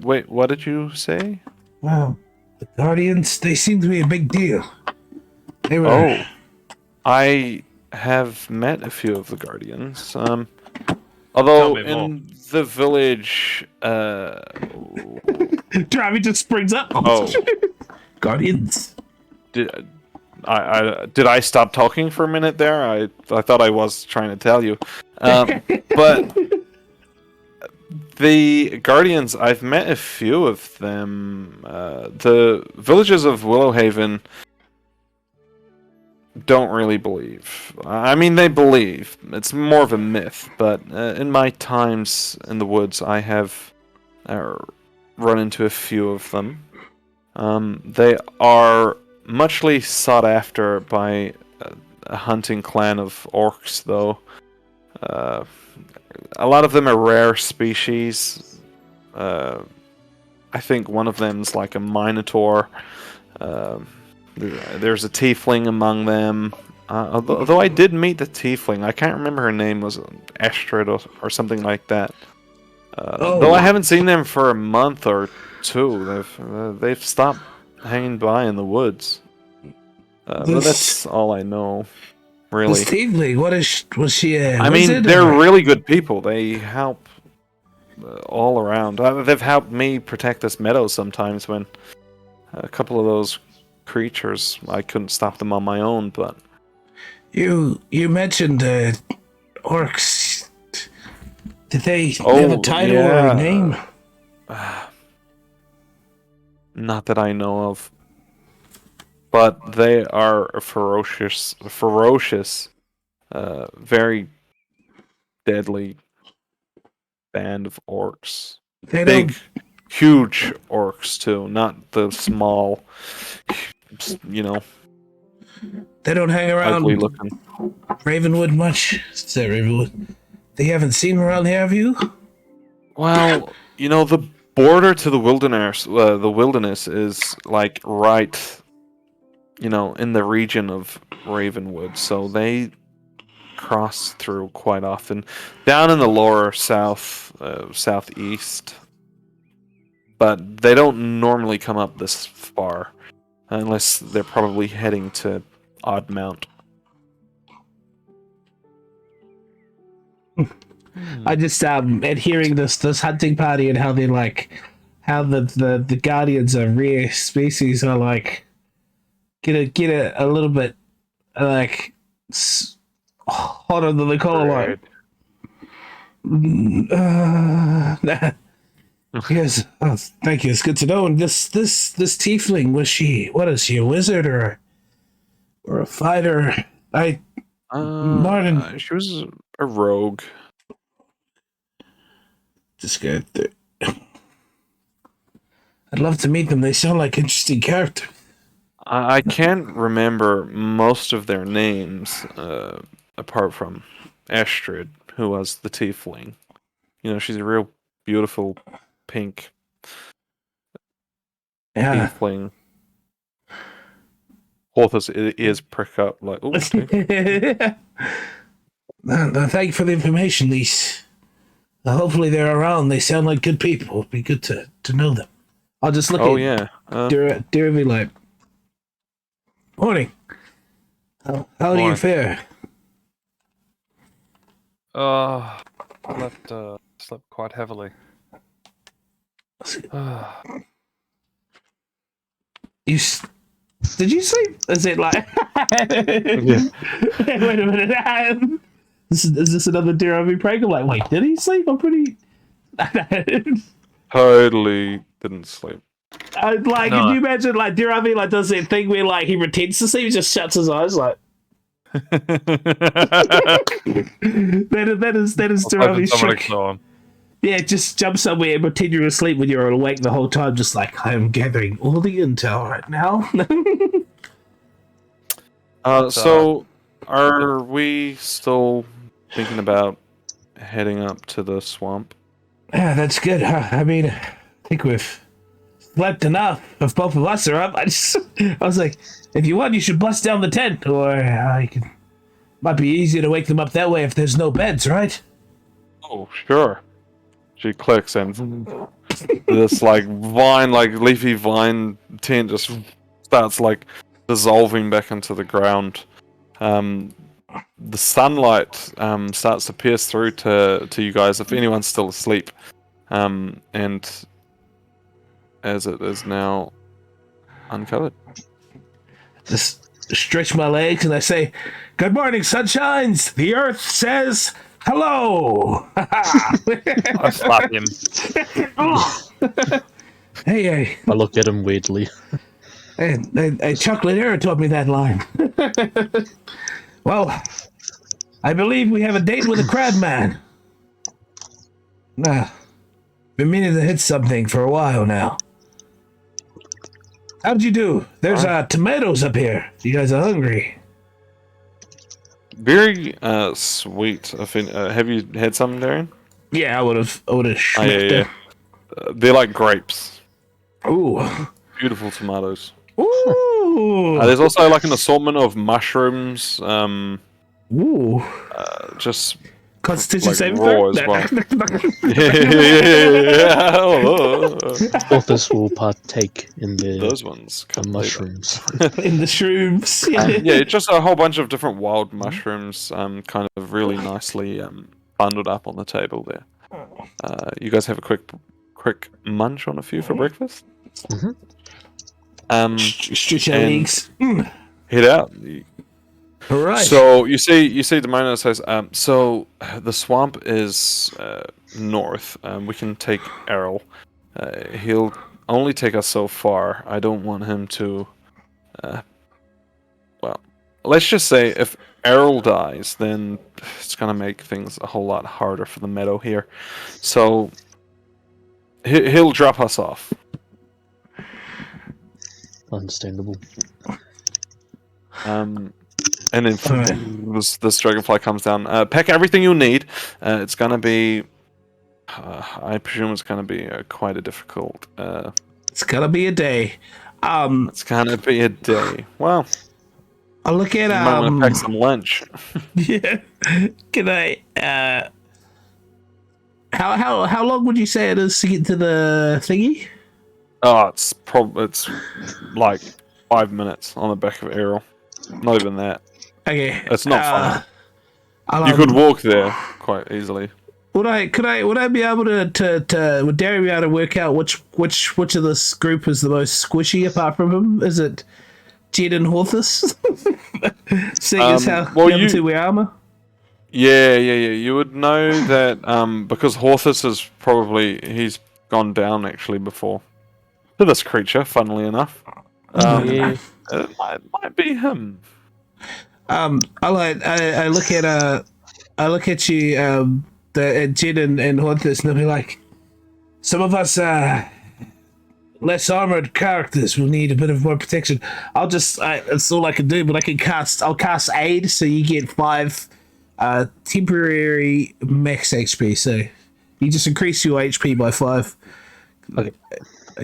Wait, what did you say? Well, the Guardians, they seem to be a big deal. They were. Oh, I have met a few of the Guardians. Although Tell me more. in the village, Travi just springs up. Oh. Guardians. did I stop talking for a minute there? I thought I was trying to tell you, but the Guardians, I've met a few of them. The villages of Willowhaven don't really believe. I mean, they believe. It's more of a myth, but in my times in the woods, I have run into a few of them. They are muchly sought after by a hunting clan of orcs, though. A lot of them are rare species. I think one of them's like a minotaur. There's a tiefling among them. Although I did meet the tiefling, I can't remember her name. Was Astrid or something like that. Though I haven't seen them for a month or two. They've stopped hanging by in the woods. But that's all I know, really. This tiefling, was she a I mean, wizard, they're or- really good people. They help all around. They've helped me protect this meadow sometimes when a couple of those creatures, I couldn't stop them on my own, but... You mentioned orcs. Did they have a title or yeah. a name? Not that I know of. But they are a ferocious, very deadly band of orcs. They Big, huge orcs too, not the small, They don't hang around ugly looking. Ravenwood much. Say Ravenwood. They haven't seen him around here, have you? Well, the border to the wilderness is like right, in the region of Ravenwood, so they cross through quite often. Down in the lower southeast, but they don't normally come up this far, unless they're probably heading to Oddmount. I just at hearing this hunting party and how they're like, how the guardians are rare species are like, get a little bit like hotter than the collar. Like, yes, thank you. It's good to know. And this tiefling, what is she, a wizard or a fighter? Martin. She was a rogue. Just go through. I'd love to meet them. They sound like interesting characters. I can't remember most of their names, apart from Astrid, who was the tiefling. You know, she's a real beautiful pink Yeah. tiefling. Horthus ears prick up like, oh, okay. No, thank you for the information. These, hopefully they're around. They sound like good people. It'd be good to know them. I'll just look Oh, at yeah. Derevi like, morning. How do you Morning. fare? Slept quite heavily. Did you sleep? Is it like? Yeah. Wait a minute. Is this another Derevi prank? I'm like, wait, did he sleep? I'm pretty. Totally didn't sleep. Can you imagine like Derevi like does that thing where like he pretends to sleep, he just shuts his eyes like. that is Derevi's trick. Yeah, just jump somewhere and pretend you're asleep when you're awake the whole time, just like I am gathering all the intel right now. So, are we still thinking about heading up to the swamp? Yeah, that's good. I mean, I think we've slept enough. If both of us are up, I was like, if you want, you should bust down the tent, or might be easier to wake them up that way if there's no beds, right? Oh, sure. She clicks and this like leafy vine tent just starts like dissolving back into the ground. The sunlight starts to pierce through to you guys if anyone's still asleep, and as it is now uncovered. Just stretch my legs and I say, "Good morning, sunshines. The earth says hello." I slap him. Hey, I look at him weirdly. a chocolate error taught me that line. Well, I believe we have a date with a crab man. Been meaning to hit something for a while now. How'd you do? There's tomatoes up here. You guys are hungry. Very sweet. Have you had some, Darian? Yeah, I would have Oh, yeah. They're like grapes. Ooh. Beautiful tomatoes. Ooh. There's also like an assortment of mushrooms. Ooh. Just Constitution like saving raw throw? as well. Yeah. Horthus will partake in Those ones. the mushrooms. In the shrooms. Yeah, just a whole bunch of different wild mushrooms, kind of really nicely bundled up on the table there. You guys have a quick munch on a few for breakfast. Stretch your legs. Head out. All right. So you see Demona says, so the swamp is north. We can take Errol. He'll only take us so far. I don't want him to. Well, let's just say if Errol dies, then it's gonna make things a whole lot harder for the meadow here. So he'll drop us off. Understandable. And then this dragonfly comes down. Pack everything you'll need. It's gonna be. I presume it's gonna be quite a difficult. It's gonna be a day. It's gonna be a day. Well, I'll look at you might want to pack some lunch. Yeah. Can I? How long would you say it is to get to the thingy? Oh, it's like 5 minutes on the back of Errol. Not even that. Okay. It's not far. You You could walk there quite easily. Would I be able to would Darian be able to work out which of this group is the most squishy apart from him? Is it Jed and Horthus? Seeing as how the other two wear armor? Yeah. You would know that because Horthus he's gone down actually before to this creature. Funnily enough, it might be him. I look at you, the Jed and Horthus, and I'll be like, some of us less armored characters will need a bit of more protection. That's all I can do, but I'll cast aid, so you get 5 temporary max HP, so you just increase your HP by 5. Okay.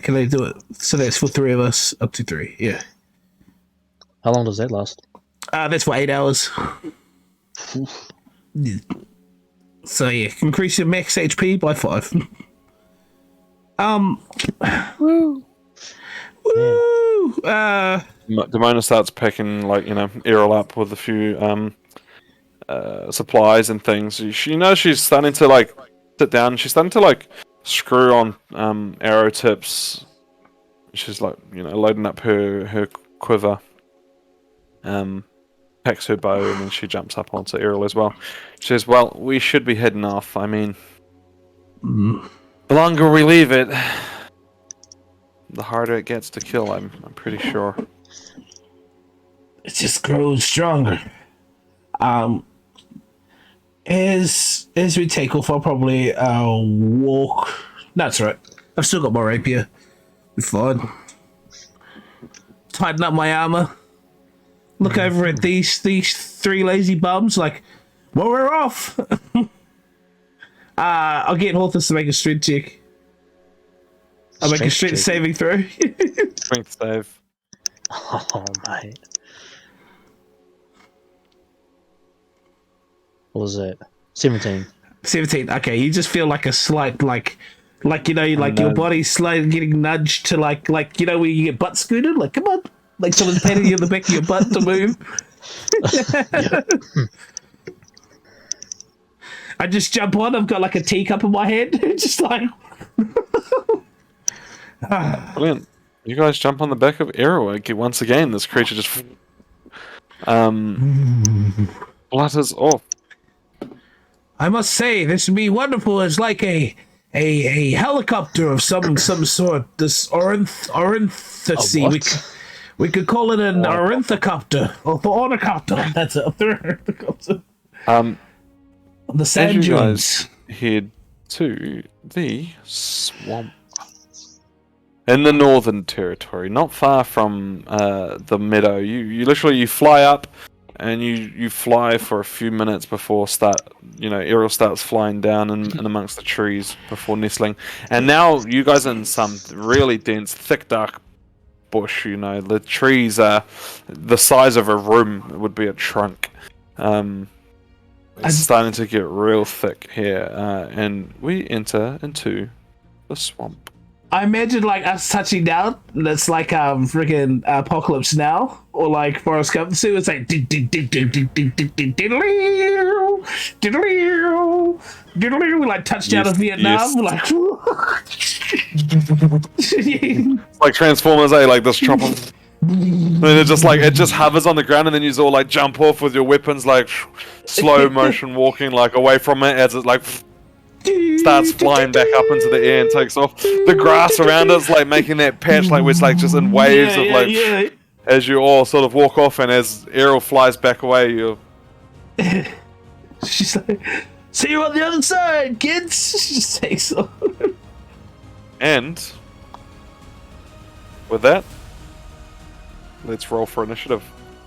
Can I do it? So that's for 3 of us, up to 3, yeah. How long does that last? That's for 8 hours. Yeah. So yeah, increase your max HP by 5. Woo! Demona starts picking, like, Errol up with a few supplies and things. She's starting to, like, sit down. She's starting to, like, screw on arrow tips. She's, like, loading up her quiver. Packs her bow, and then she jumps up onto Errol as well. She says, well, we should be heading off. I mean, the longer we leave it, the harder it gets to kill, I'm pretty sure. It just grows stronger. As we take off, I'll probably walk. That's right. I've still got my rapier. Be fine. Tighten up my armor. Look over at these 3 lazy bums, like, well, we're off. I'll get Horthus to make a strength check. I'll make a strength saving throw. Strength save. Oh, mate. What was it? 17. 17. Okay, you just feel like a slight, like your body's slightly getting nudged to like where you get butt scooted. Like, come on, like someone's patting you on the back of your butt to move. I just jump on. I've got like a teacup in my hand, just like. Brilliant. You guys jump on the back of Arrow. Once again, this creature just flutters off. I must say, this would be wonderful as like a helicopter of some sort. This Ornithocopter. We could call it an Ornithocopter or the Ornithocopter. That's it. The sand as you dunes. guys head to the swamp in the Northern Territory, not far from the meadow. You fly up. And you fly for a few minutes before Errol starts flying down and amongst the trees before nestling. And now you guys are in some really dense, thick, dark bush. The trees are the size of a room. It would be a trunk. It's starting to get real thick here, and we enter into the swamp. I imagine like us touching down. That's like freaking Apocalypse Now or like Forrest Gump. So it's like we like touchdown in Vietnam. Yes. Like Like Transformers, like this chopper. And it just hovers on the ground, and then you all like jump off with your weapons, like slow motion walking like away from it as it like starts flying back up into the air and takes off. The grass around it's like making that patch like where it's like just in waves of like as you all sort of walk off, and as Errol flies back away, you. She's like, "See you on the other side, kids." She just takes off. And with that, let's roll for initiative.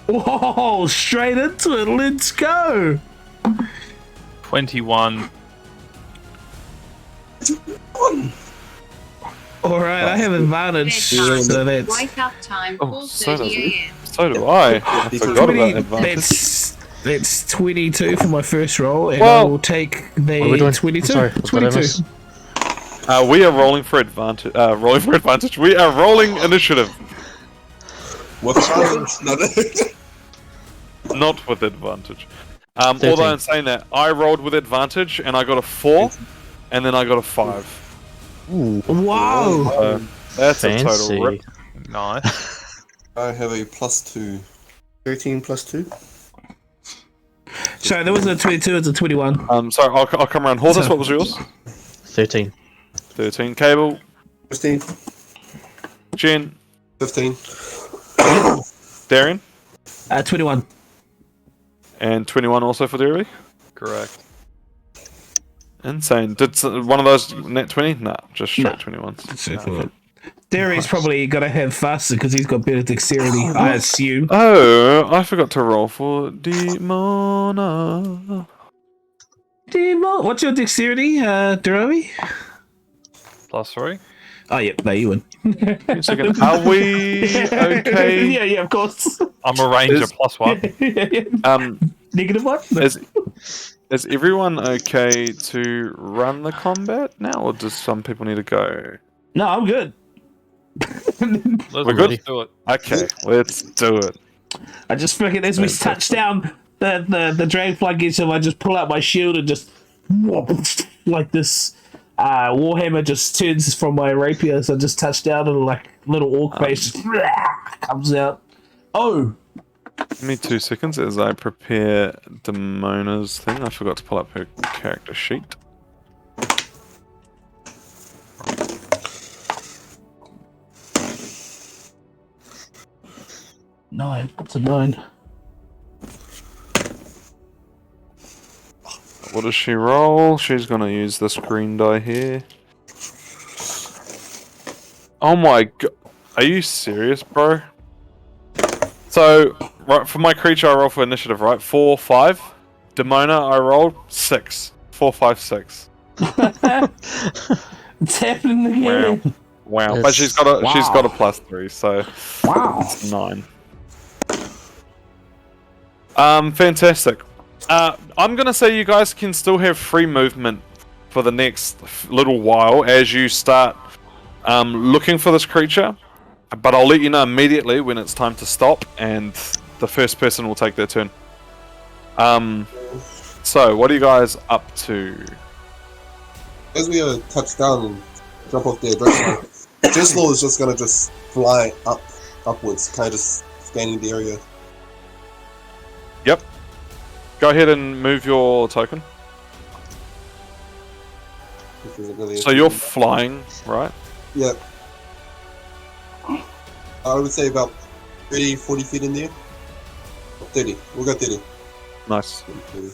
Whoa! Straight into it. Let's go. 21. All right, I have advantage. So that's Wipeout time. Oh, so 4:30 a.m. So do I. I forgot about advantage. That's 22 for my first roll, and I Well, will take the What are we doing? 22. Sorry, what did I miss? We are rolling for advantage. We are rolling initiative, What challenge? No. not with advantage. Although in saying that, I rolled with advantage and I got a 4, and then I got a 5. Ooh, Wow! That's a fancy. total rip. Nice. I have a +2. 13 plus 2. So there was a 22, it's a 21. So I'll come around. Horthus, what was yours? 13. 13. Kable. 15. Jen. 15. Darian. 21. And 21 also for Derevi. Correct. Insane. Did one of those net 20? Nah, just straight 21s. Darian's probably gonna have faster because he's got better dexterity, I assume. Oh, I forgot to roll for Demona. Demon, what's your dexterity, Derevi? +3. Oh, yeah, no, you win. Wait a second. Are we okay? yeah, of course. I'm a ranger +1. -1? Is everyone okay to run the combat now, or does some people need to go? No, I'm good. We're good? Let's do it. Okay, let's do it. I just figured as we touch down the dragonfly gets him, I just pull out my shield and just like this warhammer just turns from my rapier, so I just touch down and like little orc face just comes out. Oh! Give me 2 seconds as I prepare Demona's thing. I forgot to pull up her character sheet. Nine. What's a 9? What does she roll? She's gonna use this green die here. Oh my god. Are you serious, bro? So, right, for my creature I roll for initiative, right? 4, 5. Demona I rolled 6. 4, 5, 6. It's happening again. Wow. Yes. But she's got a +3, so Wow. it's 9. Fantastic. I'm gonna say you guys can still have free movement for the next little while as you start looking for this creature, but I'll let you know immediately when it's time to stop, and the first person will take their turn. So what are you guys up to? As we touch down and jump off the direction, Jesslaw is just gonna fly upwards, kind of just scanning the area. Yep. Go ahead and move your token. Which isn't really So you're flying, right? Yeah. I would say about 30, 40 feet in there. 30. We'll go 30. Nice. 30.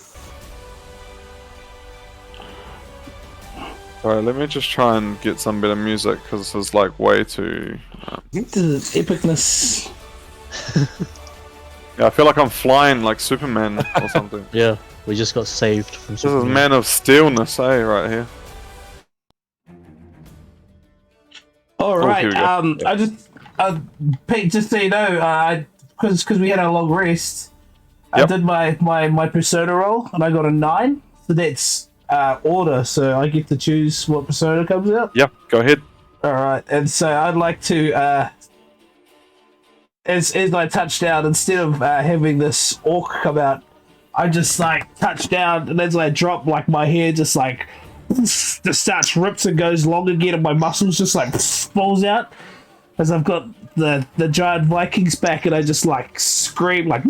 Alright, let me just try and get some better music, because this is like way too... This is epicness. Yeah, I feel like I'm flying like Superman or something. Yeah, we just got saved from This is Superman. Man of Steelness, right here. All here right. we go. Pete, just so you know, because we had a long rest, I Yep. did my persona roll and I got a 9. So that's order. So I get to choose what persona comes out. Yeah, go ahead. All right, and so I'd like to, as I touch down, instead of having this orc come out, I just like touch down, and as I drop, like my hair just like just starts rips and goes long again, and my muscles just like falls out, as I've got the giant Vikings back, and I just like scream like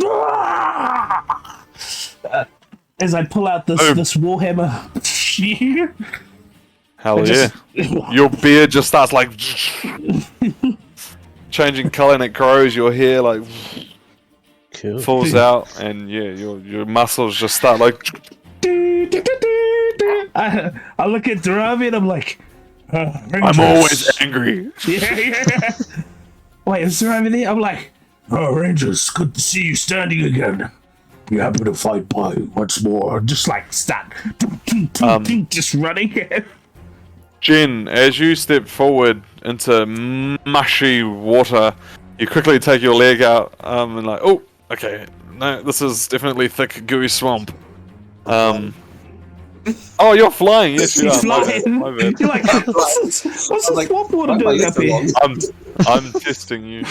as I pull out this warhammer. Hell yeah. Your beard just starts like changing color, and it grows. Your hair like Cool. falls out, and yeah, your muscles just start like. I look at Derevi and I'm like, I'm always angry. yeah. Wait, is Derevi there? I'm like, oh, Rangers, good to see you standing again. You happy to fight by once more? Just like start, just running. Jen, as you step forward into mushy water, you quickly take your leg out, and like, oh, okay, no, this is definitely thick, gooey swamp. Oh, you're flying. Yes, you He's are. flying. My bad. You're like, what's the like, swamp water why doing am I up here? I'm testing you.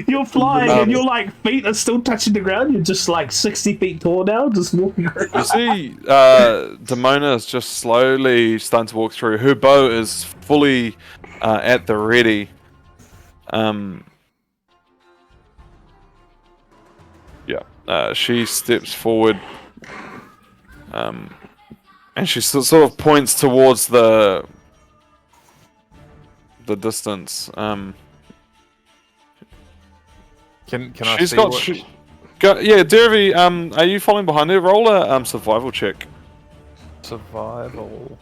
You're flying and your like feet are still touching the ground. You're just like 60 feet tall now, just walking around. You see, Demona is just slowly starting to walk through. Her bow is fully at the ready. She steps forward, and she sort of points towards the distance. Can I She's see got. what... Yeah, Derevi, are you following behind her? Roll a survival check. survival.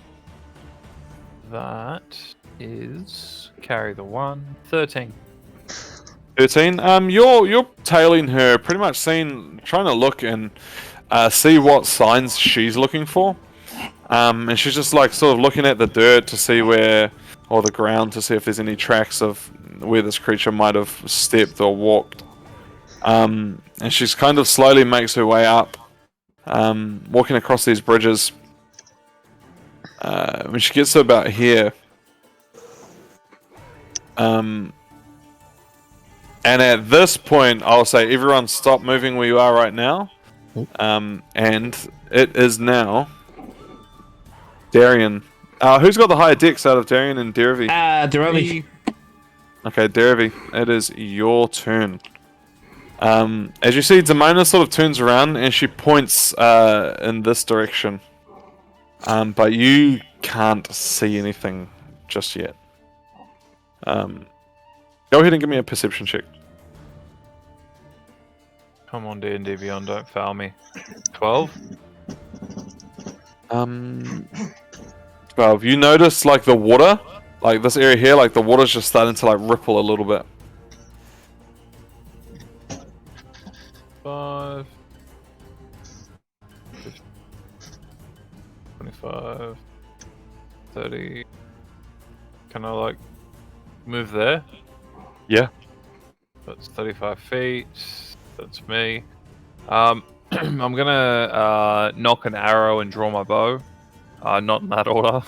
That is carry the 1. 13. 13. You're tailing her, pretty much trying to look and see what signs she's looking for. And she's just like sort of looking at the dirt to see or the ground to see if there's any tracks of where this creature might have stepped or walked. And she's kind of slowly makes her way up, walking across these bridges. When she gets to about here, and at this point, I'll say everyone stop moving where you are right now. And it is now Darian. Who's got the higher dex out of Darian and Derevi? Derevi. Okay, Derevi, it is your turn. As you see, Demona sort of turns around and she points in this direction. But you can't see anything just yet. Go ahead and give me a perception check. Come on, D&D Beyond, don't foul me. 12? 12. You notice, like, the water, like this area here, like the water's just starting to, like, ripple a little bit. 5, 25, 30. Can I, like, move there? Yeah. That's 35 feet. That's me. I'm gonna knock an arrow and draw my bow. Not in that order.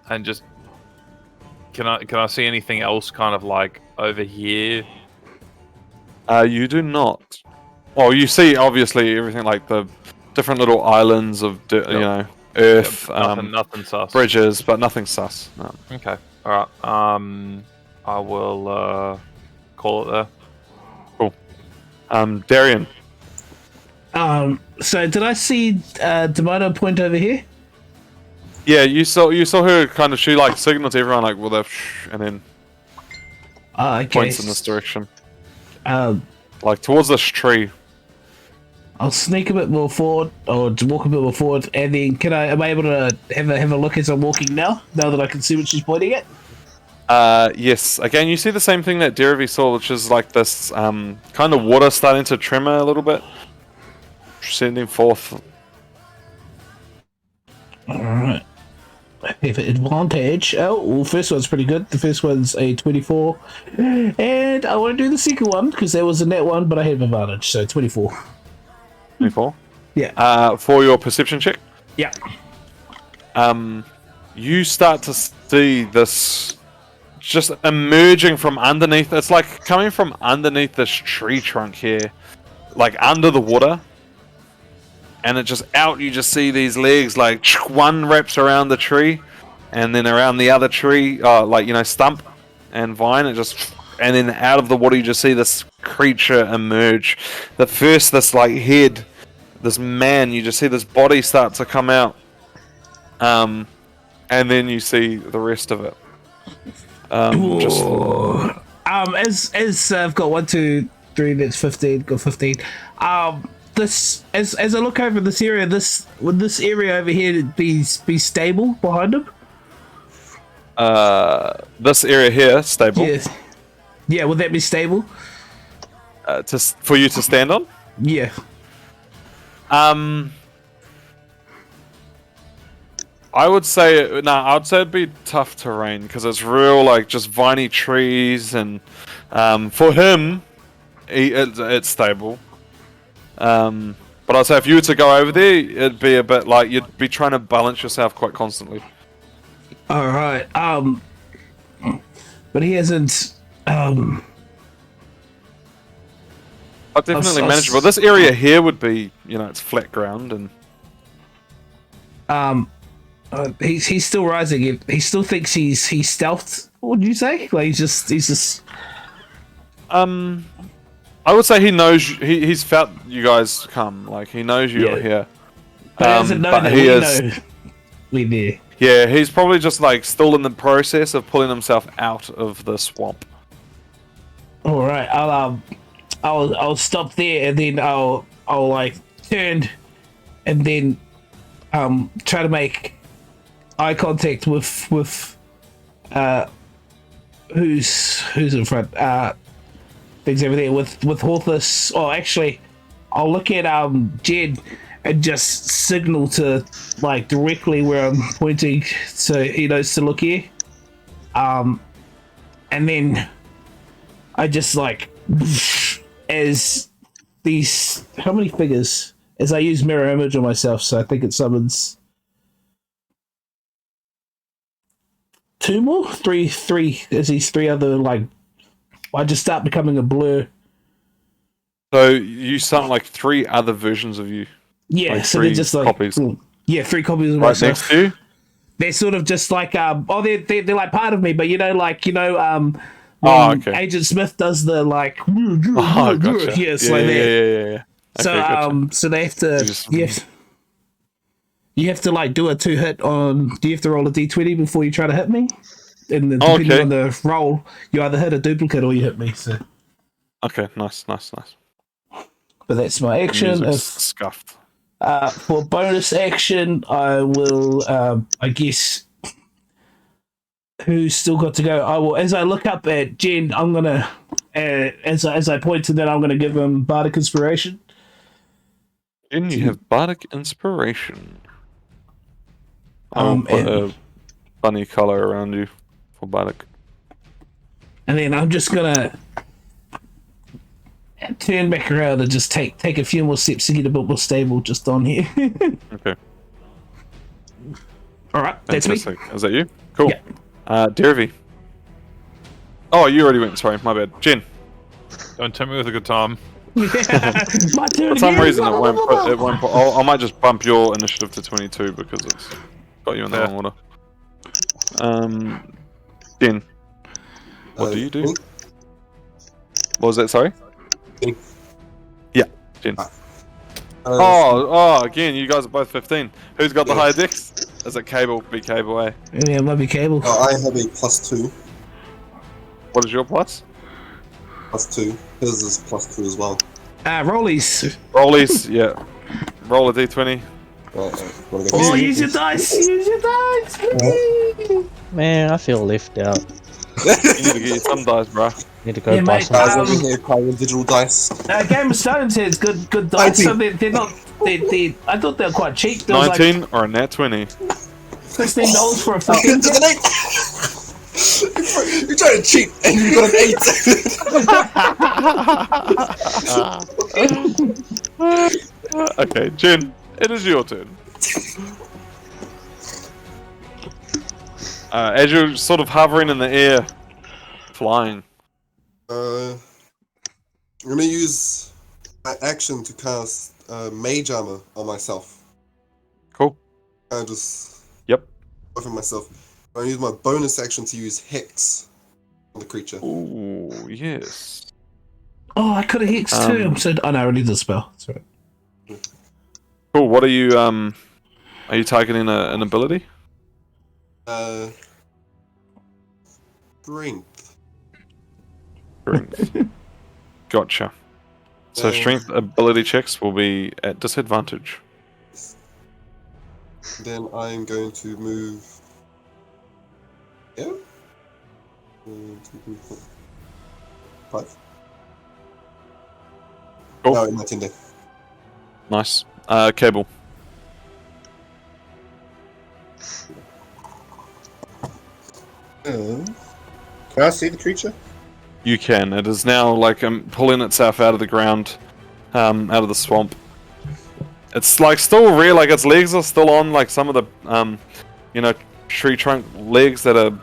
And just can I see anything else kind of like over here? You do not. Well, you see obviously everything like the different little islands of you know, earth, nothing sus. bridges, but nothing sus. No. Okay. All right. I will call it there. Cool. Darian. So did I see Demona point over here? Yeah, you saw her kind of. She like signaled to everyone like with a and then Okay. points in this direction, Like towards this tree. I'll sneak a bit more forward, or to walk a bit more forward, and then am I able to have a look as I'm walking now that I can see what she's pointing at? Yes. Again, you see the same thing that Derevi saw, which is like this kind of water starting to tremor a little bit, sending forth. Alright. I have an advantage. Oh, well, first one's pretty good. The first one's a 24. And I want to do the second one, because there was a net one, but I have advantage, so 24. 24? Yeah. For your perception check? Yeah. You start to see this just emerging from underneath. It's like coming from underneath this tree trunk here, like under the water. And it just out, you just see these legs, like one wraps around the tree, and then around the other tree, like, you know, stump and vine, and then out of the water you just see this creature emerge. The first, this like head, this man, you just see this body start to come out, and then you see the rest of it. As I've got 1, 2, 3, that's 15. Got 15. This as I look over this area, would this area over here be stable behind him? This area here, stable. Yes. Yeah, would that be stable? For you to stand on? Yeah. I would say it'd be tough terrain because it's real, like just viney trees, and for him, it's stable. But I'd say if you were to go over there, it'd be a bit like you'd be trying to balance yourself quite constantly. All right. But he hasn't. But definitely manageable. This area here would be, you know, it's flat ground and. He's still rising. He still thinks he's stealthed. What would you say? Like he's just. I would say he knows. He's felt you guys come. Like he knows you're here. But he doesn't know that he know we're there. Yeah, he's probably just like still in the process of pulling himself out of the swamp. All right, I'll stop there and then I'll like turn and then try to make eye contact with who's in front. Things over there with Horthus. Oh, actually, I'll look at Jed and just signal to like directly where I'm pointing, so he knows to look here. And then I just like as these how many figures as I use mirror image on myself, so I think it summons three as these three other like I just start becoming a blur. So you summon like 3 other versions of you. Yeah, like so they're just like copies. 3 copies of Right myself. next to you? They're sort of just like they're like part of me, but when okay. Agent Smith does the like Gotcha. yes, Yeah, like that. yeah. So Okay, gotcha. so they have to you have to like do a 2-hit on. Do you have to roll a d20 before you try to hit me? And then depending on the roll, you either hit a duplicate or you hit me. So Okay, nice. but that's my action. Music's scuffed. For bonus action, I will, I guess, who's still got to go? I will, as I look up at Jen, I'm gonna, as I point to that, I'm gonna give him Bardic Inspiration. And you have Bardic Inspiration. I'll put a bunny color around you for Bardic. And then I'm just gonna turn back around and just take a few more steps to get a bit more stable just on here. Okay. Alright, that's me. Fantastic. Is that you? Cool. Yeah. Derevi. Oh, you already went. Sorry, my bad. Jen. Don't tell me with a good time. My turn For some again. reason, it won't put. I might just bump your initiative to 22 because it's got you in the wrong order. Jen. What do you do? Me? What was that? Sorry. Me. Yeah, Jen. Again, you guys are both 15. Who's got the higher dex? Is it Kable? Be Kable, eh? Yeah, it might be Cable. I have a +2. What is your plus? +2. His is +2 as well. Rollies. Rollies, yeah. Roll a d20. Wanna go Oh, first? use your dice. Use your dice. Man, I feel left out. You need to get you some dice, bro. Need to go Yeah, buy mate, some. Guys over here playing digital dice. Game of Stones has good dice. So they're not. I thought they were quite cheap. There was 19 or a nat 20. like $16 for a Into fucking. the net! You're trying to cheat and you got an 8! Okay, Jen, it is your turn. As you're sort of hovering in the air, flying. I'm gonna use my action to cast Mage Armor on myself. Cool. Just Yep. go for myself. I'm gonna use my bonus action to use Hex on the creature. Ooh, yes. Oh, I could have hexed too. I'm so. Oh no, I already did the spell. That's right. Cool. What are you targeting an ability? Strength. Strength. Gotcha. So strength ability checks will be at disadvantage. Then I'm going to move. Yeah? 1, 2, 3, 4, 5. Cool. No, 19 there. Nice. Cable. Can I see the creature? You can. It is now like pulling itself out of the ground, out of the swamp. It's like still real, like its legs are still on, like some of the, tree trunk legs that are,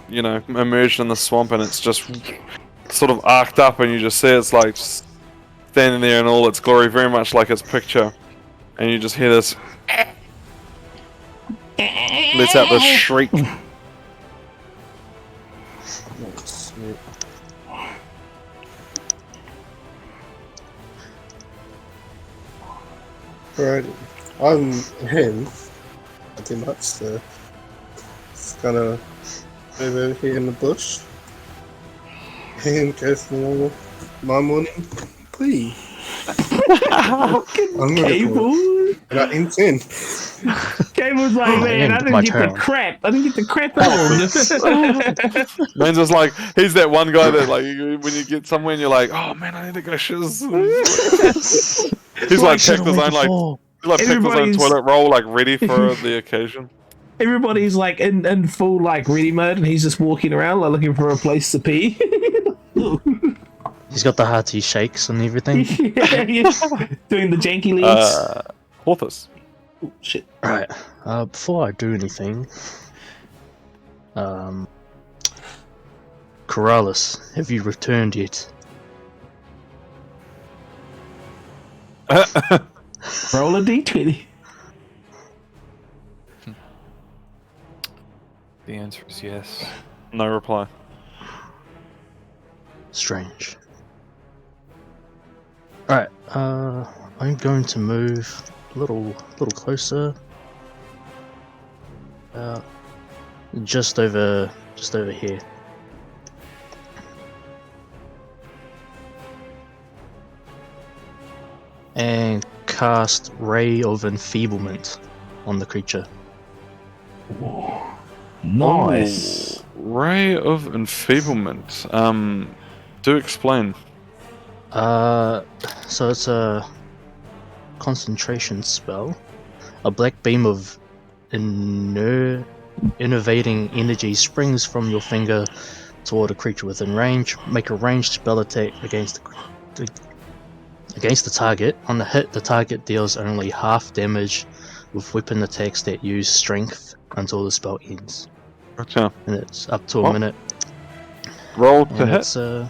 emerged in the swamp, and it's just sort of arced up, and you just see it's like standing there in all its glory, very much like its picture, and you just hear this, lets out this shriek. Right. I'm him. Not too much, so just gonna move over here in the bush and go for my morning. Please. I'm gonna Cable. I got insane. Cable's like, man, I my didn't get turn. the crap. I didn't get the crap on. Man's just like, he's that one guy that like, when you get somewhere and you're like, oh man, I need to go shiz. He's like packed his own like, he's like packed his own Everybody's- toilet roll like ready for the occasion. Everybody's like in full like ready mode, and he's just walking around like looking for a place to pee. He's got the hearty shakes and everything. Yeah, doing the janky legs. Horthus. Oh, shit. Right. Before I do anything, Corrales, have you returned yet? Roll a d20. The answer is yes. No reply. Strange. Alright, I'm going to move a little closer. Just over here. And cast Ray of Enfeeblement on the creature. Nice. Oh, Ray of Enfeeblement. Do explain. So it's a concentration spell. A black beam of innervating energy springs from your finger toward a creature within range. Make a ranged spell attack against the target. On the hit, the target deals only half damage with weapon attacks that use strength until the spell ends. Gotcha. And it's up to a What? minute. Roll to And hit. it's oh,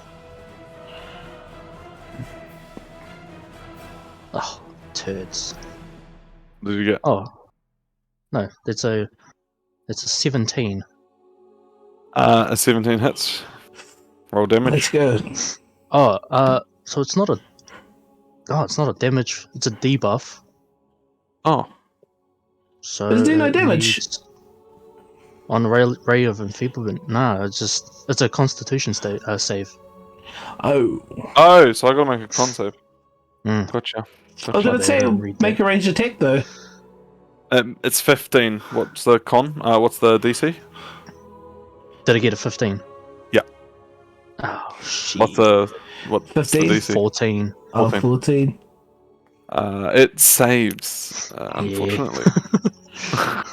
turds. Did you get? Oh, no, it's a 17. A 17 hits. Roll damage. Let's go. Oh, so it's not a damage. It's a debuff. Oh, So Does it do no it damage? needs- on Ray of Enfeeblement? No, it's a Constitution save. Oh. oh, so I gotta make a con save. Mm. Gotcha. I was going to say, read make that. a ranged attack though. It's 15. What's the con? What's the DC? Did I get a 15? Yeah. Oh shit. What's the 15? DC? 14? Oh, 14. 14. It saves. Unfortunately.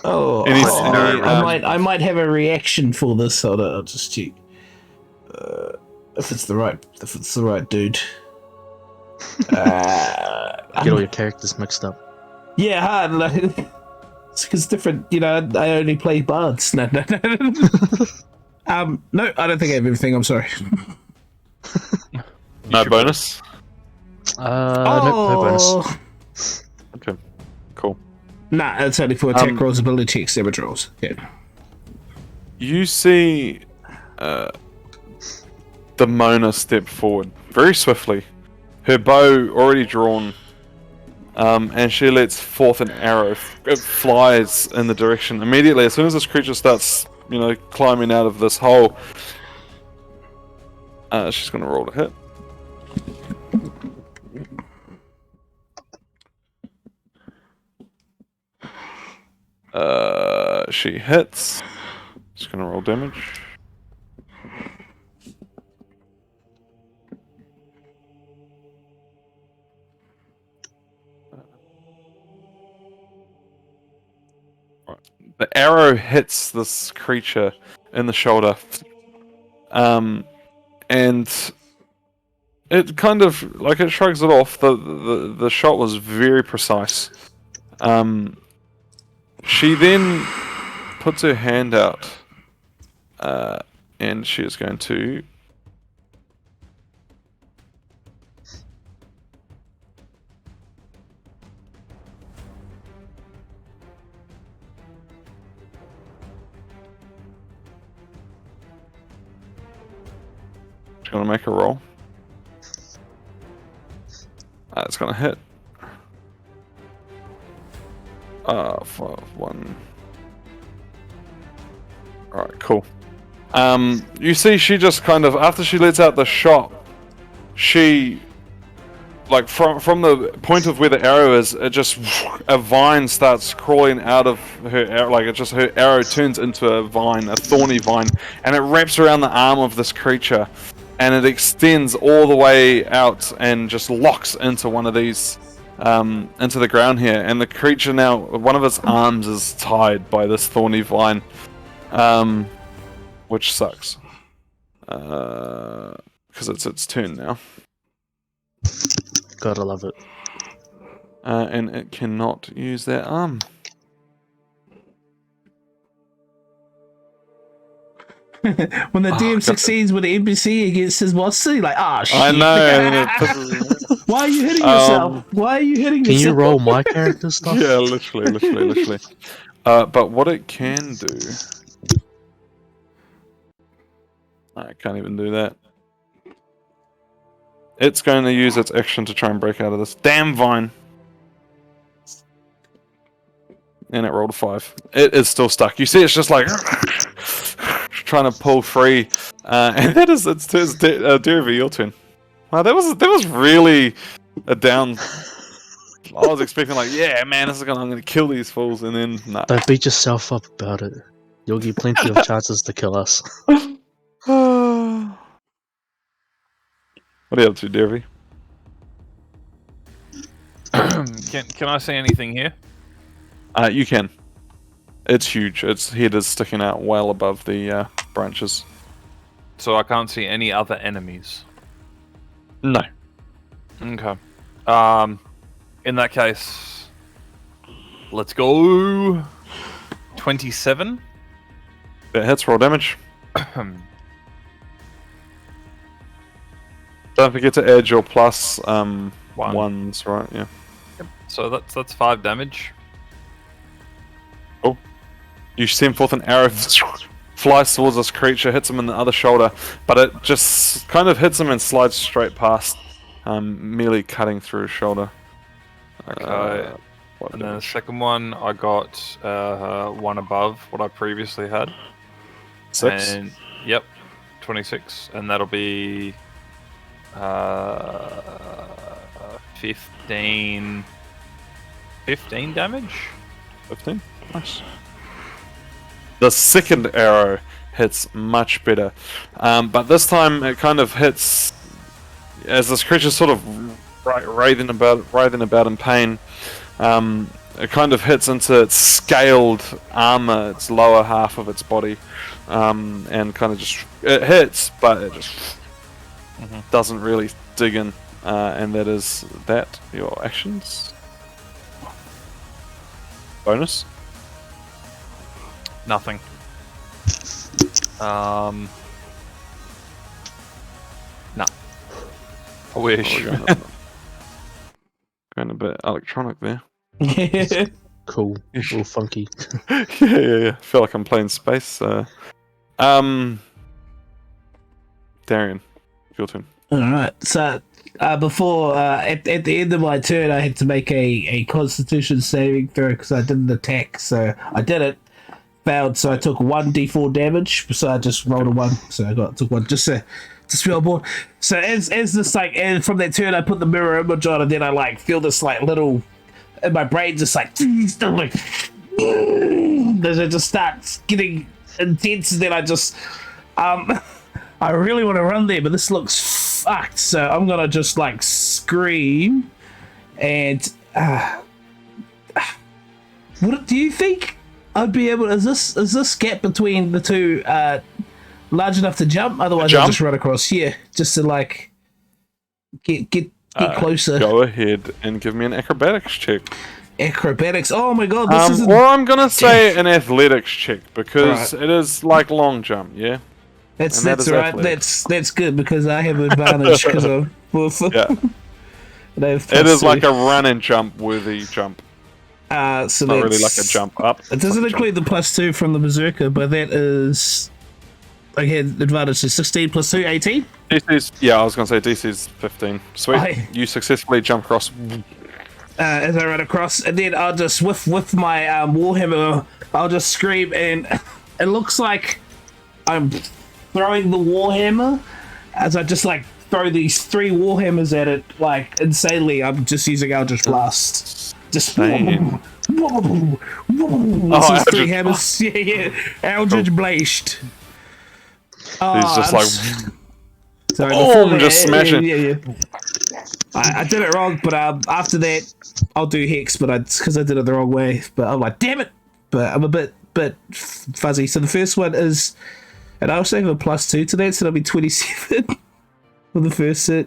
Oh, Any- I might have a reaction for this. Hold on, I'll just check. If it's the right dude. Get all your characters mixed up. Yeah, hard. Like, it's different. You know, I only play bards. No. No, I don't think I have everything. I'm sorry. No bonus. Nope, no bonus. Okay. Cool. Nah, it's only for attack rolls, ability checks, damage rolls. Okay. You see the Mona step forward very swiftly, her bow already drawn, and she lets forth an arrow. It flies in the direction immediately. As soon as this creature starts, climbing out of this hole, she's going to roll to hit. She hits. Just going to roll damage. The arrow hits this creature in the shoulder, and it kind of it shrugs it off. The shot was very precise. She then puts her hand out, and she is going to. She's going to make a roll. It's going to hit. 1. Alright, cool. You see she just kind of, after she lets out the shot, she like from the point of where the arrow is, it just a vine starts crawling out of her arrow. Like her arrow turns into a vine, a thorny vine, and it wraps around the arm of this creature, and it extends all the way out and just locks into one of these, into the ground here. And the creature now, one of its arms is tied by this thorny vine, which sucks, because it's its turn now. Gotta love it. And it cannot use that arm. When the DM succeeds with the NPC against his boss, you're like, shit. I know. Why are you hitting yourself? Why are you hitting Can yourself? you roll my character stuff? Yeah, literally. But what it can do... I can't even do that. It's going to use its action to try and break out of this damn vine. And it rolled a 5. It is still stuck. You see, it's just like... trying to pull free. And that is... It's Derevi, your turn. Wow, that was really a down... I was expecting like, yeah, man, I'm gonna kill these fools, and then nah. Don't beat yourself up about it. You'll get plenty of chances to kill us. What are you up to, Derevi? Can I see anything here? You can. It's huge. Its head is sticking out well above the branches. So I can't see any other enemies. No. Okay. In that case, let's go. 27. That hits. Roll damage. Don't forget to add your plus ones, right? Yeah. So that's 5 damage. Oh. You send forth an arrow, flies towards this creature, hits him in the other shoulder, but it just kind of hits him and slides straight past, merely cutting through his shoulder. Okay. And then the second one, I got one above what I previously had. 6. And, yep, 26, and that'll be 15 damage. 15. Nice. The second arrow hits much better, but this time it kind of hits as this creature sort of writhing about in pain. It kind of hits into its scaled armor, its lower half of its body, and kind of just it hits, but it just doesn't really dig in. And that is that. Your actions. Bonus. Nothing. Nah. I wish. Going a bit electronic there. Cool. All funky. yeah. Feel like I'm playing space. Darian, your turn. Alright, so before at the end of my turn, I had to make a Constitution saving throw because I didn't attack. So I did it, failed. So I took 1d4 damage. So I just rolled a 1. So I took 1 just to be on board. So as this and from that turn, I put the mirror image on, and then I feel this little in my brain just as it just starts getting intense, and then I just I really want to run there, but this looks fucked. So I'm gonna just scream, and what do you think I'd be able? Is this gap between the two large enough to jump? Otherwise, I'll just run across here just to get closer. Go ahead and give me an acrobatics check. Acrobatics. Oh my god, this is. Or I'm gonna say an athletics check because it is like long jump. Yeah. That's right. Athletics. That's good because I have advantage because I'm. Yeah. It is like a run and jump worthy jump. So it's not really like a jump up. It doesn't include the +2 from the Berserker, but that is. I had advantage to 16 + 2, 18. DC's, I was going to say DC's 15. Sweet. You successfully jump across. As I run across, and then I'll just, with my Warhammer, I'll just scream, and it looks like I'm throwing the Warhammer as I just throw throw these 3 warhammers at it like insanely. I'm just using Eldritch Blast. Just Insane. This is 3 Eldritch hammers. Yeah. Eldritch Blast. He's just like, sorry, boom, before just smashing. Yeah. I did it wrong, but after that, I'll do Hex, but it's because I did it the wrong way. But I'm like, damn it! But I'm a bit fuzzy. So the first one is, and I was saying a +2 to that, so that'll be 27 for the first set.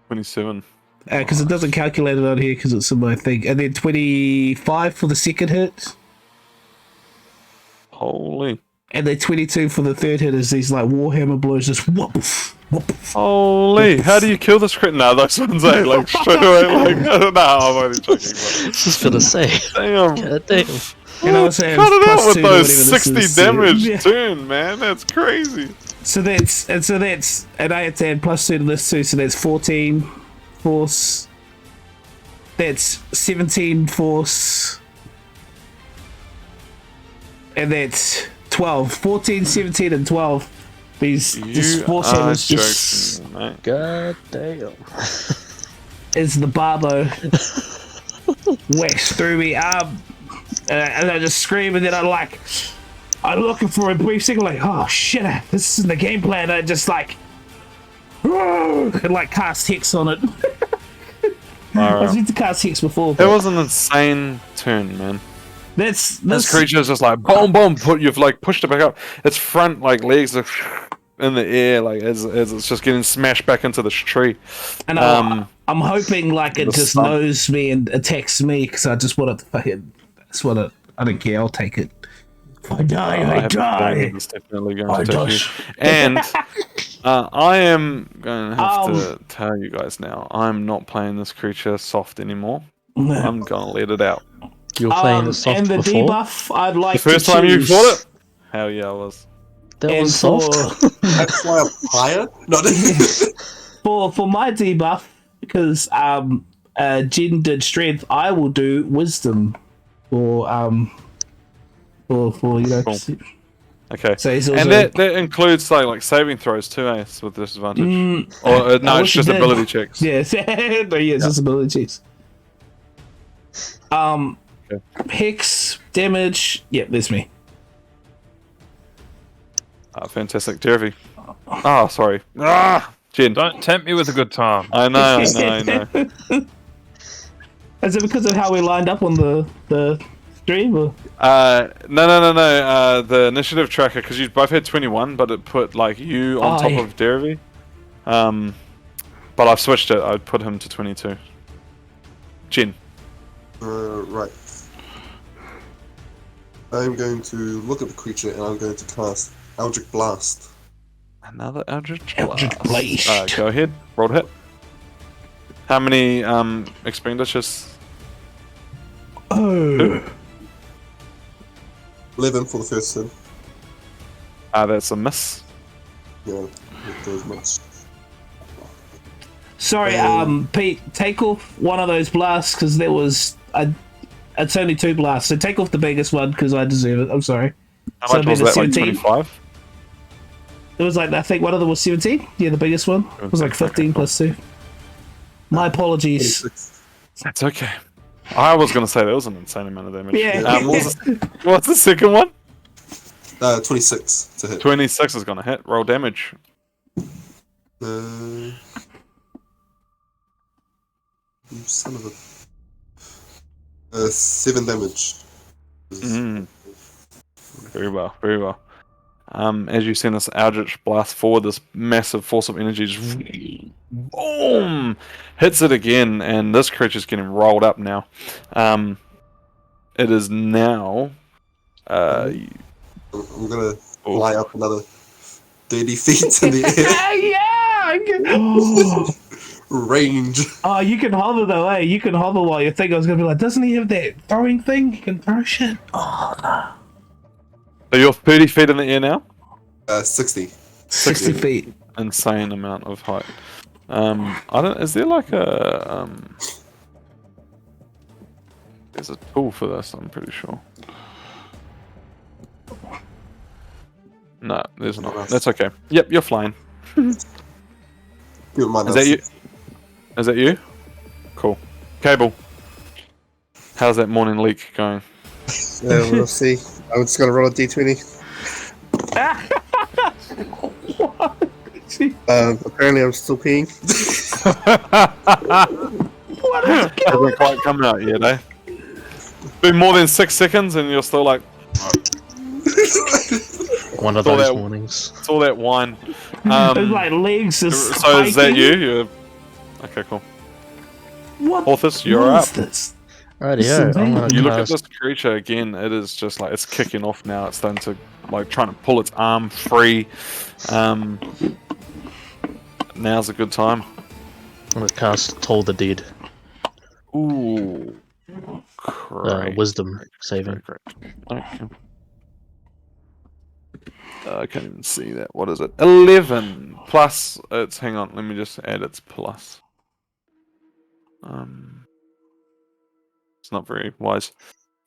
27. Because it doesn't calculate it on here because it's in my thing. And then 25 for the second hit. Holy. And then 22 for the third hit is these like Warhammer blows just whoop. Holy. How do you kill this crit? No, those ones are like straight away. Like, I don't know how I'm only joking. But... Just gonna say. Damn. God damn. You know what I'm saying? Cut it out +2 with or those whatever 60 this is. damage Yeah. turn, man. That's crazy. So that's and I had to add +2 to this too, so that's 14 force. That's 17 force. And that's 12. 14, 17, and 12. These force are hammers just joking, mate. God damn. is the barbo whacks through me. And I just scream, and then I'm looking for a brief second, like, oh shit, this isn't the game plan. I just like, and like cast Hex on it. I was meant to cast Hex before. That was an insane turn, man. This creature is just like boom, boom. You've like pushed it back up. Its front like legs are in the air, like as it's just getting smashed back into this tree. And I'm hoping like it just stump. knows me and attacks me because I just want it to fucking. That's what it. I don't care. I'll take it. If I die, I have a die. feeling it's definitely going I to take you. die. And I am going to have to tell you guys now. I'm not playing this creature soft anymore. I'm going to let it out. You were playing it soft and the before? debuff, I'd like The first to time you choose- fought it? Hell yeah, I was. That and was soft? That's why I'm higher? No, for my debuff, because Jen did strength, I will do wisdom for you know. Cool. Okay. So he's also, And that includes like saving throws too, Ace, with disadvantage. Or no, I it's wish just it did. ability checks. Yes, no, yeah, it's just ability checks. Hex damage. Yep, there's me. Fantastic. Derevi. Oh, sorry. Jen. Don't tempt me with a good time. I know. Is it because of how we lined up on the stream? Or? No. The initiative tracker, because you both had 21, but it put like you on top of Derevi. But I've switched it. I'd put him to 22. Jen. Right. I'm going to look at the creature and I'm going to cast Eldritch Blast. Another Eldritch Blast. Go ahead. Roll to hit. How many expenditures? 11 for the first hit. That's a miss. Yeah, it goes much. Sorry, Pete, take off one of those blasts because there was it's only 2 blasts. So take off the biggest one because I deserve it. I'm sorry. How much was that? Like 17? 25? It was like I think one of them was 17. Yeah, the biggest one it was like 15 plus 2. My apologies. 26. That's okay. I was going to say that was an insane amount of damage. Yeah. What's the second one? 26 to hit. 26 is going to hit. Roll damage. You son of a... 7 damage. Very well, very well. As you send this Eldritch Blast forward, this massive force of energy just boom hits it again, and this creature's getting rolled up now. It is now. I'm gonna fly up another 30 feet in the air. Range. Oh, you can hover though, eh? You can hover while you think I was gonna be like, doesn't he have that throwing thing? He can throw shit. Oh no. So you're 30 feet in the air now? 60. 60 feet. Insane amount of height. I don't. Is there like a There's a tool for this. I'm pretty sure. No, there's not. That's okay. Yep, you're flying. Keep in mind Is that you? Is that you? Cool. Kable. How's that morning leak going? Yeah, we'll see. I'm just gonna roll a d20. Apparently I'm still peeing. Hasn't quite come out yet, eh? Been more than 6 seconds and you're still like, One of It's all those that- mornings. it's all that wine. My legs are So is that spiking. you? You're... Okay, cool. What? Horthus, you're what up. is this? Rightio, I'm gonna You look at cast. this creature again, it is just like, it's kicking off now. It's starting to, like, trying to pull its arm free. Now's a good time. I'm gonna cast Toll the Dead. Ooh. Great. Wisdom saving. Great. Okay. I can't even see that. What is it? 11 plus. It's hang on. Let me just add its plus. It's not very wise.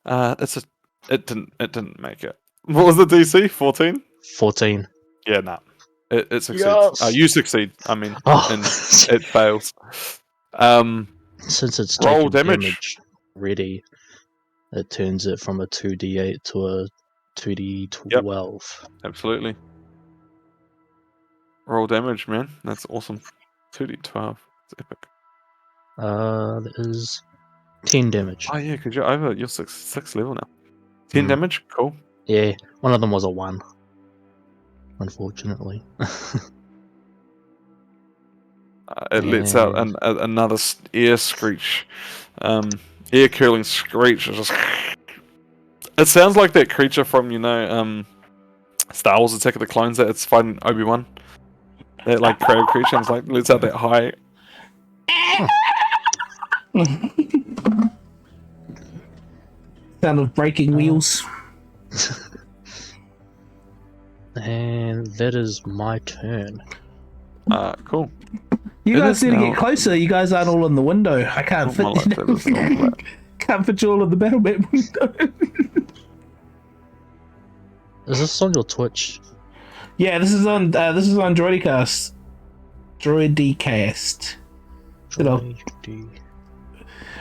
It didn't make it. What was the DC? 14? 14. Yeah, nah. It succeeds. Yes! You succeed. I mean, Oh. and it fails. Since it's Roll taken damage. ready, it turns it from a 2d8 to a 2d12. Absolutely. Roll damage, man. That's awesome. 2d12. It's epic. That is 10 damage. Oh yeah, because you're 6 level now. 10 Mm. damage? Cool. Yeah, one of them was a 1. Unfortunately. It lets out another ear screech. Ear curling screech. It's just... It sounds like that creature from, Star Wars Attack of the Clones that it's fighting Obi-Wan. That like crab creature and it's like lets out that high. Sound of breaking wheels. And that is my turn. Cool. You It guys is need to now- get closer. You guys aren't all in the window. I can't fit My lightsaber is not flat. can't fit you all in the battle map window. Is this on your Twitch? Yeah, this is on Droidcast. Droidcast. You know,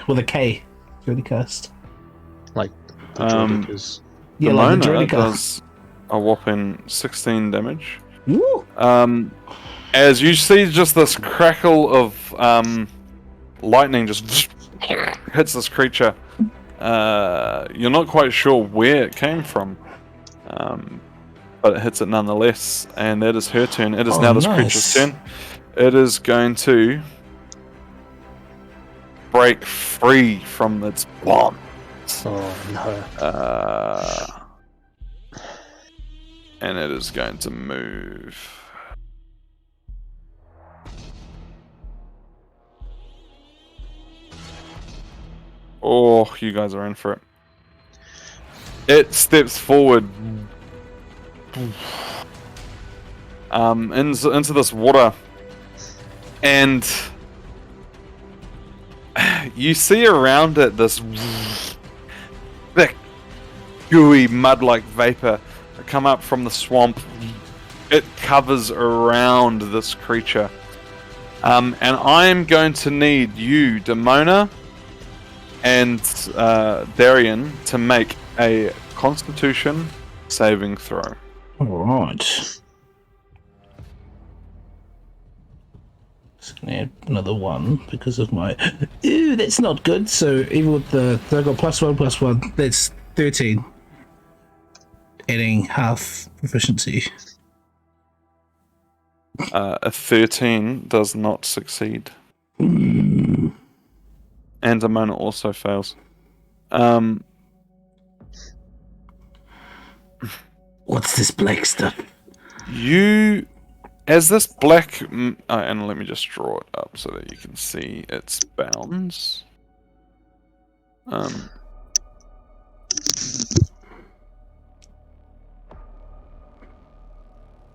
with a K. Droidcast. Like the Um, Droidicas. Yeah, like the Demona Droidcast. does a whopping 16 damage. Woo! As you see just this crackle of lightning just hits this creature. You're not quite sure where it came from. But it hits it nonetheless, and that is her turn. It is now this creature's turn. It is going to break free from its bomb. Oh no. And it is going to move. Oh, you guys are in for it. It steps forward. Into this water. And you see around it this thick, gooey, mud-like vapor that come up from the swamp. It covers around this creature. And I'm going to need you, Demona, and Darian, to make a Constitution saving throw. Alright. Just gonna add another one because of my. Ooh, that's not good. So even with the. So I got +1/+1. That's 13. Adding half proficiency. A 13 does not succeed. Mm. And Demona also fails. What's this black stuff? You, as this black, and let me just draw it up so that you can see its bounds.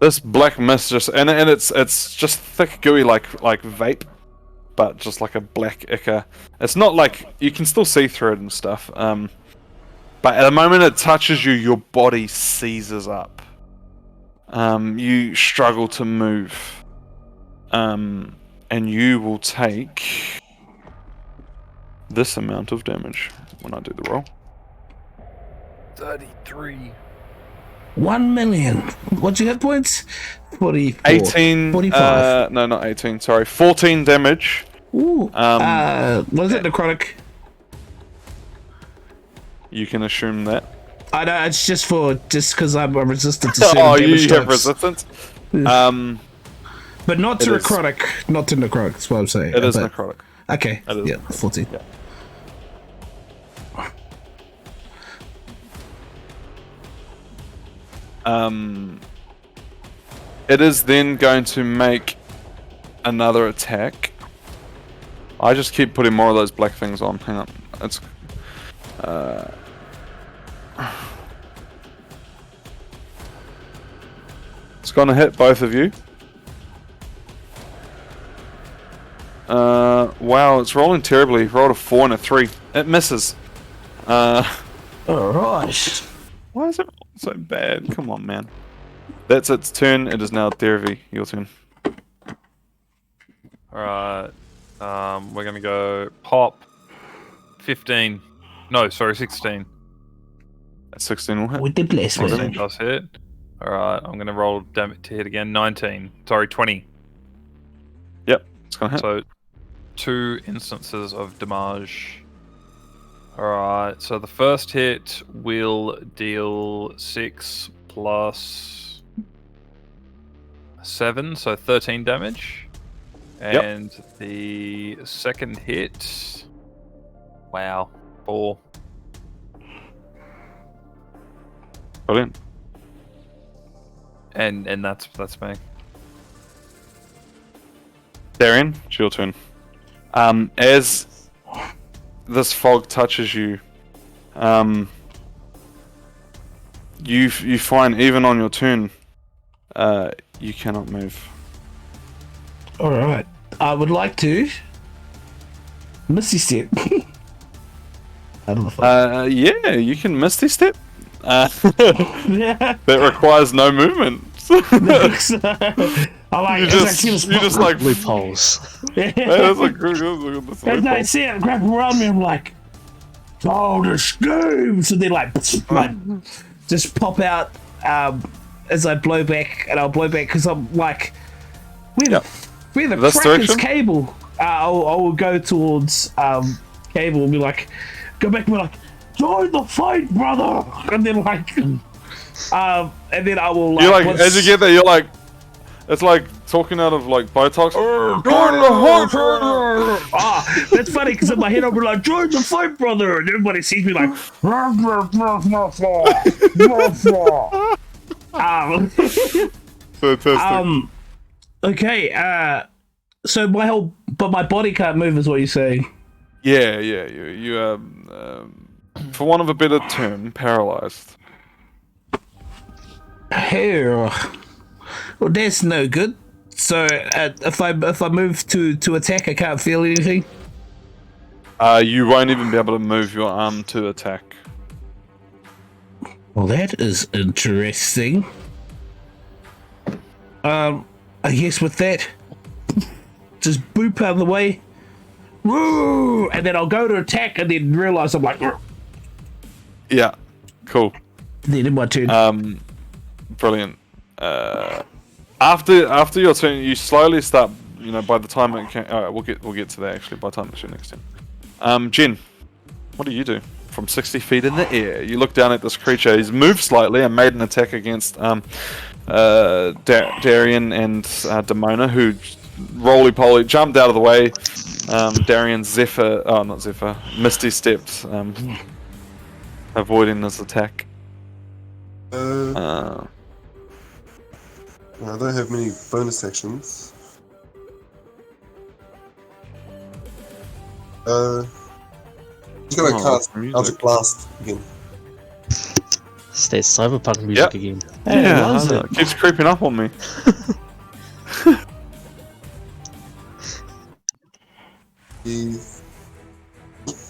This black mist just, and it's just thick, gooey, like vape, but just like a black ichor. It's not like you can still see through it and stuff. But at the moment it touches you, your body seizes up. You struggle to move. And and you will take this amount of damage when I do the roll. 33. 1 million. What's your hit points? 44. 18. 45. No, not 18. Sorry, 14 damage. Ooh. What is it? Necrotic. You can assume that. I know it's just because I'm resistant to certain Oh, damage you have types. resistance. But not to It is. necrotic. Not to necrotic. That's what I'm saying. It is But- necrotic. Okay. It is. Yeah. 14. Yeah. It is then going to make another attack. I just keep putting more of those black things on. Hang on. It's going to hit both of you. Wow, it's rolling terribly. Rolled a 4 and a 3. It misses. Alright. Why is it so bad? Come on, man. That's its turn. It is now Derevi. Your turn. Alright. We're gonna go pop 15. No, sorry, 16. At 16 will hit. With the blessing. 16 does hit. Alright, I'm gonna roll damage to hit again. 19. Sorry, 20. Yep, it's gonna hit. So 2 instances of damage. Alright, so the first hit will deal 6 plus 7, so 13 damage. And the second hit, wow, 4. Brilliant. And that's me. Darian, it's your turn. As this fog touches you, you find even on your turn, you cannot move. Alright. I would like to. Misty Step. I don't know if Yeah, you can Misty Step. Yeah. That requires no movement. I like You just like Loopholes. that's like that's And I see it grab around me, I'm like, oh, the scream! So they like just pop out as I blow back, and I'll blow back because I'm like, where the This crack is direction? Cable? I will go towards Cable and be like, go back and be like, join the fight, brother! And then like, and then I will like, you're like once- as you get there, you're like, it's like talking out of like Botox. That's funny because in my head I'll be like, join the fight, brother, and everybody sees me like, Fantastic. okay, so my body can't move is what you're saying. Yeah, you for want of a better term, paralyzed. Here, well, that's no good. So if I move to attack, I can't feel anything. You won't even be able to move your arm to attack. Well, that is interesting. I guess with that, just boop out of the way. Woo! And then I'll go to attack and then realize I'm like, Yeah, cool. then in my turn. Brilliant. After your turn, you slowly start. You know, by the time it can, all right, we'll get to that actually. By the time it's your next turn. Jen, what do you do? From 60 feet in the air, you look down at this creature. He's moved slightly and made an attack against Darian and Demona, who roly-poly jumped out of the way. Darian Misty stepped, avoiding this attack. I don't have many bonus actions. Just gonna cast music. Eldritch Blast again. It's that cyberpunk music Yep. again. Hey, Yeah, loves I know. it. It keeps creeping up on me.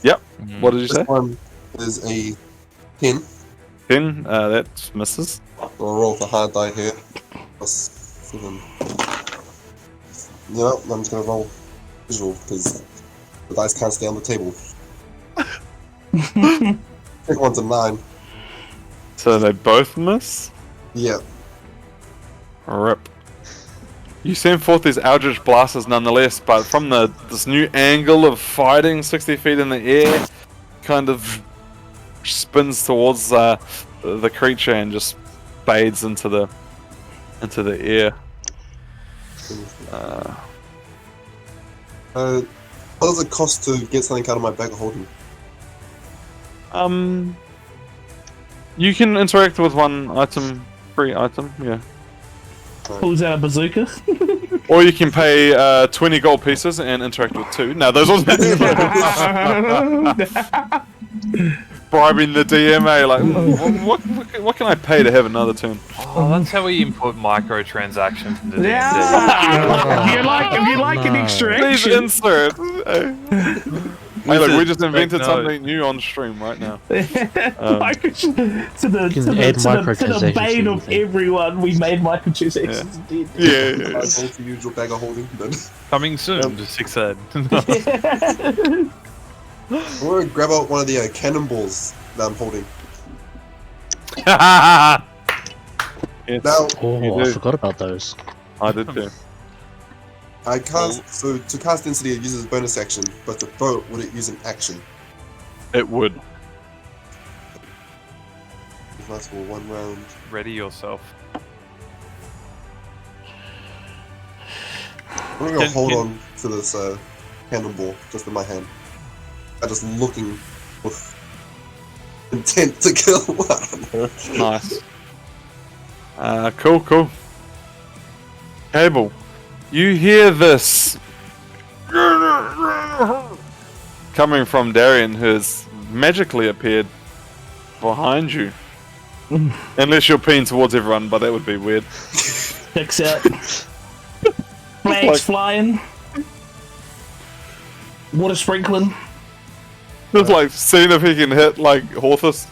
Yep. What did you say? This one is a 10. 10. That misses. I'll roll the hard die here. Plus 7. You know, I'm just gonna roll visual because the dice can't stay on the table. Pick one's a 9. So they both miss? Yeah. Rip. You send forth these Eldritch Blasters nonetheless, but from this new angle of fighting 60 feet in the air, kind of spins towards the creature and just fades into the air. What does it cost to get something out of my bag of holding? You can interact with one item, free item, yeah. Pulls out a bazooka. Or you can pay 20 gold pieces and interact with 2. No, those ones. Bribing the DMA, like, what can I pay to have another turn? Oh, that's how we input microtransactions into Yeah. if you like an extra Please action. insert. Hey, look, we just invented note. something new on stream right now. to the bane of anything. everyone, we made microtransactions. Yeah. I roll the usual bag of holding. Then Coming soon to 6 Ed. I'm gonna grab out one of the cannonballs that I'm holding. Yes, Now, Oh, I forgot about those. I did too. I cast. So to cast Density, it uses a bonus action, but to throw it, would it use an action? It would. It lasts for 1 round. Ready yourself. I'm gonna hold on to this cannonball just in my hand. I'm just looking with intent to kill one. Nice. Cool. Kable, you hear this coming from Darian, who has magically appeared behind you. Unless you're peeing towards everyone, but that would be weird. Checks out. Flags flying. Water sprinkling. Just like seeing if he can hit like Horthus.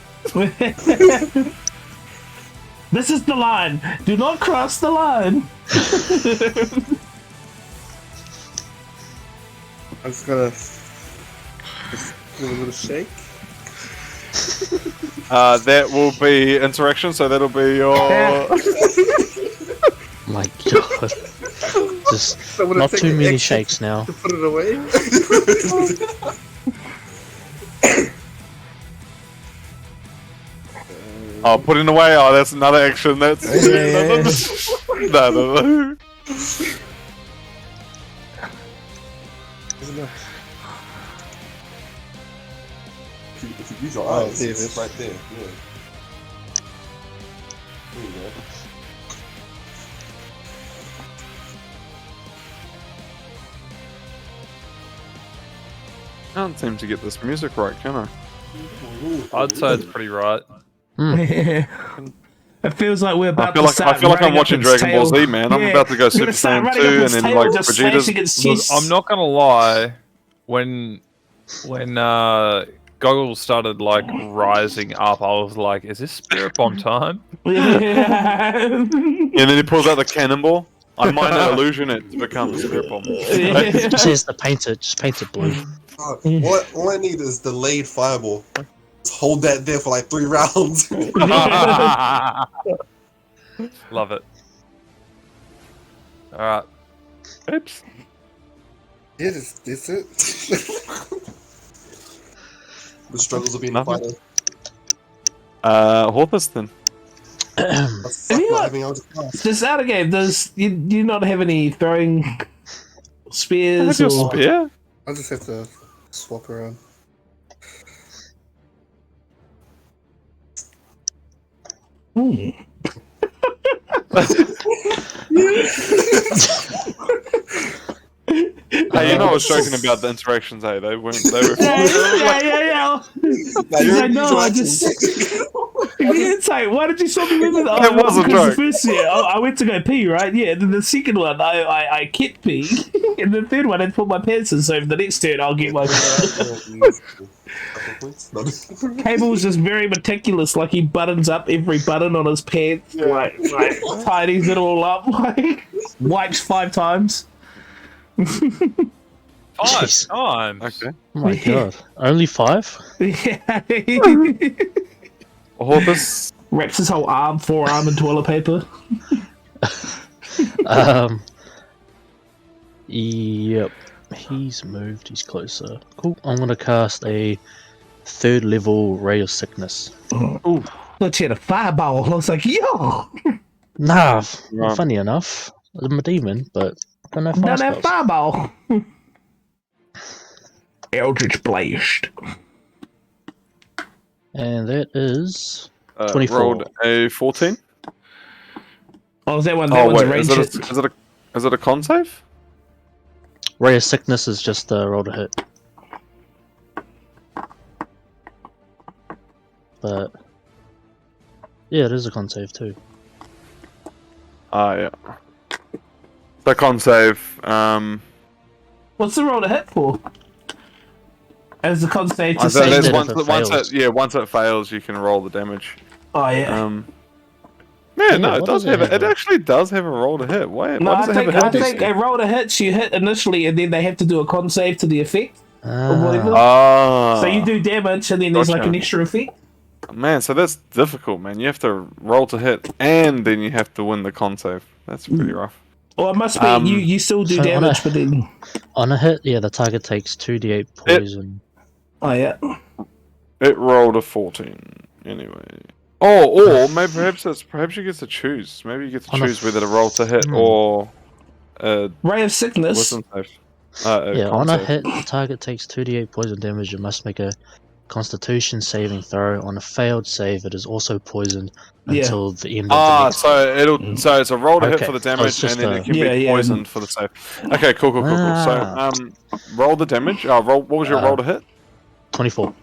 This is the line. Do not cross the line. I'm just gonna give a little shake. That will be interaction, so that'll be your. My god. Just So would it not take too an many action shakes now. to put it away. Oh, putting away. Oh, that's another action. That's no. If you use your Oh, eyes, there it it's is. right there. Yeah. There you go. Can't seem to get this music right, can I? I'd say it's pretty right. It feels like we're about I feel like I'm watching Dragon Ball Z, man. I'm about to go Super Saiyan 2 and then like Vegeta's. I'm not gonna lie. When Goggles started like rising up, I was like, "Is this Spirit Bomb time?" And then he pulls out the cannonball. I minor illusion it to become Spirit Bomb. Just says to paint it, just paint it blue. All I need is delayed fireball. Just hold that there for like 3 rounds. Love it. All right. Oops. Yeah, that's it. The struggles of being a Nothing. fighter. Horthus then. That's Have you not got- having out of class. Just out of game, do you not have any throwing Have spears your or spear? I'll just have to swap around. Hmm. Hey, you know I was joking about the interactions, hey? They were Yeah. I know, I just... It's like, why did you stop me with it? It was a because joke. the first I went to go pee, right? Yeah, then the second one, I kept peeing. And the third one, I put my pants in, so for the next turn, I'll get my... Cable's just very meticulous, like he buttons up every button on his pants, like tidies it all up, like wipes 5 times. 5 Jeez. times. Okay. Oh my god. Only 5? Yeah. Horthus. Wraps his whole forearm in toilet paper. Yep. He's moved. He's closer. Cool. I'm gonna cast a 3rd level Ray of Sickness. Ooh. Let's hit a fireball. I was like, yo, Nah. Right. Funny enough, I'm a demon, but I don't know fire done that spells. fireball. Eldritch Blast. And that is 24. Rolled a 14. Oh, is that one? That Oh one's wait, range hit. is it a con save? Ray of Sickness is just a roll to hit. But yeah, it is a con save too. Ah, yeah. The con save. What's the roll to hit for? As the con save to I save think that it. if it fails. once it fails, you can roll the damage. Oh yeah. Yeah, Yeah, no, it what does does it have. have It a- actually does have a roll to hit. Why No, does I it have think a I hit think DC? a roll to hit. You hit initially, and then they have to do a con save to the effect. whatever. Ah. So you do damage, and then there's like Gotcha. an extra effect. Man, so that's difficult, man. You have to roll to hit, and then you have to win the con save. That's pretty rough. Or it must be you still do So damage, but then On a hit, yeah, the target takes 2d8 poison. oh yeah. It rolled a 14 anyway. Oh, or maybe perhaps you get to choose. Maybe you get to On a choose whether to roll to hit hmm. or a Ray of Sickness. wisdom save. Yeah, Con on a save. hit, the target takes 2d8 poison damage and must make a Constitution saving throw. On a failed save, it is also poisoned Yeah. until the end of the next. So it's a roll to hit Okay, for the so it's damage, just and then a- it can Yeah, be yeah. poisoned for the save. Okay, cool. Ah. So roll the damage. Roll. What was your roll to hit? 24.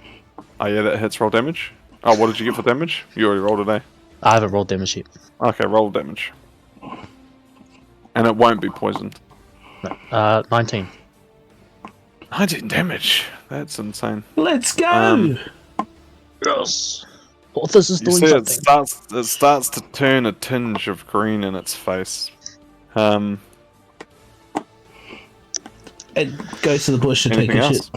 Oh yeah, that hits. Roll damage. Oh, what did you get for damage? You already rolled it, eh? I haven't rolled damage yet. Okay, roll damage. And it won't be poisoned. 19. 19 damage. That's insane. Let's go. Yes. Horthus is You doing see, it something. starts to turn a tinge of green in its face. It goes to the bush to take Anything a else?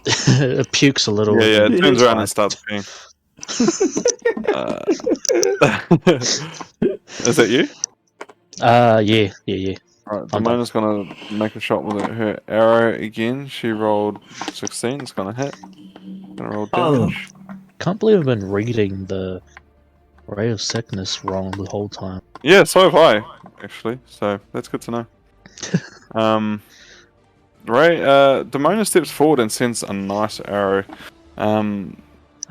shit. It pukes a little. Yeah, it turns it's around fine. and starts peeing. Is that you? Yeah. Alright, I'm done. Damona's gonna make a shot with her arrow again. She rolled 16, it's gonna hit. Gonna roll damage. Can't believe I've been reading the Ray of Sickness wrong the whole time. Yeah, so have I, actually. So that's good to know. Damona steps forward and sends a nice arrow.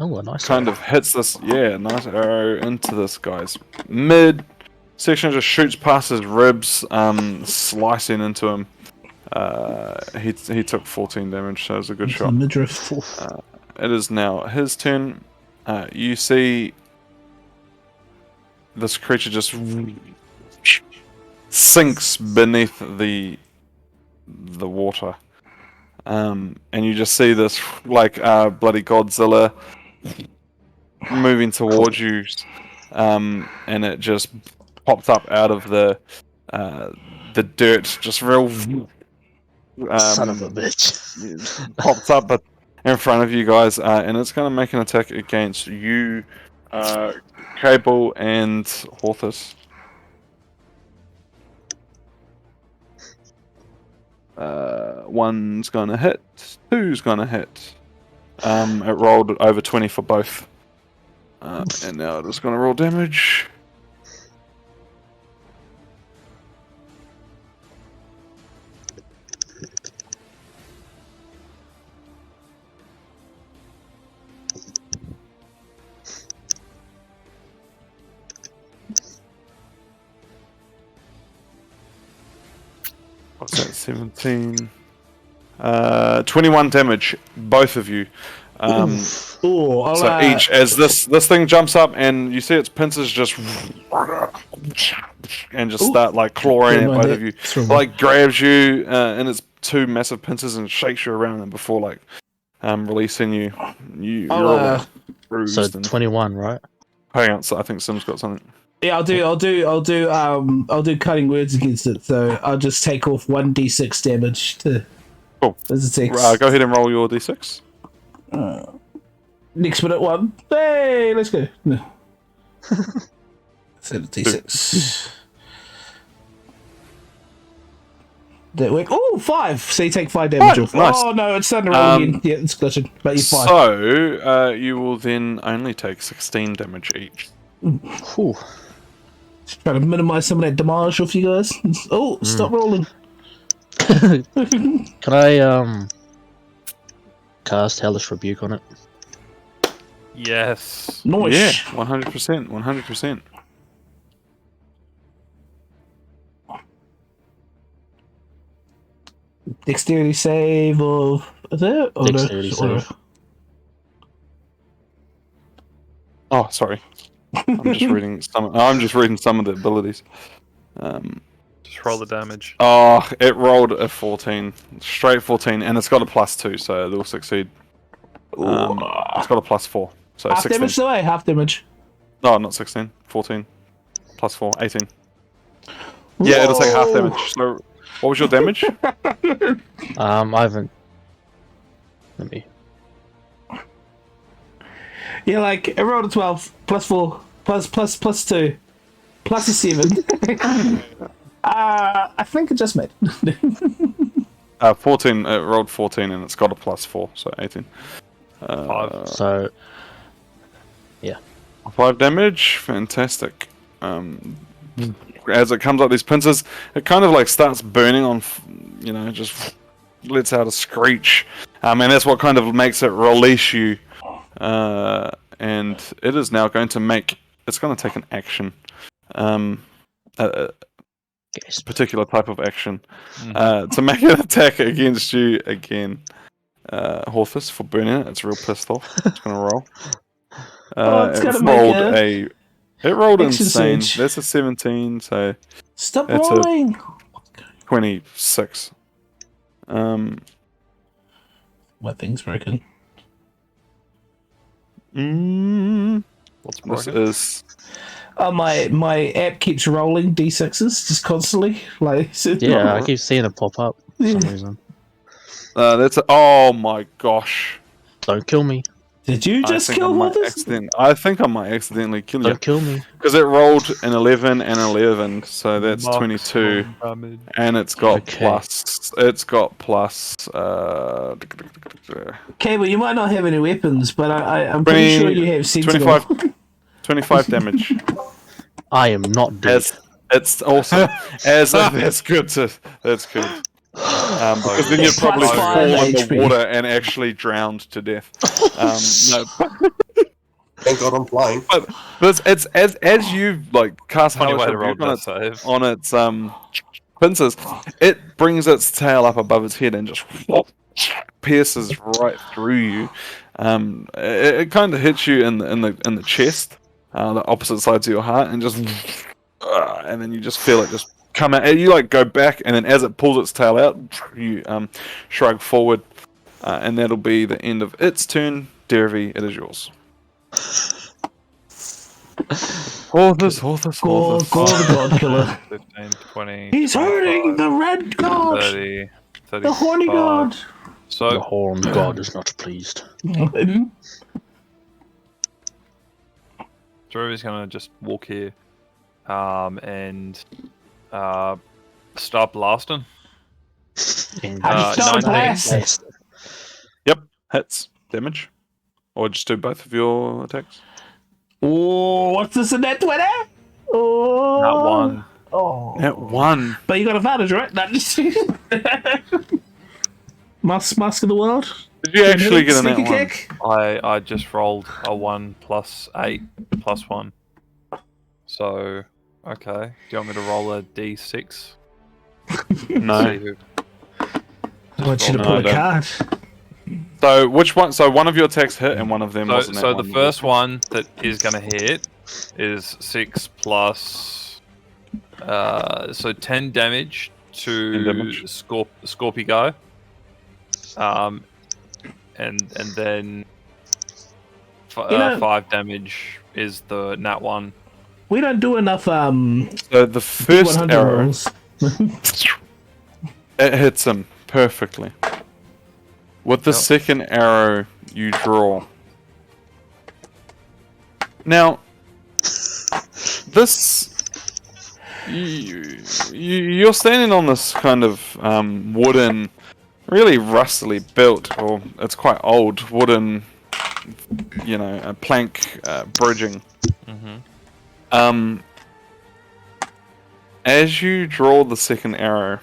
Oh, a nice Kind arrow. of hits this, nice arrow into this guy's mid section, just shoots past his ribs, slicing into him. He took 14 damage, so it was a good It's the shot. midriff. It is now his turn. You see this creature just sinks beneath the water. And you just see this like bloody Godzilla moving towards you, and it just popped up out of the dirt, just real Son of a bitch. popped up in front of you guys, and it's going to make an attack against you, Kable and Horthus. One's going to hit, two's going to hit. It rolled over 20 for both. And now it's going to roll damage. What's that? 17. 21 damage, both of you. Oh, So each, as this thing jumps up and you see its pincers just and just start like clawing at both of you, like grabs you in its two massive pincers and shakes you around, and before like releasing you, you're all like, bruised. So and 21, right? hang on, so I think Sim's got something. Yeah, I'll do cutting words against it. So I'll just take off 1d6 damage to Cool. as a Go text. ahead and roll your d6. Next minute one. Hey, let's go. No. So d6. That work. Oh, 5. So you take 5 damage off. Nice. Oh no, it's starting to roll again. Yeah, it's glitching. But you're 5. So, you will then only take 16 damage each. Whew. Just trying to minimize some of that damage off you guys. Oh, stop rolling. Can I cast Hellish Rebuke on it? Yes. Nice. Yeah, 100%. 100%. Dexterity save of is it? Oh, Dexterity no. save. Oh, sorry. I'm just reading some of the abilities. Just roll the damage. Oh, it rolled a 14, straight 14, and it's got a +2, so it'll succeed. It's got a +4, so Half 16. damage away, half damage. No, not 16, 14, +4, 18. Yeah, it'll take half Whoa. damage. So, what was your damage? I haven't. Let me. Yeah, like I rolled a 12 +4 plus 2 plus a 7. I think it just made. 14. It rolled 14, and it's got a +4, so 18. 5. So 5 damage, fantastic. As it comes up these pincers, it kind of like starts burning on, just lets out a screech, and that's what kind of makes it release you. And it is now going to it's going to take an action, a particular type of action, to make an attack against you again. Horthus, for burning it, it's real pissed off. It's going to roll. It's gonna make It rolled action insane. surge. That's a 17, so Stop That's a- rolling. 26. My thing's broken. What's This broken? is My app keeps rolling d6s just constantly. Like yeah, I keep seeing it pop up for some reason. oh my gosh. Don't kill me. Did you just kill Horthus? I think I might accidentally kill you. Don't kill me. Because it rolled an 11 and 11, so that's 22. Damage. And it's got Okay. plus. It's got plus. Okay, well you might not have any weapons, but I'm pretty sure you have sentinel. 25 damage. I am not dead. It's awesome. That's good. That's good. Because then you'd probably Plus fall 5 in the HP. water and actually drowned to death. No, Thank God I'm flying. but it's as you like cast Funny Hellish way to roll Rebuke that save. on its pincers, it brings its tail up above its head and just pierces right through you. It kind of hits you in the chest, the opposite sides of your heart, and just and then you just feel it just come out. You like go back, and then as it pulls its tail out, you shrug forward, and that'll be the end of its turn. Derevi, it is yours. Horthus. Gore the God Killer. 15, 20. He's hurting 25, the red god. 30, The horny 35. god. The So, horned god is not pleased. Derevi's gonna just walk here, and start blasting. And How do you start a 19. blast? Yep, hits damage, or just do both of your attacks. Oh, what's this in that 20? Oh, Not one. Oh, At 1. but you got advantage, right? Not just Mask of the World. Did you actually get a nat Sneak 1? attack? I just rolled a 1 plus 8 plus 1. So, okay. Do you want me to roll a d6? No. See who- I want you to No, pull I a don't. card. So which one? So one of your attacks hit, and one of them So, wasn't. so the first one that is going to hit is 6 plus, so 10 damage 10 to damage. Scorpigo, and then 5 damage is the nat 1 We don't do enough So the first 100 arrow, rolls. it hits him perfectly. With the second arrow, you draw. Now, this... You're standing on this kind of wooden, really rustily built, or it's quite old, wooden, a plank bridging. As you draw the second arrow,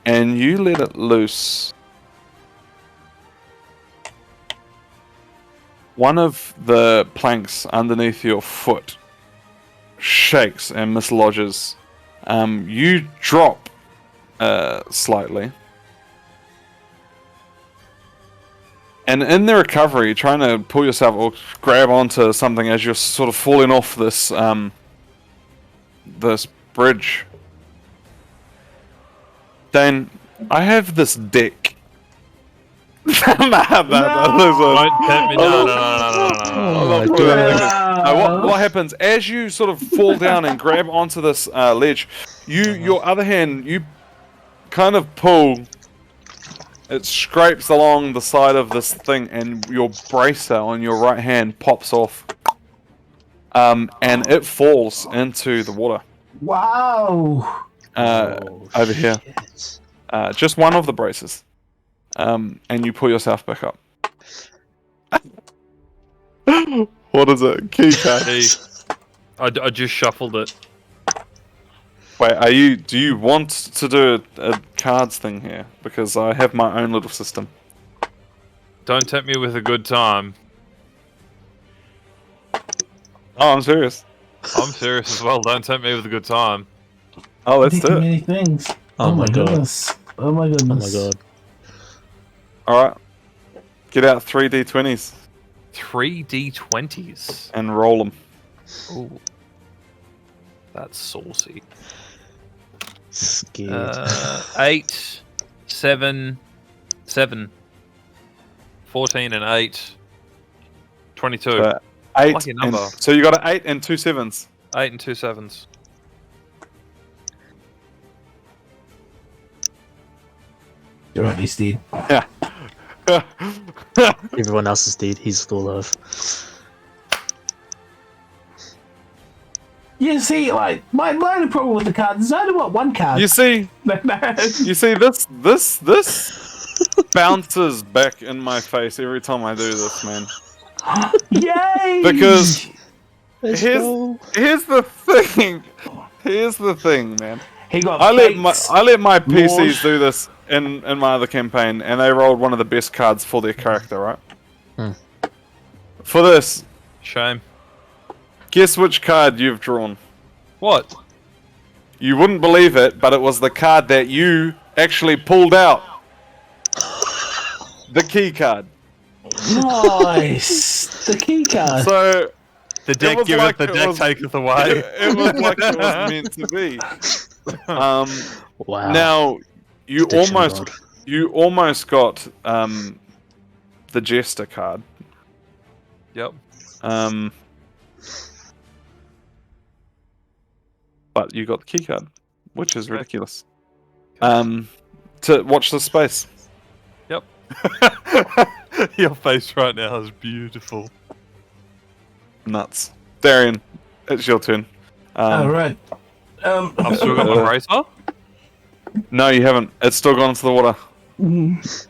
and you let it loose, one of the planks underneath your foot shakes and mislodges. You drop slightly. And in the recovery, trying to pull yourself or grab onto something as you're sort of falling off this this bridge. Dane, I have this deck. Don't tempt me. No. What happens as you sort of fall down and grab onto this ledge? Your other hand, you kind of pull. It scrapes along the side of this thing, and your bracer on your right hand pops off, and it falls into the water. Wow! Over here, just one of the braces, and you pull yourself back up. What is it? Key card. I just shuffled it. Wait, do you want to do a cards thing here? Because I have my own little system. Don't tempt me with a good time. Oh, I'm serious. I'm serious as well. Don't tempt me with a good time. Oh, let's do it. Many things. Oh my god. goodness. Oh my goodness. Oh my god. Alright. Get out 3d20s 3d20s. and roll them. Ooh. That's saucy. Scared. 8, 7, 7. 14 and 8. 22. 8 Lucky number. so you got an 8 and 2 7s. 8 and 2 7s. You're right, me, Steve. Yeah. Everyone else is dead. He's still alive. You see, like, my only problem with the cards is I only want one card. You see, this bounces back in my face every time I do this, man. Yay! Because Let's here's go. the thing. Here's the thing, man. he got I let faked. my PCs Laws. do this in my other campaign, and they rolled one of the best cards for their character, right? For this, Shame. guess which card you've drawn. What? You wouldn't believe it, but it was the card that you actually pulled out. The key card. Nice! The key card. So The deck was giveth, like the it deck was- taketh away. it was like it was meant to be. Wow. Now you Prediction almost rod. you almost got the Jester card. Yep. But you got the key card, which is ridiculous. To watch the space. Yep. Your face right now is beautiful. Nuts. Darian, it's your turn. Alright. I've still got my bracer. No, you haven't. It's still gone into the water.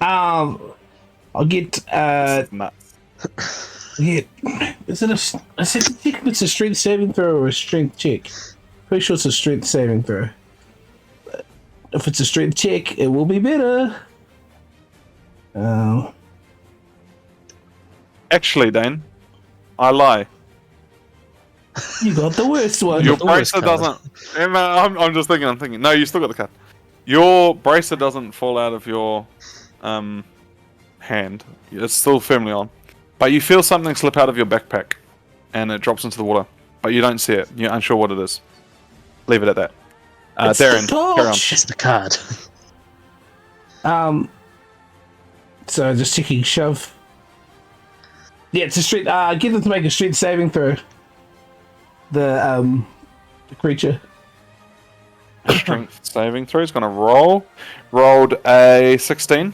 I'll get, Nuts. is it I said, think if it's a strength saving throw or a strength check. Pretty sure it's a strength saving throw. But if it's a strength check, it will be better. Actually, Dane, I lie. You got the worst one. Your the worst bracer card. doesn't. I'm just thinking. I'm thinking. No, you still got the card. Your bracer doesn't fall out of your hand. It's still firmly on. But you feel something slip out of your backpack, and it drops into the water. But you don't see it. You're unsure what it is. Leave it at that. It's Darian, the carry on. torch. It's the card. So just ticking shove. Yeah, it's a strength. Get them to make a strength saving throw. the creature. Strength saving throw. He's gonna roll. Rolled a 16.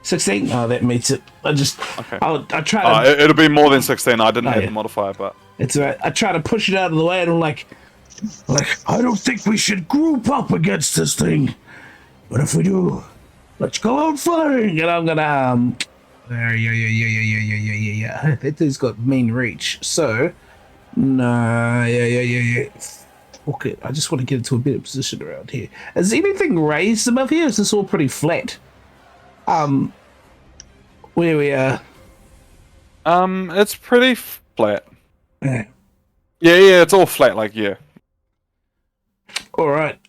16. Oh, that meets it. I Okay. I try to. It'll be more than 16. I didn't Oh, add yeah. the modifier, but It's right. I try to push it out of the way, and I'm like, I don't think we should group up against this thing. But if we do, let's go out firing. And I'm gonna yeah. That thing's got mean reach. So, no, yeah. Okay, I just want to get into a better position around here. Is anything raised above here? Is this all pretty flat? Where we are. it's pretty flat. Yeah. Yeah, it's all flat. Like, yeah. All right.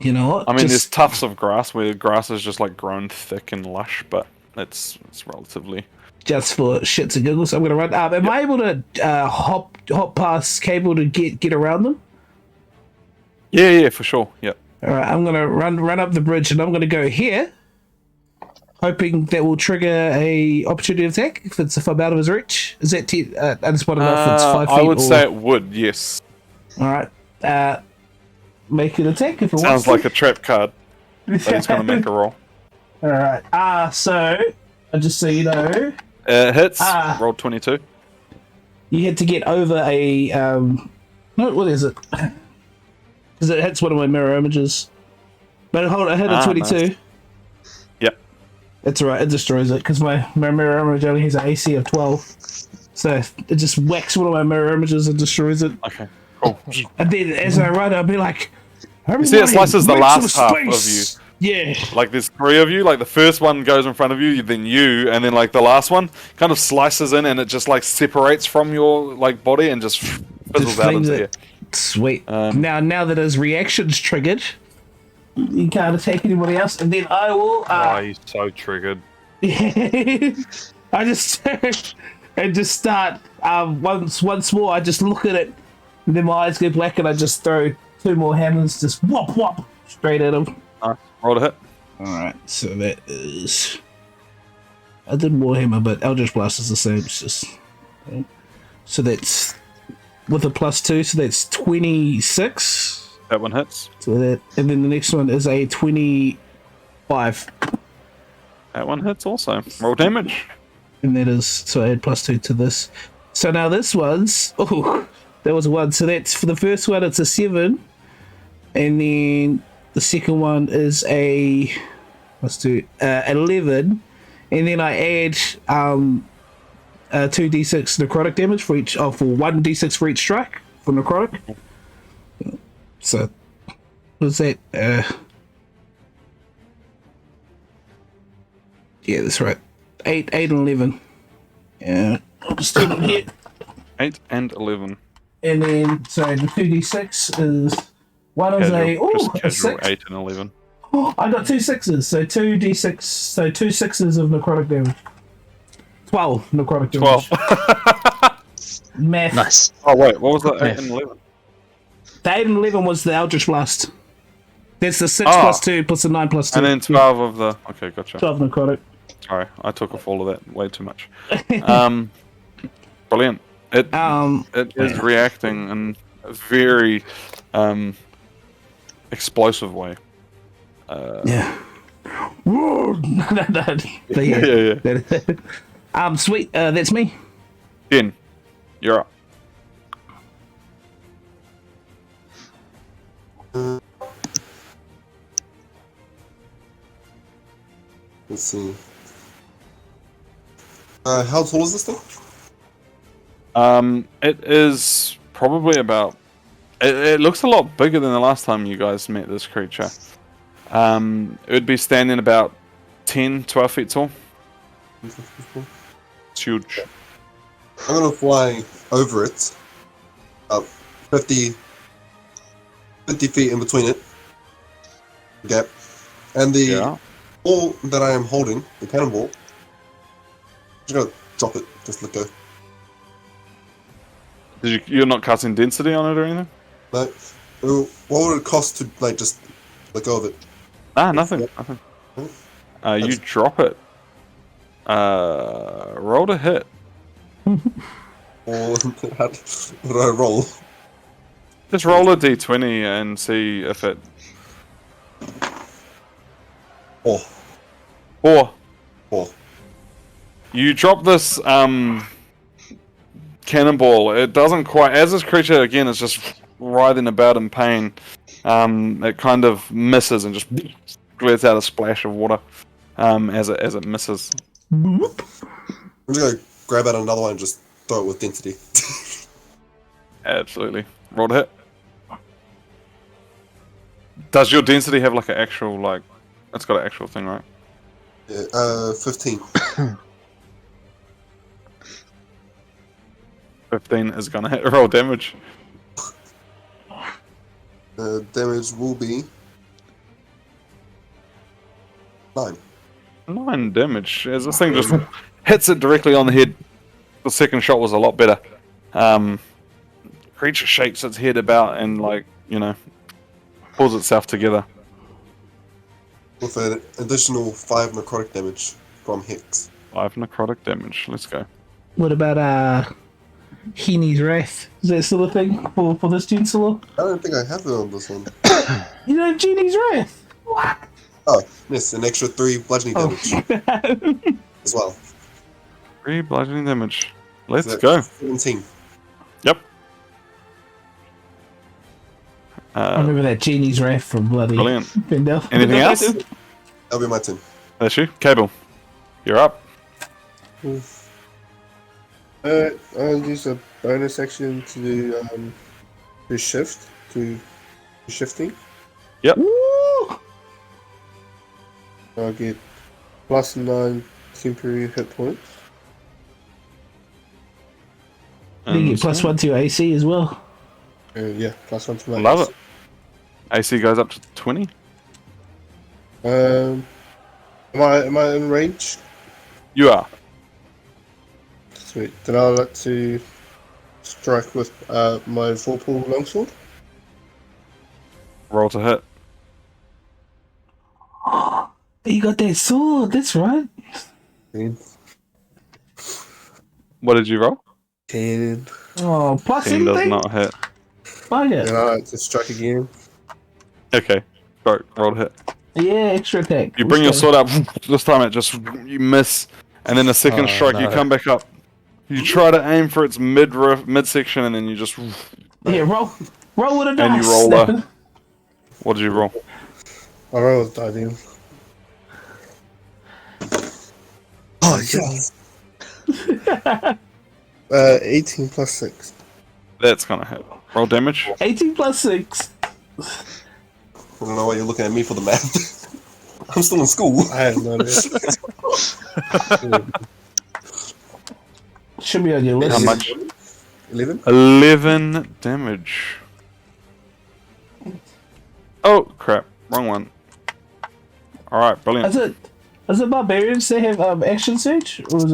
You know what? I mean, there's tufts of grass where grass is just like grown thick and lush, but it's relatively. Just for shits and giggles, I'm gonna run. Am I able to hop past Kable to get around them? Yeah, for sure. Yep. All right, I'm gonna run up the bridge, and I'm gonna go here, hoping that will trigger a opportunity attack if I'm out of his reach. Is that 10? I just want to know if it's 5 feet. I would or... say it would. Yes. All right. Make an attack if it Sounds wants like to. a trap card. But it's gonna make a roll. All right. So just so you know, It hits. Roll 22. you had to get over a no, what is it? Because it hits one of my mirror images. But hold on, I hit a 22. Nice. Yep. That's right, it destroys it because my mirror image only has an AC of 12. So it just whacks one of my mirror images and destroys it. Okay. Cool. And then as I run, I'll be like, You see, it slices the make last some half of you. space. Yeah. Like there's 3 of you. Like the first one goes in front of you, then you, and then like the last one kind of slices in, and it just like separates from your like body and just fizzles out flings into it. here. Sweet. Now that his reaction's triggered, you can't attack anybody else, and then I will. He's so triggered. I just start once more. I just look at it, and then my eyes go black, and I just throw 2 more hammers, just whop straight at him. Roll to hit. All right, so that is. I did Warhammer, but Eldritch Blast is the same. It's just. So that's with a +2, so that's 26. That one hits. So that, and then the next one is a 25. That one hits also. Roll damage. And that is, so I add +2 to this. So now this one's, that was a 1. So that's, for the first one, it's a 7. And then the second one is a, 11. And then I add 2d6 necrotic damage for each, for 1d6 for each strike for necrotic. So, what's that? Yeah, that's right. 8 and 11. Yeah, I'll just do it here. 8 and 11. And then, so the 2d6 is one is Just a casual 6. 8 and 11. Oh, I got 2 6s, so 2d6, so 2 6s of necrotic damage. 12 necrotic damage. 12. Math. Nice. Oh wait, what was that? 8 Math. and 11. The 8 and 11 was the Eldritch Blast. That's the 6 Oh. plus 2 plus the 9 plus 2. And then 12 of the. Okay, gotcha. 12 necrotic. Sorry, I took off all of that way too much. Brilliant. It is reacting in a very explosive way. Yeah. Whoa! But Yeah. sweet. That's me. 10. You're up. Let's see. How tall is this thing? It is probably about. It looks a lot bigger than the last time you guys met this creature. It would be standing about 10, 12 feet tall. It's huge. I'm gonna fly over it. About 50 feet in between it. Gap. And the ball that I am holding, the cannonball, I'm just gonna drop it, just let go. You're not casting density on it or anything? No. What would it cost to just let go of it? Nothing. You drop it. Roll to hit. Or what do I roll? Just roll a d20 and see if it... Oh, 4. 4. You drop this cannonball. It doesn't quite... As this creature, again, is just writhing about in pain, it kind of misses and just lets out a splash of water as it misses. I'm just gonna grab out another one and just throw it with density. Absolutely. Roll to hit. Does your density have like an actual, like... It's got an actual thing, right? Yeah, 15. 15 is gonna hit. Roll damage. Damage will be 9. 9 damage. As this thing just hits it directly on the head. The second shot was a lot better. Creature shakes its head about and, like, you know, pulls itself together. With an additional 5 necrotic damage from Hex. 5 necrotic damage. Let's go. What about Heaney's Wrath? Is that still a thing for this Gene-Solo? I don't think I have it on this one. You know Genie's Wrath? What? Oh, yes, an extra 3 bludgeoning damage as well. 3 bludgeoning damage. Let's So go. 17. Yep. I remember that Genie's Wrath from bloody Brilliant. Bendel. Anything else? That'll be my turn. That's you. Kable. You're up. I'll use a bonus action to shift to shifting. Yep. Woo! I'll get +9 temporary hit points. You get +1 to your AC as well. Yeah, +1 to my Love AC. it. AC goes up to 20. Am I in range? You are. Sweet. Then I'll like to strike with my Vorpal longsword. Roll to hit. You got that sword, that's right. 10. What did you roll? 10. Oh, plus 10 does anything? not hit. Fuck it. Then I'll like to strike again. Okay. Go. Roll to hit. Yeah, extra attack. You bring your sword up. This time it just... You miss. And then the second Oh, strike, you no. come back up. You try to aim for its midsection, and then you just... Yeah, roll with a dice. And you roll a... What did you roll? I roll with die then. Oh, yes! 18 plus 6. That's gonna hit. Roll damage. 18 plus 6. I don't know why you're looking at me for the math. I'm still in school. I have no idea. Should be on your list. How much? 11? 11 damage. Oh, crap. Wrong one. Alright, brilliant. Is it barbarians that have action surge? Or is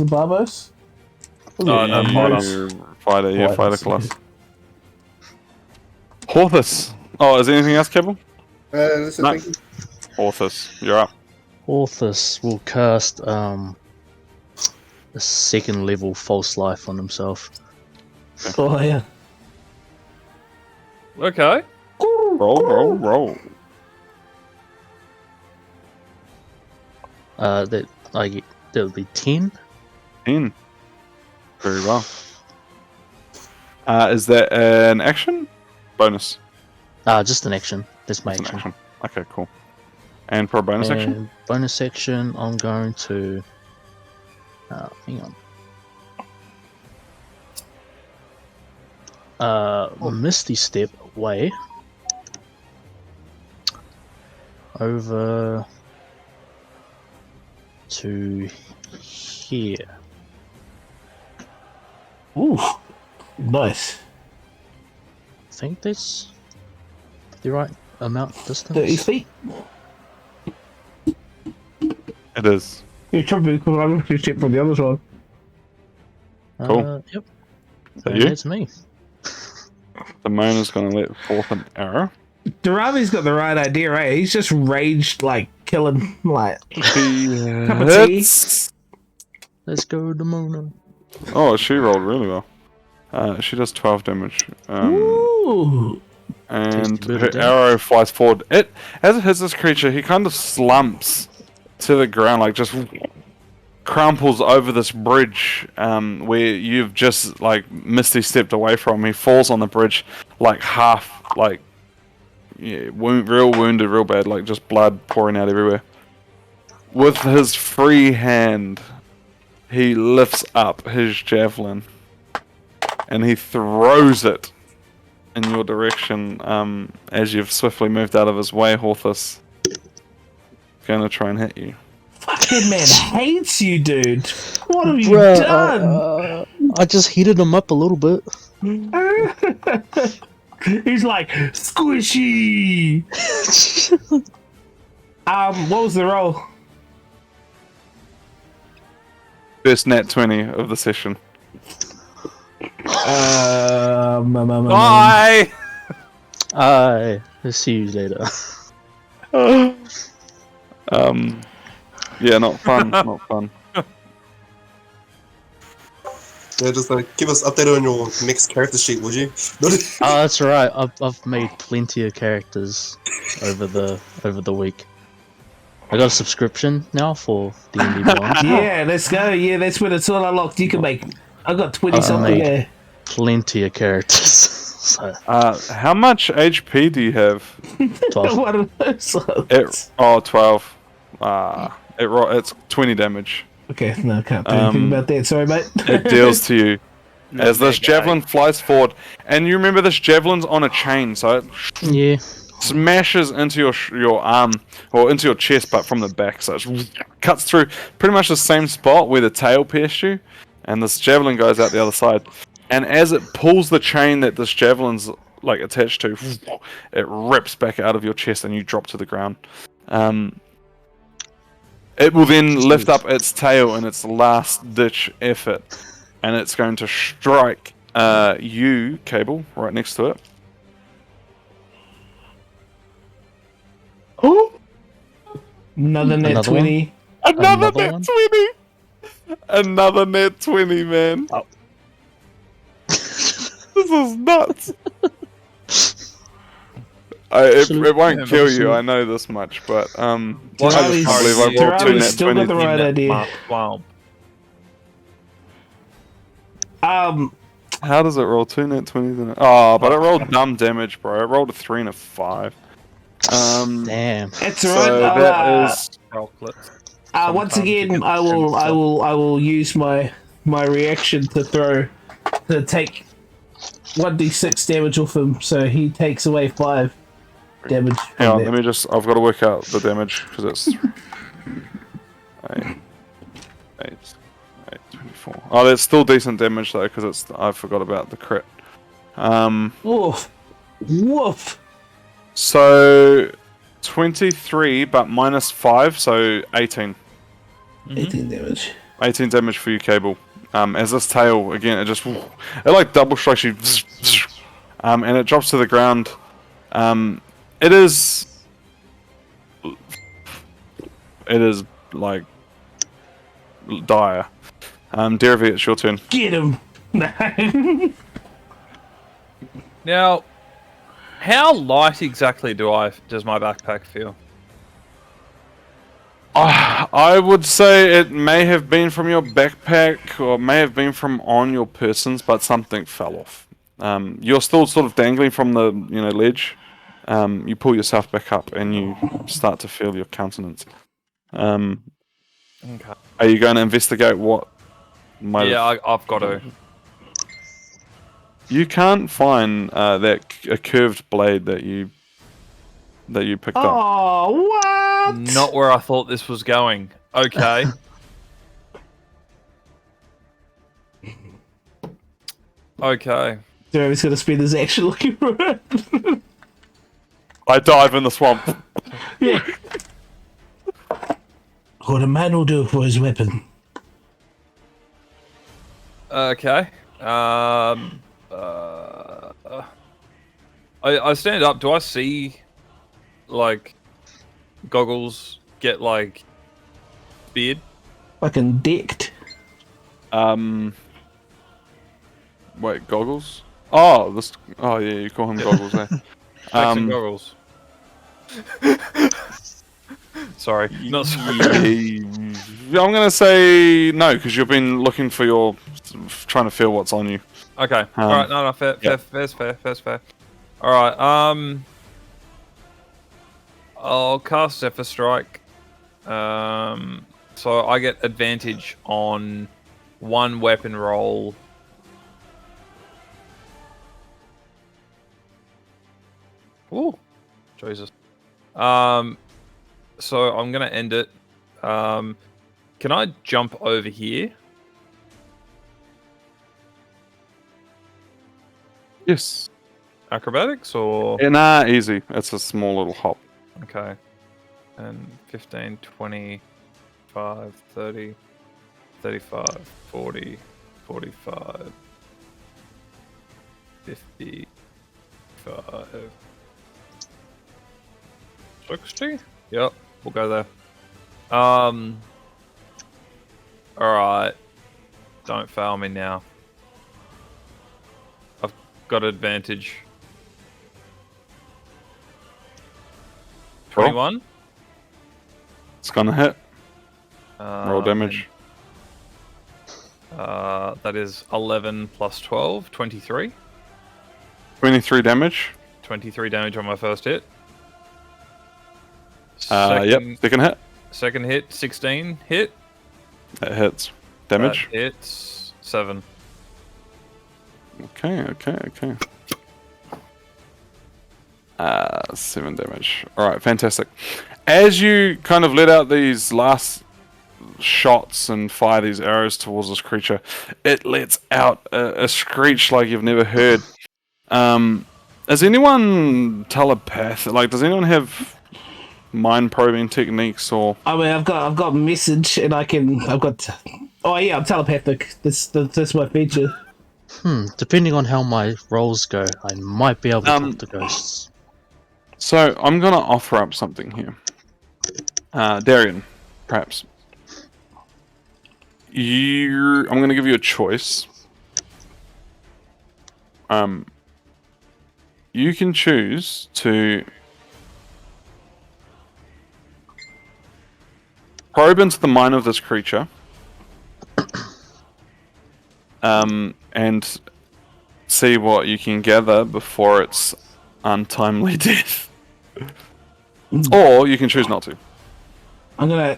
it barbos? No, You fighter, yeah, fighter Fighters, class. Horthus. Oh, is there anything else, Kable? That's it, No. thank you. Horthus, you're up. Horthus will cast a 2nd level false life on himself. Oh yeah. Okay. Roll. That'll be 10. 10. Very well. Is that an action? Bonus. Just an action. That's my It's an action. action. Okay, cool. And for a bonus action? And bonus action, I'm going to. Hang on. Misty Step away. Over to here. Ooh, nice. I think that's the right amount distance. 30 feet. It is. You're jumping because I'm looking shit from the other side. Cool. Yep. that And you? that's me. Simone is going to let forth an arrow. Daravi's got the right idea, right? He's just raged, like, killing, like... He Cup of tea. hits. Let's go, Demona. Oh, she rolled really well. She does 12 damage. Ooh. And Tasty bit her of damage. arrow flies forward. As it hits this creature, he kind of slumps to the ground, like just crumples over this bridge where you've just like Misty stepped away from. He falls on the bridge, like half, like real wounded, real bad, like just blood pouring out everywhere. With his free hand, he lifts up his javelin and he throws it in your direction as you've swiftly moved out of his way, Horthus. Gonna try and hit you. Fucking man hates you, dude. What have you Bruh, done? I just heated him up a little bit. He's like squishy. What was the roll? First nat 20 of the session. Bye! I'll see you later. Yeah, not fun, not fun. Yeah, just give us update on your next character sheet, would you? Oh, that's right. I've made plenty of characters over the week. I got a subscription now for D&D Beyond. Yeah, let's go. Yeah, that's when it's all unlocked. You can make. I got 20 something made there. plenty of characters. So, How much HP do you have? 12. One of those ones. 12. It's 20 damage. Okay, no, I can't do anything about that. Sorry, mate. It deals to you. As this javelin flies forward, and you remember this javelin's on a chain, so it Yeah. smashes into your arm, or into your chest, but from the back, so it cuts through pretty much the same spot where the tail pierced you, and this javelin goes out the other side. And as it pulls the chain that this javelin's like attached to, it rips back out of your chest, and you drop to the ground. It will then lift up its tail in its last-ditch effort, and it's going to strike you, Kable, right next to it. Oh! Another net Another 20. Another Another net one? 20! Another net 20, man. Oh. This is nuts. It won't kill you, I know this much, but I just can't believe I rolled 2 net still got the 20s. right idea. Wow. How does it roll 2 net 20s in it? Oh, but it rolled dumb damage, bro. It rolled a 3 and a 5. Damn. It's So alright. that is Once sometimes you again, get I will use my reaction to take 1d6 damage off him, so he takes away 5 damage. Hang on, from let me just. I've got to work out the damage because it's 8, 24. Oh, that's still decent damage though because it's. I forgot about the crit. Woof. Woof. So 23, but minus 5, so 18. 18 damage. 18 damage for you, Kable. As this tail again, it like double strikes you, and it drops to the ground. It is like dire. Derevi, it's your turn. Get him. Now, how light exactly does my backpack feel? I would say it may have been from your backpack, or may have been from on your persons, but something fell off. You're still sort of dangling from the ledge. You pull yourself back up, and you start to feel your countenance. Okay. Are you going to investigate what? I've got to. You can't find a curved blade that you picked up. Oh, what? Not where I thought this was going. Okay. Okay. Derevi's gonna spend his action looking for it. I dive in the swamp. Yeah. What a man will do for his weapon. Okay. I stand up. Do I see, like, goggles get, like, beard? Fucking decked. Wait, goggles? Oh, this. Oh yeah, you call him goggles, eh? Specs and goggles. Sorry, not sorry. I'm gonna say no because you've been looking for trying to feel what's on you. Okay. All right. No, fair. Fair's fair. All right. I'll cast Zephyr Strike. So I get advantage on one weapon roll. Ooh, Jesus. So I'm gonna end it. Can I jump over here? Yes. Acrobatics or? Yeah, nah, easy. It's a small little hop. Okay. And 15, 25, 30, 35, 40, 45, 55, 60? Yep, we'll go there. Alright. Don't fail me now. I've got advantage. 21? It's gonna hit. Um, Roll damage. That is 11 plus 12, 23. 23 damage. 23 damage on my first hit. Yep, second hit. Second hit, 16 hit. That hits. Damage. That hits 7. Okay. 7 damage. Alright, fantastic. As you kind of let out these last shots and fire these arrows towards this creature, it lets out a screech like you've never heard. Is anyone telepathic? Like, does anyone have mind probing techniques or? I mean, I've got message, and I've got. Oh yeah, I'm telepathic. That's my feature. Depending on how my rolls go, I might be able to talk to ghosts. So I'm gonna offer up something here. Darian, perhaps. I'm gonna give you a choice. You can choose to probe into the mind of this creature, and see what you can gather before its untimely death. Or you can choose not to. I'm gonna.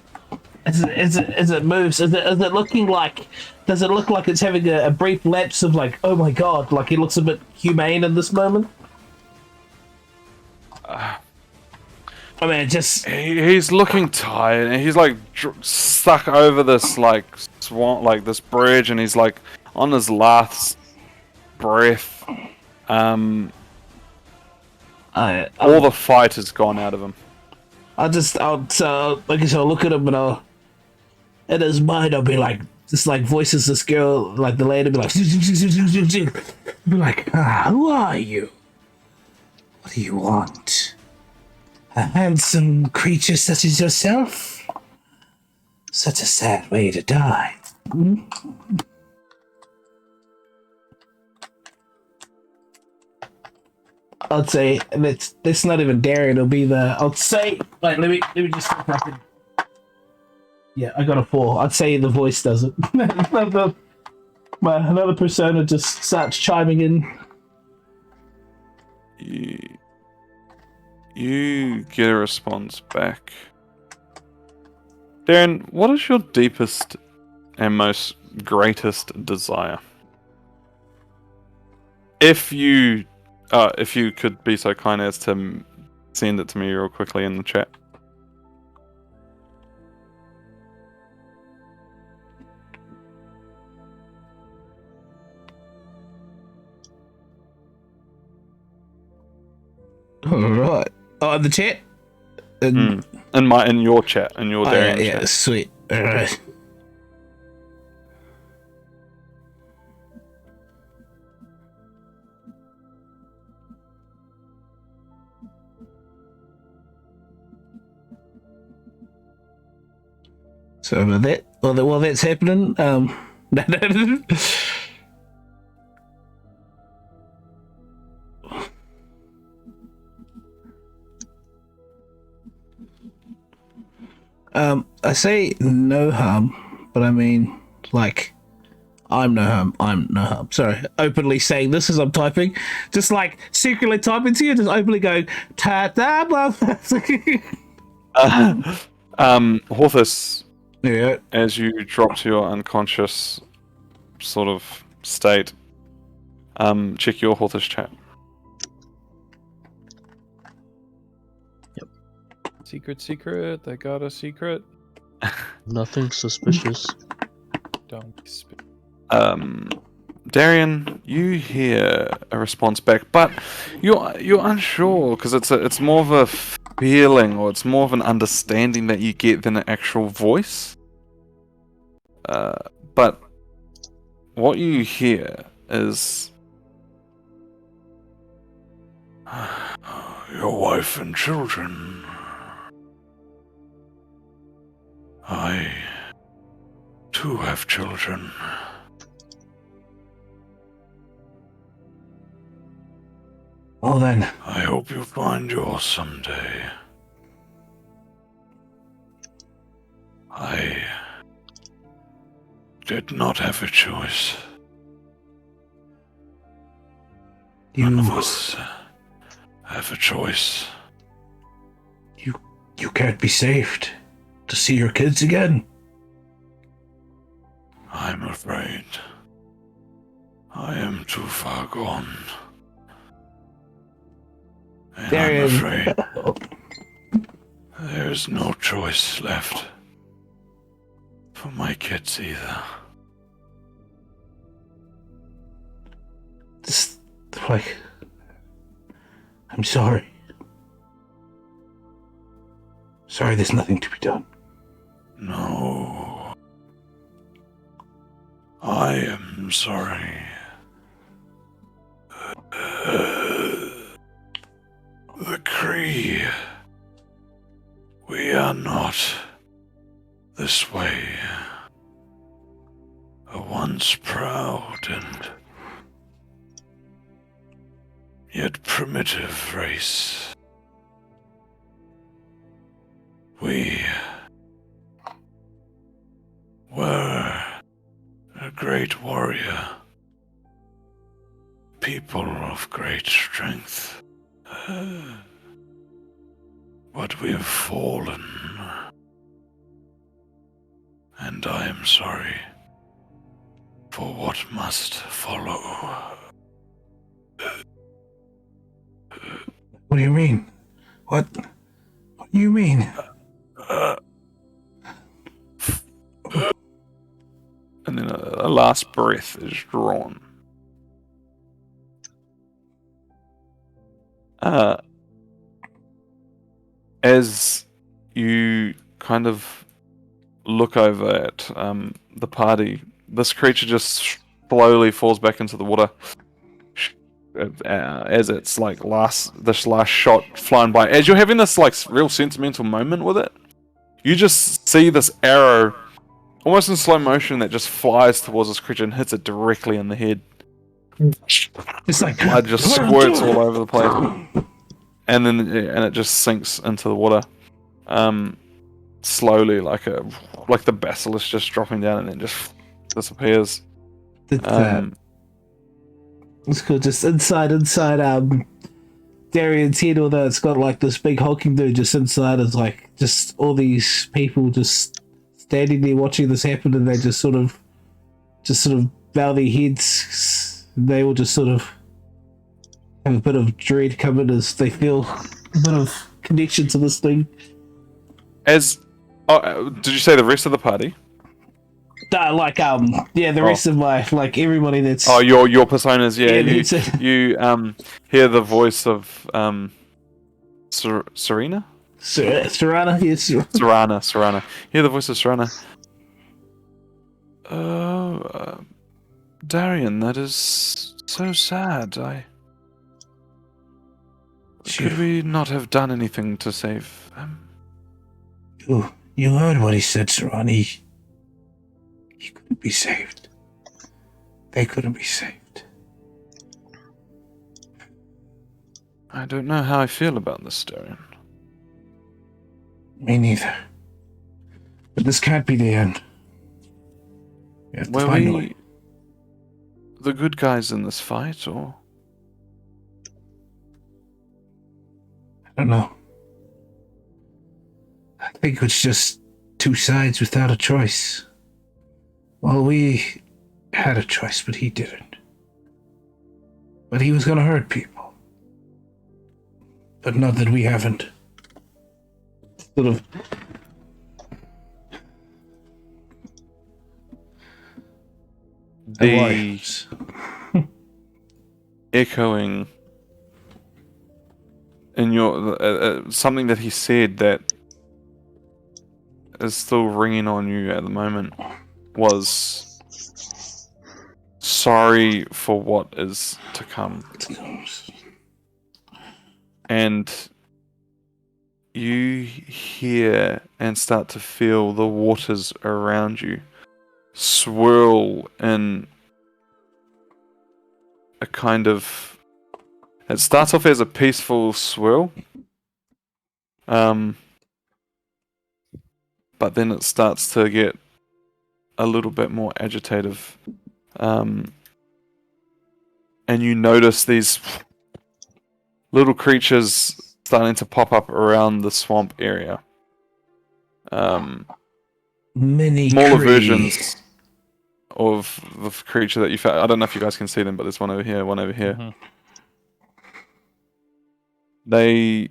As it moves, is it looking like? Does it look like it's having a brief lapse of like, oh my god, like it looks a bit humane in this moment? I mean, he's looking tired, and he's like stuck over this like swamp, like this bridge, and he's like on his last breath. All the fight has gone out of him. I'll look at him and in his mind I'll be like, just like voices this girl, like the lady, be like, be like, who are you? What do you want? A handsome creature such as yourself? Such a sad way to die. I'd say it's not even Darian. It'll be I'd say. Like, let me just. Yeah, I got a 4. I'd say the voice does it. Another persona just starts chiming in. You get a response back. Darren, what is your deepest and most greatest desire? If you could be so kind as to send it to me real quickly in the chat. Alright. Oh, in the chat? In your chat, in your Darian chat. Yeah, sweet. Alright. So about that, while that's happening, I say no harm, but I mean, like, I'm no harm. I'm no harm. Sorry, openly saying this as I'm typing, just like secretly typing to you, just openly going ta ta blah. Horthus, Yeah. as you drop to your unconscious sort of state, check your Horthus chat. Secret. They got a secret. Nothing suspicious. Don't be sp- Darian, you hear a response back, but you're unsure because it's more of a feeling or it's more of an understanding that you get than an actual voice. But what you hear is your wife and children. I too have children. Well then, I hope you find yours someday. I did not have a choice. None of us have a choice. you can't be saved to see your kids again. I'm afraid I am too far gone. And Darian. I'm afraid there's no choice left for my kids either. Just like, I'm sorry. Sorry, there's nothing to be done. No. I am sorry. The Cree. We are not this way. A once proud and yet primitive race. We were a great warrior, people of great strength. But we have fallen, and I am sorry for what must follow. What do you mean? What do you mean? And then a last breath is drawn. As you kind of look over at the party, this creature just slowly falls back into the water as it's like this last shot flying by. As you're having this like real sentimental moment with it, you just see this arrow almost in slow motion that just flies towards this creature and hits it directly in the head. It's like Blood just squirts all over the place. And then it just sinks into the water, slowly, like the basilisk just dropping down, and then just disappears. It's cool. Just inside Darian's head, although it's got like this big hulking dude just inside, is like just all these people just standing there watching this happen, and they just sort of bow their heads. They all just sort of have a bit of dread come in as they feel a bit of connection to this thing. Did you say the rest of the party? The rest of my, like, everybody that's... Oh, your personas, yeah. You hear the voice of Serena? Serana, yes. Serana. Hear the voice of Serana. Darian, that is so sad. Could we not have done anything to save them? You heard what he said, Serana. He couldn't be saved. They couldn't be saved. I don't know how I feel about this, Darian. Me neither. But this can't be the end. We have to Were find a we way. the good guys in this fight, or? I don't know. I think it's just two sides without a choice. Well, we had a choice, but he didn't. But he was gonna hurt people. But not that we haven't. Sort of. The echoing in your something that he said that is still ringing on you at the moment was sorry for what is to come. And you hear and start to feel the waters around you swirl in a kind of... It starts off as a peaceful swirl, but then it starts to get a little bit more agitative, and you notice these little creatures starting to pop up around the swamp area. Many Smaller Cree. versions of the creature that you found. I don't know if you guys can see them, but there's one over here, one over here. Mhm. They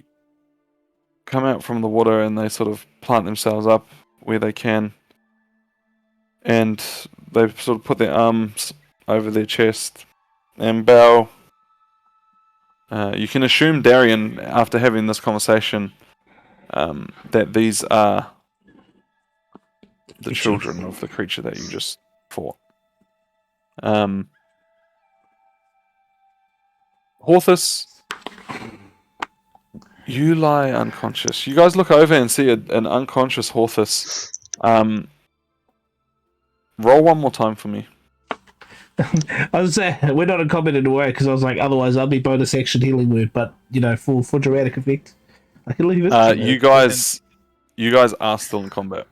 come out from the water and they sort of plant themselves up where they can. And they sort of put their arms over their chest and bow. You can assume, Darian, after having this conversation, that these are the children of the creature that you just fought. Horthus, you lie unconscious. You guys look over and see an unconscious Horthus. Roll one more time for me. I was saying, we're not in combat in a way, because I was like, otherwise I'll be bonus action healing word, but, you know, for dramatic effect, I can leave it. You guys are still in combat.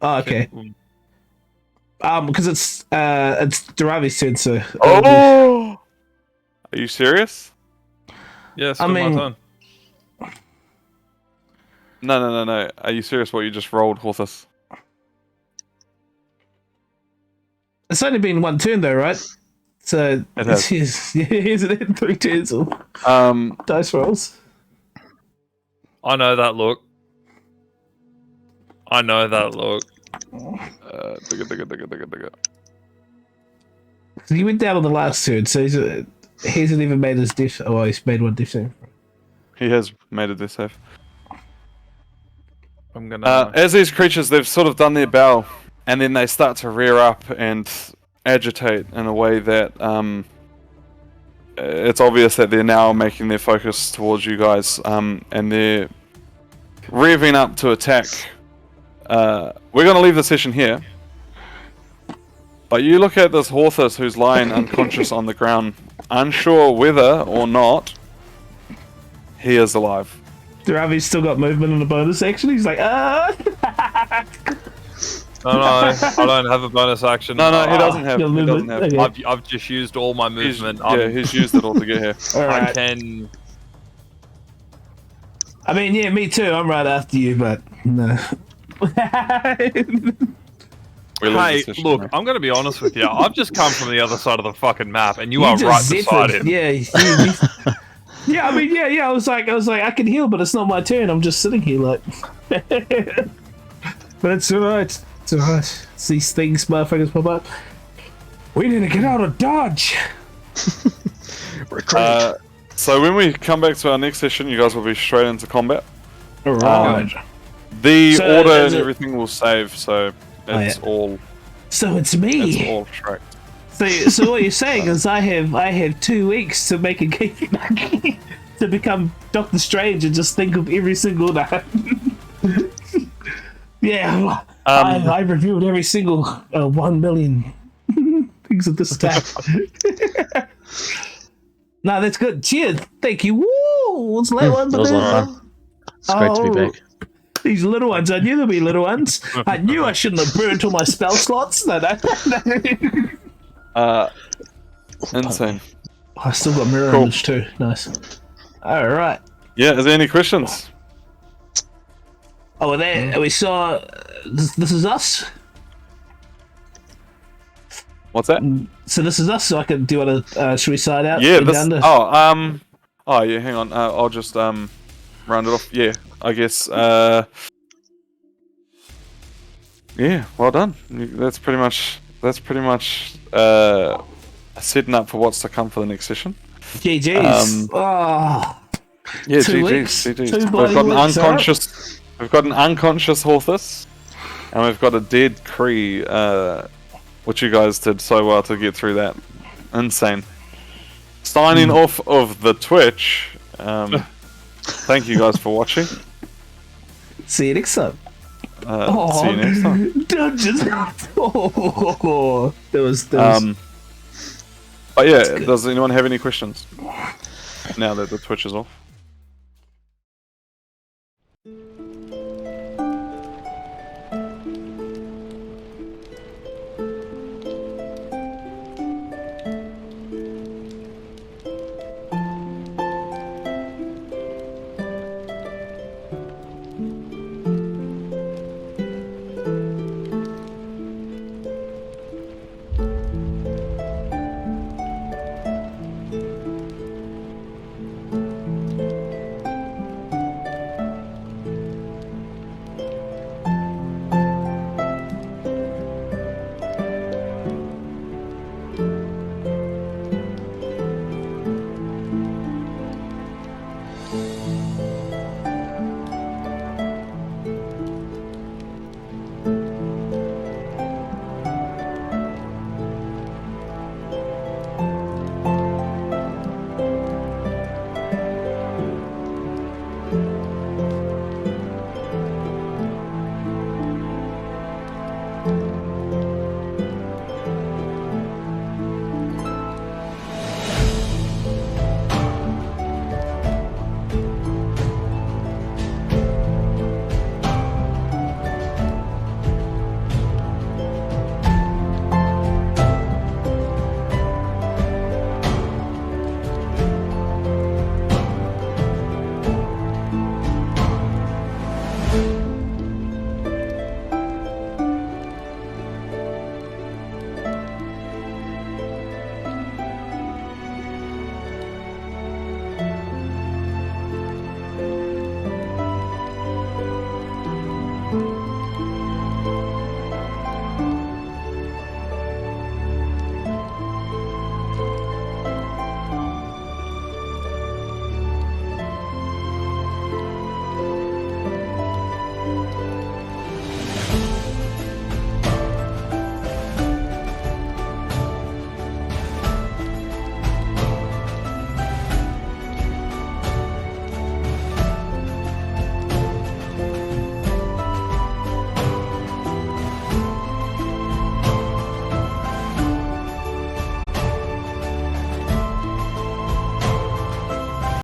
Oh, okay. Because it's Derevi's turn, so... Oh! Are you serious? Yes, I mean- my turn. No. Are you serious what you just rolled, Horthus? It's only been one turn, though, right? So, It has. here's it in 3 turns of dice rolls. I know that look. Digga. So he went down on the last turn, so he hasn't even made his death... Oh, well, he's made one death save. He has made a death save. I'm gonna. As these creatures, they've sort of done their bow, and then they start to rear up and agitate in a way that it's obvious that they're now making their focus towards you guys, and they're revving up to attack. We're going to leave the session here, but you look at this Horthus who's lying unconscious on the ground, unsure whether or not he is alive. Derevi's still got movement on the bonus action. He's like, ah! No, I don't have a bonus action. No, he doesn't have. Your He doesn't movement? have. Okay. I've just used all my movement. He's used it all to get here. All I right. can. I mean, yeah, me too. I'm right after you, but no. We leave Hey, the session look, now. I'm going to be honest with you. I've just come from the other side of the fucking map, and you You are just right zipped beside it. him. Yeah, yeah. I mean, yeah. I was like, I can heal, but it's not my turn. I'm just sitting here, like. But it's alright. It's alright. It's these things, motherfuckers pop up. We need to get out of Dodge. So when we come back to our next session, you guys will be straight into combat. Alright. The So, order is and it- everything will save, so it's yeah. all So it's me. it's all tracked. So what you're saying is I have 2 weeks to make a game to become Doctor Strange and just think of every single night. Yeah, I reviewed every single 1 million things of this attack. No, that's good. Cheers. Thank you. Woo! It's late one, That was a lot of fun. It's great to be back. These little ones. I knew there'd be little ones. I knew I shouldn't have burned all my spell slots. No. Insane. I still got mirror Cool. image too. Nice. All right. Yeah, is there any questions? Oh, there we saw. This is us. What's that? So this is us. So I can do you want to? Should we side out? Yeah, Get this. down to- Oh, yeah. Hang on. I'll just round it off. Yeah, I guess. Yeah, well done. That's pretty much setting up for what's to come for the next session. GG's. Yeah, 2 weeks. GG's. 2 We've bloody got an weeks, unconscious. We've got an unconscious Horthus, and we've got a dead Cree. Which you guys did so well to get through that. Insane. Signing off of the Twitch. Thank you guys for watching. See you next time. See you next time. Dungeons. There was. But yeah, does anyone have any questions now that the Twitch is off?